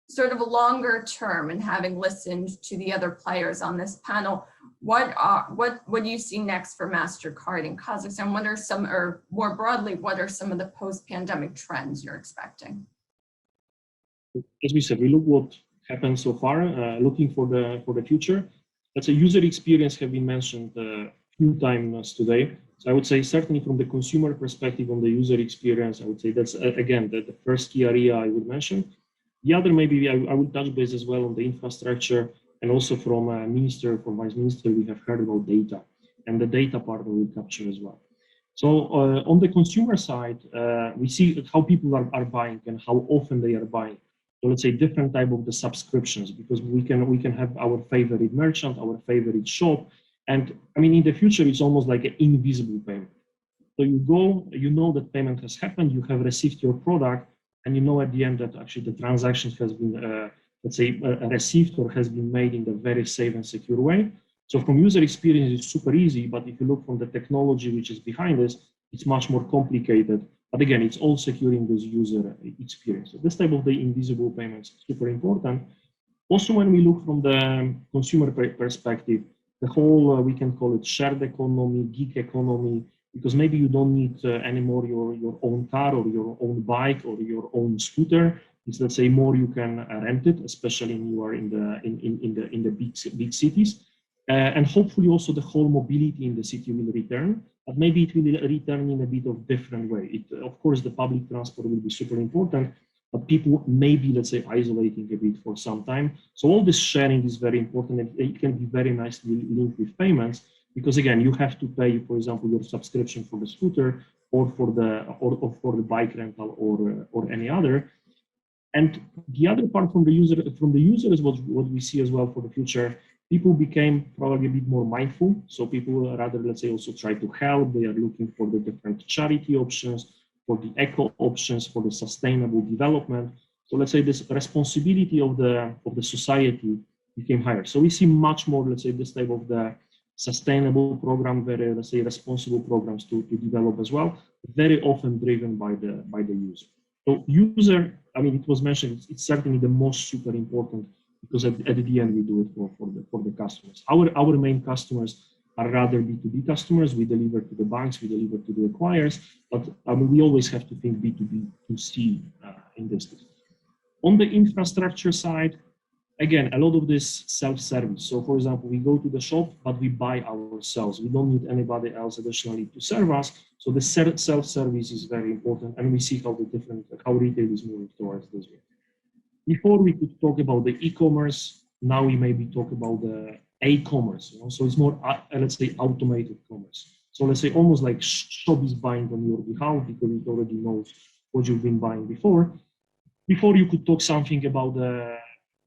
sort of a longer term, and having listened to the other players on this panel, what do you see next for MasterCard in Kazakhstan? What are some, or more broadly, what are some of the post-pandemic trends you're expecting? As we said, we look what happened so far, looking for the future. Let's say user experience have been mentioned a few times today. So I would say certainly from the consumer perspective on the user experience, I would say that's again the first key area I would mention. The other maybe I would touch base as well on the infrastructure, and also from Vice Minister, we have heard about data, and the data part we will capture as well. So on the consumer side, we see how people are buying and how often they are buying. So let's say different type of the subscriptions, because we can have our favorite merchant, our favorite shop, and I mean in the future it's almost like an invisible payment. So you go, you know that payment has happened, you have received your product, and you know at the end that actually the transaction has been let's say received or has been made in a very safe and secure way. So from user experience it's super easy, but if you look from the technology which is behind this, it's much more complicated. But again, it's all securing this user experience. So this type of the invisible payments is super important. Also, when we look from the consumer perspective, the whole, we can call it shared economy, gig economy, because maybe you don't need anymore your own car or your own bike or your own scooter. It's, let's say, more you can rent it, especially when you are in the big cities. And hopefully also the whole mobility in the city will return, but maybe it will return in a bit of different way. Of course, the public transport will be super important, but people may be, let's say, isolating a bit for some time. So all this sharing is very important, and it can be very nicely linked with payments, because again, you have to pay, for example, your subscription for the scooter or for the bike rental or any other. And the other part from the user is what we see as well for the future. People became probably a bit more mindful. So people rather, let's say, also try to help. They are looking for the different charity options, for the eco options, for the sustainable development. So let's say this responsibility of the society became higher. So we see much more, let's say, this type of the sustainable program, very, let's say, responsible programs to develop as well, very often driven by the user. So user, I mean, it was mentioned, it's certainly the most super important, because at the end we do it for the customers. Our main customers are rather B2B customers. We deliver to the banks, we deliver to the acquirers, but I mean, we always have to think B2B to C in this. On the infrastructure side, again, a lot of this self-service. So for example, we go to the shop, but we buy ourselves. We don't need anybody else additionally to serve us. So the self-service is very important, and we see how retail is moving towards this way. Before we could talk about the e-commerce, now we maybe talk about the a-commerce. So it's more, let's say, automated commerce. So let's say almost like shop is buying on your behalf because it already knows what you've been buying before. Before you could talk something about the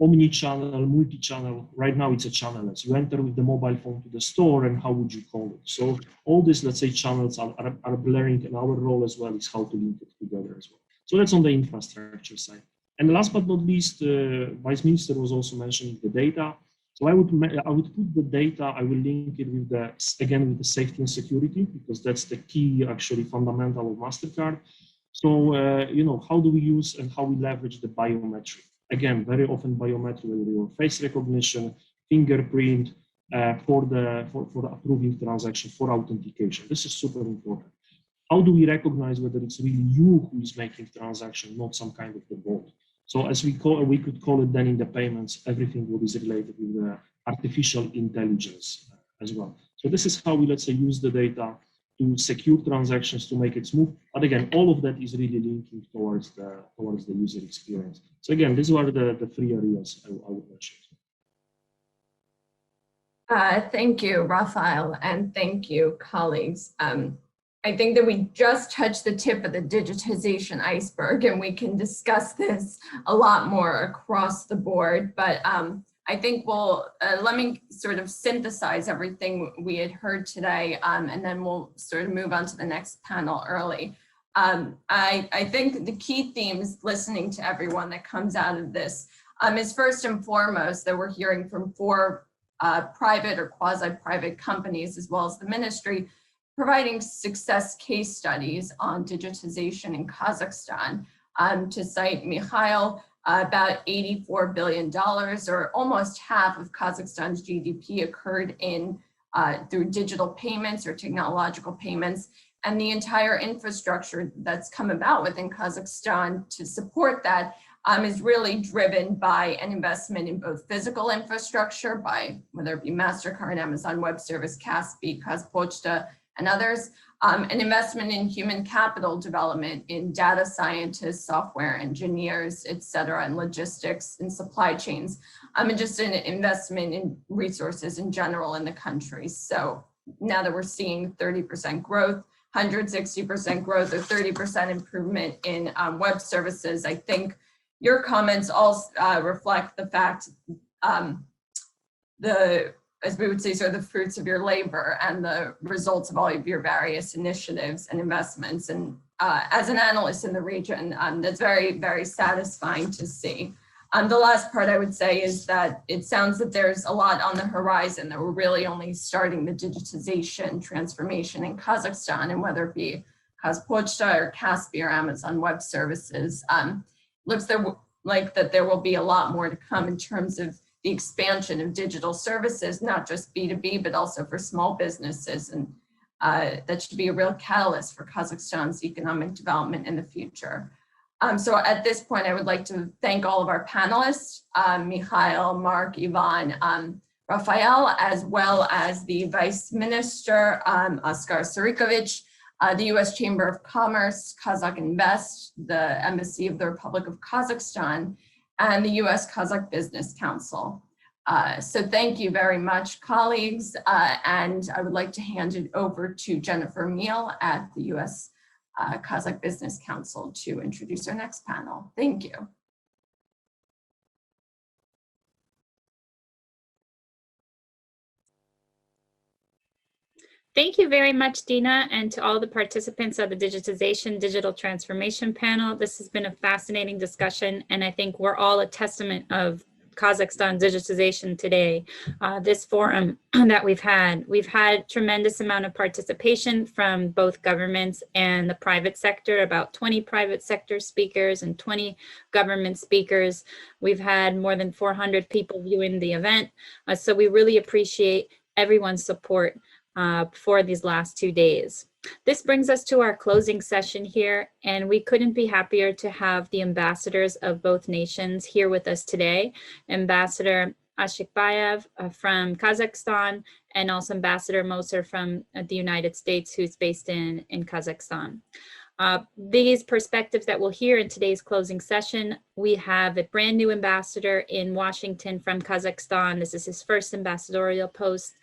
omni-channel, multi-channel. Right now it's a channelless. You enter with the mobile phone to the store, and how would you call it? So all these, let's say, channels are blurring, and our role as well is how to link it together as well. So that's on the infrastructure side. And last but not least, Vice Minister was also mentioning the data. So I would put the data, I will link it with with the safety and security, because that's the key, actually fundamental of MasterCard. So, how do we use and how we leverage the biometric? Again, very often biometric will be face recognition, fingerprint, for the approving transaction, for authentication. This is super important. How do we recognize whether it's really you who is making transaction, not some kind of the bot? So as we could call it then in the payments, everything what is related with the artificial intelligence as well. So this is how we, let's say, use the data to secure transactions, to make it smooth. But again, all of that is really linking towards the user experience. So again, these were the three areas I would mention. Thank you, Rafael, and thank you, colleagues. I think that we just touched the tip of the digitization iceberg, and we can discuss this a lot more across the board. But I think let me sort of synthesize everything we had heard today, and then we'll sort of move on to the next panel early. I think the key themes listening to everyone that comes out of this is first and foremost that we're hearing from 4 private or quasi-private companies, as well as the ministry, providing success case studies on digitization in Kazakhstan. To cite Mikhail, about $84 billion, or almost half of Kazakhstan's GDP, occurred through digital payments or technological payments, and the entire infrastructure that's come about within Kazakhstan to support that is really driven by an investment in both physical infrastructure, by whether it be MasterCard, Amazon Web Service, Kaspi, Kazpochta, and others, an investment in human capital development, in data scientists, software engineers, et cetera, and logistics and supply chains, and just an investment in resources in general in the country. So now that we're seeing 30% growth, 160% growth, or 30% improvement in web services, I think your comments all reflect the fact as we would say, sort of the fruits of your labor and the results of all of your various initiatives and investments. And as an analyst in the region, that's very, very satisfying to see. The last part I would say is that it sounds that there's a lot on the horizon, that we're really only starting the digitization transformation in Kazakhstan, and whether it be Kazpochta or Kaspi or Amazon Web Services, looks like that there will be a lot more to come in terms of the expansion of digital services, not just B2B, but also for small businesses. And that should be a real catalyst for Kazakhstan's economic development in the future. So at this point, I would like to thank all of our panelists, Mikhail, Mark, Ivan, Rafael, as well as the Vice Minister, Oskar Sarikovich, the U.S. Chamber of Commerce, Kazakh Invest, the Embassy of the Republic of Kazakhstan, and the U.S. Kazakh Business Council. So thank you very much, colleagues. And I would like to hand it over to Jennifer Meal at the U.S. Kazakh Business Council to introduce our next panel. Thank you. Thank you very much, Dina, and to all the participants of the Digitization Digital Transformation panel. This has been a fascinating discussion, and I think we're all a testament of Kazakhstan digitization today. This forum that we've had tremendous amount of participation from both governments and the private sector, about 20 private sector speakers and 20 government speakers. We've had more than 400 people viewing the event. So we really appreciate everyone's support for these last 2 days. This brings us to our closing session here, and we couldn't be happier to have the ambassadors of both nations here with us today. Ambassador Ashikbayev from Kazakhstan, and also Ambassador Moser from the United States, who's based in Kazakhstan. These perspectives that we'll hear in today's closing session, we have a brand new ambassador in Washington from Kazakhstan. This is his first ambassadorial post.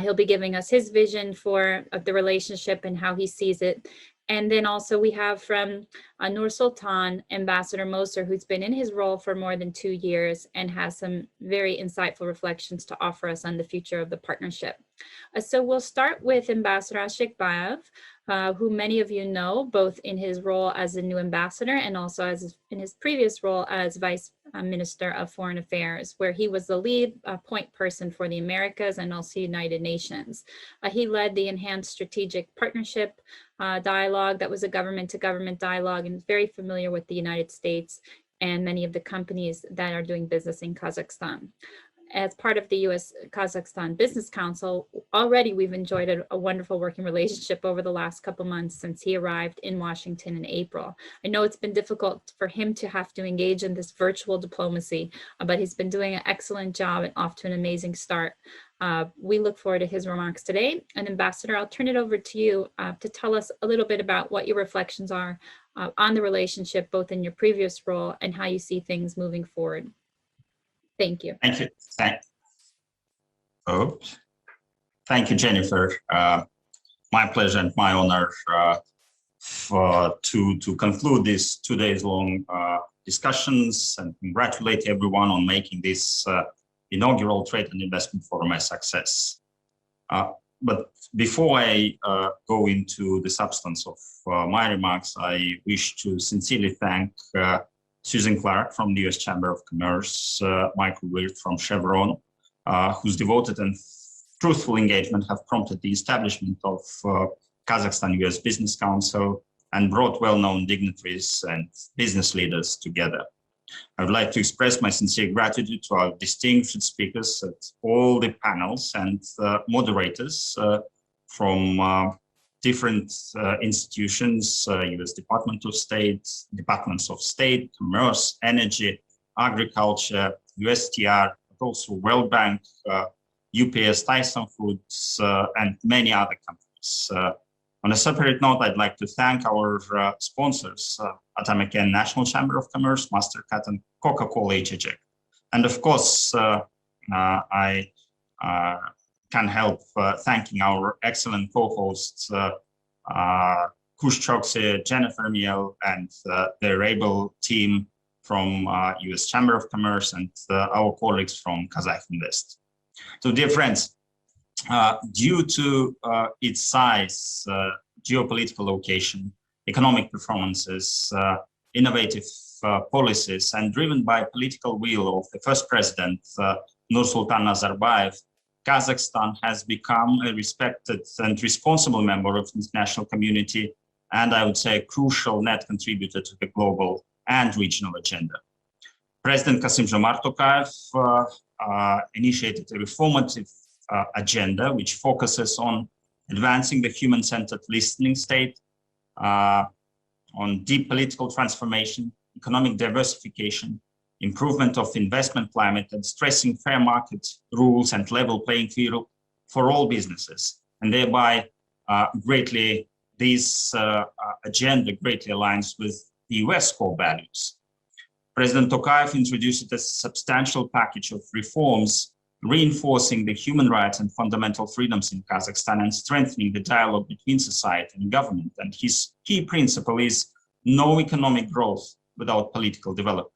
He'll be giving us his vision for the relationship and how he sees it. And then also we have from Nur Sultan, Ambassador Moser, who's been in his role for more than 2 years and has some very insightful reflections to offer us on the future of the partnership. So we'll start with Ambassador Ashikbayev, who many of you know, both in his role as a new ambassador and also as in his previous role as Vice Minister of Foreign Affairs, where he was the lead point person for the Americas and also United Nations. He led the Enhanced Strategic Partnership dialogue that was a government-to-government dialogue, and is very familiar with the United States and many of the companies that are doing business in Kazakhstan. As part of the U.S.-Kazakhstan Business Council, already we've enjoyed a wonderful working relationship over the last couple months since he arrived in Washington in April. I know it's been difficult for him to have to engage in this virtual diplomacy, but he's been doing an excellent job and off to an amazing start. We look forward to his remarks today. And Ambassador, I'll turn it over to you to tell us a little bit about what your reflections are on the relationship, both in your previous role and how you see things moving forward. Thank you. Thank you. Thank you, Jennifer. My pleasure and my honor to conclude this 2 days long discussions and congratulate everyone on making this inaugural Trade and Investment Forum a success. But before I go into the substance of my remarks, I wish to sincerely thank Susan Clark from the US Chamber of Commerce, Michael Wirt from Chevron, whose devoted and truthful engagement have prompted the establishment of Kazakhstan-US Business Council and brought well-known dignitaries and business leaders together. I would like to express my sincere gratitude to our distinguished speakers at all the panels and moderators from different institutions, US Department of State, Departments of State, Commerce, Energy, Agriculture, USTR, but also World Bank, UPS, Tyson Foods, and many other companies. On a separate note, I'd like to thank our sponsors, Atomic National Chamber of Commerce, MasterCard, and Coca-Cola HHEC. And of course, I can help thanking our excellent co-hosts, Kush Choksi, Jennifer Miel, and their able team from US Chamber of Commerce and our colleagues from Kazakh Invest. So dear friends, due to its size, geopolitical location, economic performances, innovative policies, and driven by political will of the first president, Nursultan Nazarbayev, Kazakhstan has become a respected and responsible member of the international community, and I would say a crucial net contributor to the global and regional agenda. President Kassym-Jomart Tokayev initiated a reformative agenda which focuses on advancing the human-centered listening state, on deep political transformation, economic diversification, improvement of investment climate, and stressing fair market rules and level playing field for all businesses. And thereby, this agenda greatly aligns with the US core values. President Tokayev introduced a substantial package of reforms reinforcing the human rights and fundamental freedoms in Kazakhstan and strengthening the dialogue between society and government. And his key principle is no economic growth without political development.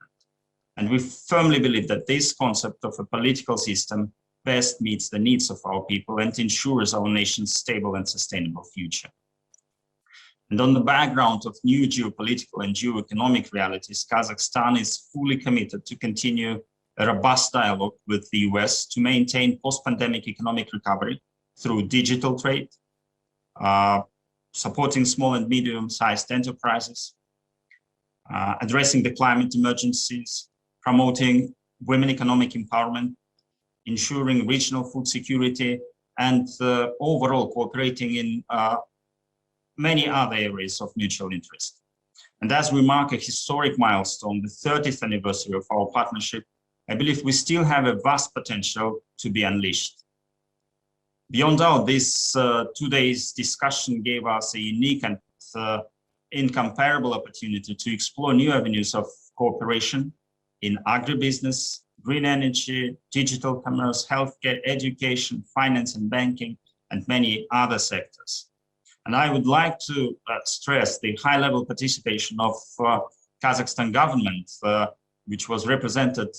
And we firmly believe that this concept of a political system best meets the needs of our people and ensures our nation's stable and sustainable future. And on the background of new geopolitical and geoeconomic realities, Kazakhstan is fully committed to continue a robust dialogue with the US to maintain post-pandemic economic recovery through digital trade, supporting small and medium-sized enterprises, addressing the climate emergencies, promoting women economic empowerment, ensuring regional food security, and overall cooperating in many other areas of mutual interest. And as we mark a historic milestone, the 30th anniversary of our partnership, I believe we still have a vast potential to be unleashed. Beyond doubt, this 2 days discussion gave us a unique and incomparable opportunity to explore new avenues of cooperation in agribusiness, green energy, digital commerce, healthcare, education, finance and banking, and many other sectors. And I would like to stress the high-level participation of Kazakhstan government, which was represented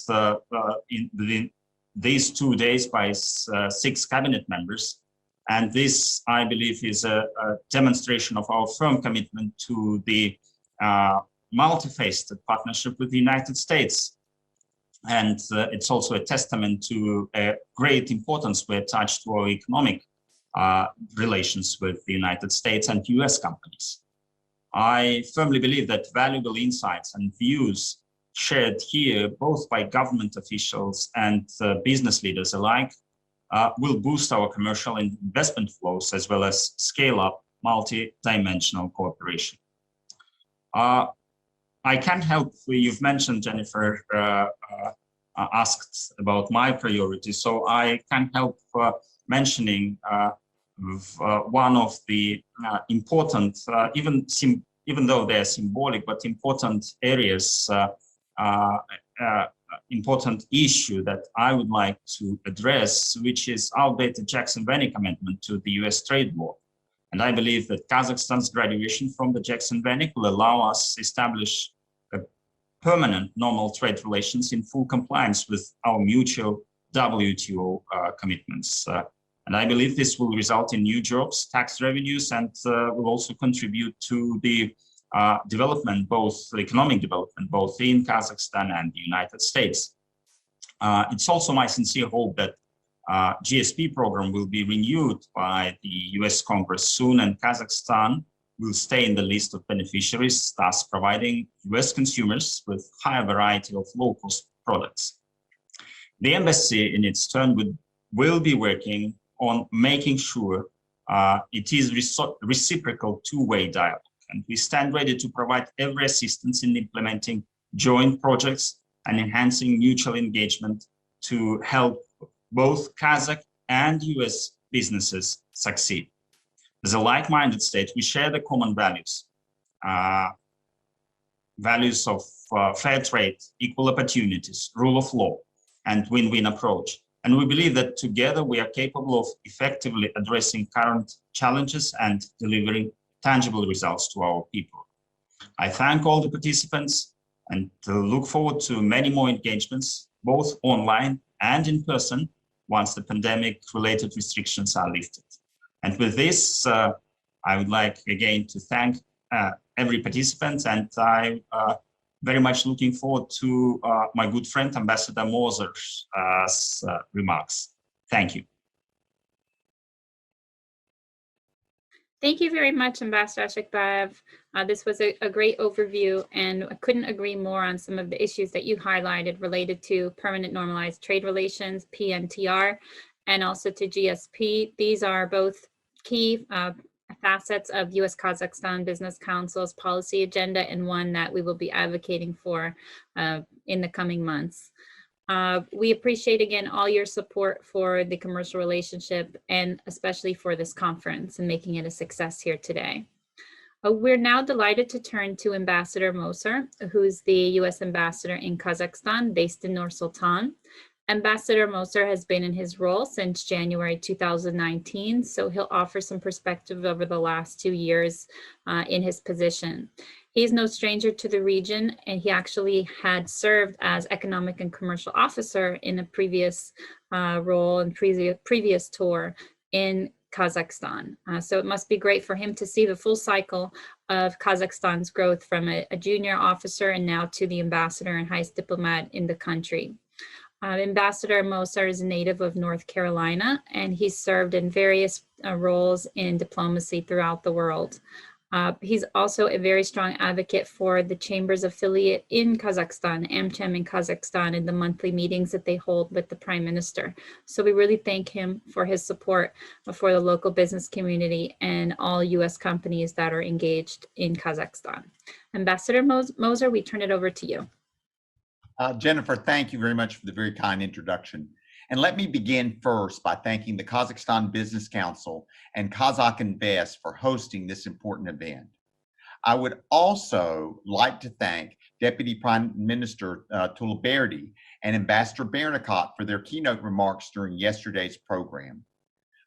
within these 2 days by 6 cabinet members, And this, I believe, is a demonstration of our firm commitment to the multifaceted partnership with the United States. And it's also a testament to a great importance we attach to our economic relations with the United States and US companies. I firmly believe that valuable insights and views shared here, both by government officials and business leaders alike, will boost our commercial and investment flows, as well as scale up multi-dimensional cooperation. I can't help, you've mentioned, Jennifer, asked about my priorities, so I can't help mentioning one of the important, even though they're symbolic, but important areas, important issue that I would like to address, which is outdated Jackson-Vanik Amendment to the US trade law. And I believe that Kazakhstan's graduation from the Jackson-Vanik will allow us to establish a permanent normal trade relations in full compliance with our mutual WTO commitments. And I believe this will result in new jobs, tax revenues, and will also contribute to the development, both economic development, both in Kazakhstan and the United States. It's also my sincere hope that GSP program will be renewed by the US Congress soon, and Kazakhstan will stay in the list of beneficiaries, thus providing US consumers with higher variety of low-cost products. The embassy, in its turn, will be working on making sure it is reciprocal two-way dialogue. And we stand ready to provide every assistance in implementing joint projects and enhancing mutual engagement to help both Kazakh and US businesses succeed. As a like-minded state, we share the common values, values of fair trade, equal opportunities, rule of law, and win-win approach. And we believe that together we are capable of effectively addressing current challenges and delivering tangible results to our people. I thank all the participants and look forward to many more engagements, both online and in person, once the pandemic-related restrictions are lifted. And with this, I would like again to thank every participant, and I very much looking forward to my good friend, Ambassador Moser's remarks. Thank you. Thank you very much, Ambassador Ashikbayev. This was a great overview, and I couldn't agree more on some of the issues that you highlighted related to permanent normalized trade relations, PNTR, and also to GSP. These are both key facets of US-Kazakhstan Business Council's policy agenda, and one that we will be advocating for in the coming months. We appreciate again all your support for the commercial relationship, and especially for this conference and making it a success here today. We're now delighted to turn to Ambassador Moser, who's the US Ambassador in Kazakhstan based in Nur Sultan. Ambassador Moser has been in his role since January 2019, so he'll offer some perspective over the last 2 years in his position. He's no stranger to the region, and he actually had served as economic and commercial officer in a previous role and previous tour in Kazakhstan. So it must be great for him to see the full cycle of Kazakhstan's growth from a junior officer and now to the ambassador and highest diplomat in the country. Ambassador Moser is a native of North Carolina, and he's served in various roles in diplomacy throughout the world. He's also a very strong advocate for the Chamber's affiliate in Kazakhstan, AmCham in Kazakhstan, in the monthly meetings that they hold with the Prime Minister. So we really thank him for his support for the local business community and all US companies that are engaged in Kazakhstan. Ambassador Moser, we turn it over to you. Jennifer, thank you very much for the very kind introduction. And let me begin first by thanking the Kazakhstan Business Council and Kazakh Invest for hosting this important event. I would also like to thank Deputy Prime Minister Tuliberdi and Ambassador Bernakat for their keynote remarks during yesterday's program.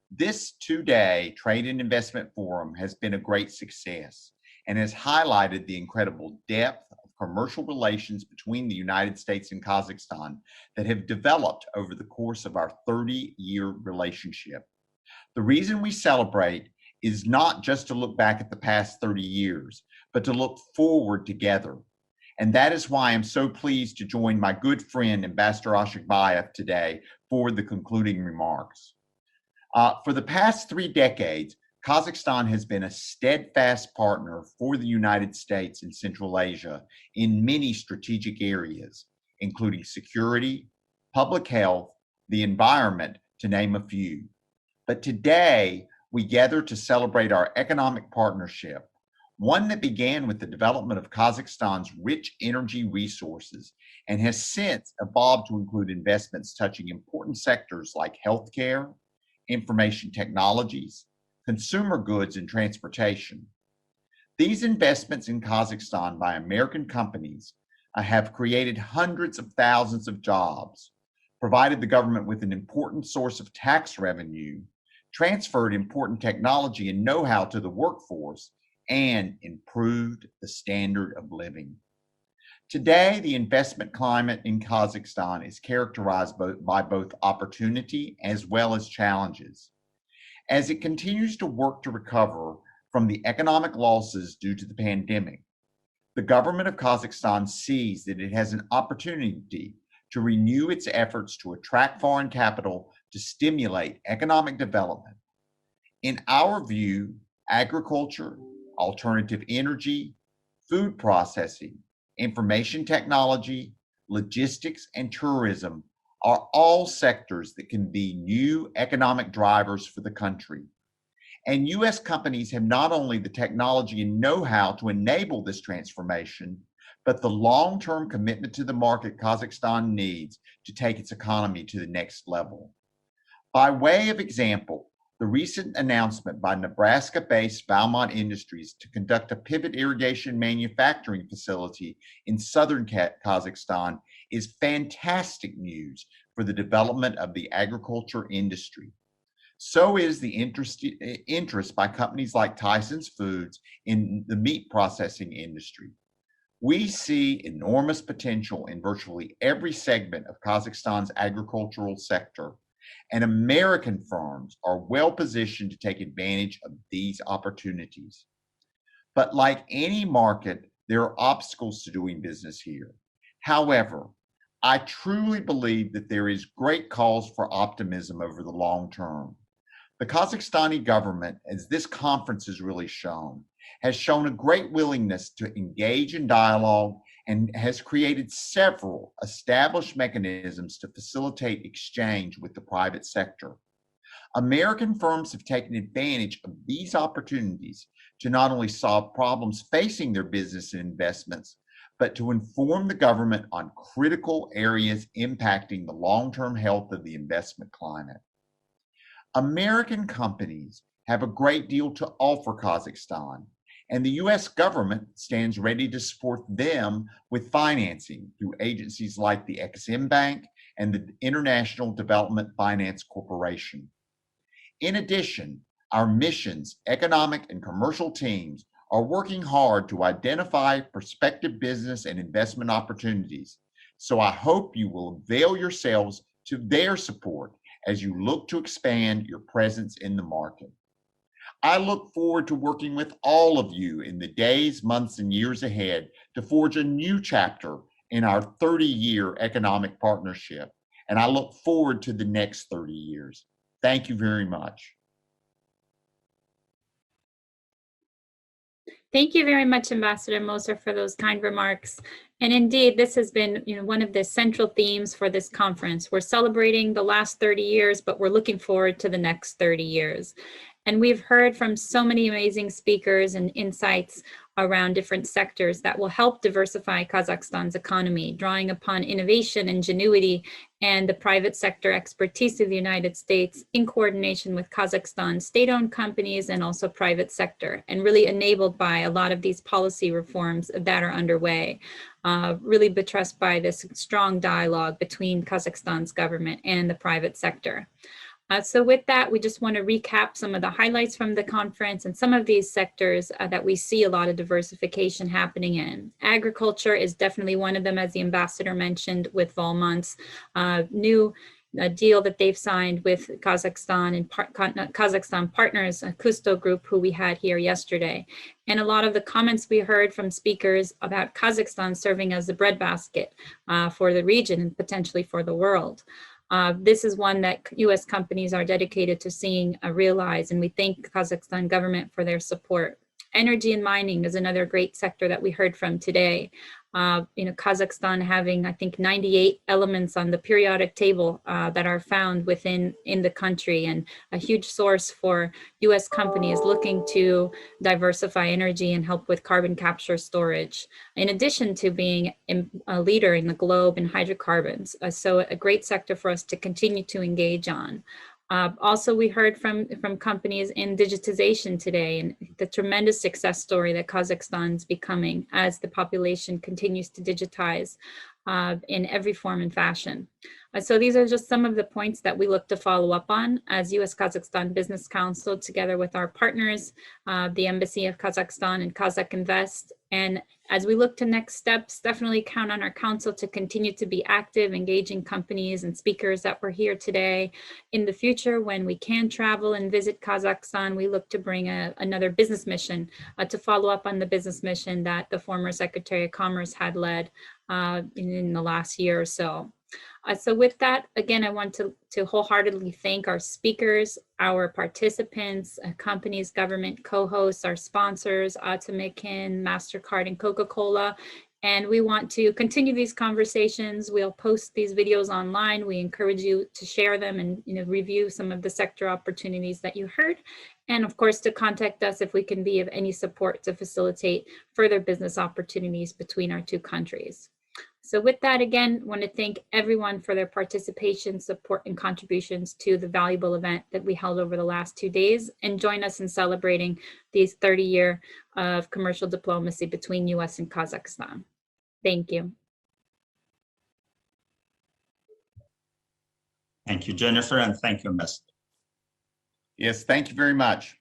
This two-day Trade and Investment Forum has been a great success and has highlighted the incredible depth of commercial relations between the United States and Kazakhstan that have developed over the course of our 30-year relationship. The reason we celebrate is not just to look back at the past 30 years, but to look forward together. And that is why I'm so pleased to join my good friend, Ambassador Ashokbayev, today for the concluding remarks. For the past 3 decades, Kazakhstan has been a steadfast partner for the United States in Central Asia in many strategic areas, including security, public health, the environment, to name a few. But today, we gather to celebrate our economic partnership, one that began with the development of Kazakhstan's rich energy resources and has since evolved to include investments touching important sectors like healthcare, information technologies, consumer goods, and transportation. These investments in Kazakhstan by American companies have created hundreds of thousands of jobs, provided the government with an important source of tax revenue, transferred important technology and know-how to the workforce, and improved the standard of living. Today, the investment climate in Kazakhstan is characterized by both opportunity as well as challenges. As it continues to work to recover from the economic losses due to the pandemic, the government of Kazakhstan sees that it has an opportunity to renew its efforts to attract foreign capital to stimulate economic development. In our view, agriculture, alternative energy, food processing, information technology, logistics, and tourism are all sectors that can be new economic drivers for the country. And U.S. companies have not only the technology and know-how to enable this transformation, but the long-term commitment to the market Kazakhstan needs to take its economy to the next level. By way of example, the recent announcement by Nebraska-based Valmont Industries to conduct a pivot irrigation manufacturing facility in southern Kazakhstan is fantastic news for the development of the agriculture industry. So is the interest by companies like Tyson's Foods in the meat processing industry. We see enormous potential in virtually every segment of Kazakhstan's agricultural sector, and American firms are well positioned to take advantage of these opportunities. But like any market, there are obstacles to doing business here. However, I truly believe that there is great cause for optimism over the long term. The Kazakhstani government, as this conference has really shown, has shown a great willingness to engage in dialogue and has created several established mechanisms to facilitate exchange with the private sector. American firms have taken advantage of these opportunities to not only solve problems facing their business and investments, but to inform the government on critical areas impacting the long-term health of the investment climate. American companies have a great deal to offer Kazakhstan, and the U.S. government stands ready to support them with financing through agencies like the Exim Bank and the International Development Finance Corporation. In addition, our missions, economic and commercial teams are working hard to identify prospective business and investment opportunities. So I hope you will avail yourselves to their support as you look to expand your presence in the market. I look forward to working with all of you in the days, months, and years ahead to forge a new chapter in our 30-year economic partnership, and I look forward to the next 30 years. Thank you very much. Thank you very much, Ambassador Moser, for those kind remarks. And indeed, this has been one of the central themes for this conference. We're celebrating the last 30 years, but we're looking forward to the next 30 years. And we've heard from so many amazing speakers and insights around different sectors that will help diversify Kazakhstan's economy, drawing upon innovation, ingenuity, and the private sector expertise of the United States in coordination with Kazakhstan's state-owned companies and also private sector, and really enabled by a lot of these policy reforms that are underway, really buttressed by this strong dialogue between Kazakhstan's government and the private sector. So with that, we just want to recap some of the highlights from the conference and some of these sectors that we see a lot of diversification happening in. Agriculture is definitely one of them, as the ambassador mentioned, with Valmont's new a deal that they've signed with Kazakhstan and Kazakhstan partners, Kusto Group, who we had here yesterday. And a lot of the comments we heard from speakers about Kazakhstan serving as the breadbasket for the region and potentially for the world. This is one that U.S. companies are dedicated to seeing realized, and we thank the Kazakhstan government for their support. Energy and mining is another great sector that we heard from today. Kazakhstan having, I think, 98 elements on the periodic table that are found in the country, and a huge source for U.S. companies looking to diversify energy and help with carbon capture storage, in addition to being a leader in the globe in hydrocarbons. So a great sector for us to continue to engage on. Also, we heard from companies in digitization today and the tremendous success story that Kazakhstan is becoming as the population continues to digitize in every form and fashion. So these are just some of the points that we look to follow up on as U.S.-Kazakhstan Business Council, together with our partners, the Embassy of Kazakhstan and Kazakh Invest. And as we look to next steps, definitely count on our council to continue to be active, engaging companies and speakers that were here today. In the future, when we can travel and visit Kazakhstan, we look to bring another business mission to follow up on the business mission that the former Secretary of Commerce had led in the last year or so. So with that, again, I want to wholeheartedly thank our speakers, our participants, companies, government co-hosts, our sponsors, Atomican, MasterCard, and Coca-Cola. And we want to continue these conversations. We'll post these videos online. We encourage you to share them and review some of the sector opportunities that you heard. And of course, to contact us if we can be of any support to facilitate further business opportunities between our two countries. So with that, again, I want to thank everyone for their participation, support, and contributions to the valuable event that we held over the last 2 days, and join us in celebrating these 30-year of commercial diplomacy between U.S. and Kazakhstan. Thank you. Thank you, Jennifer, and thank you, Ambassador. Yes, thank you very much.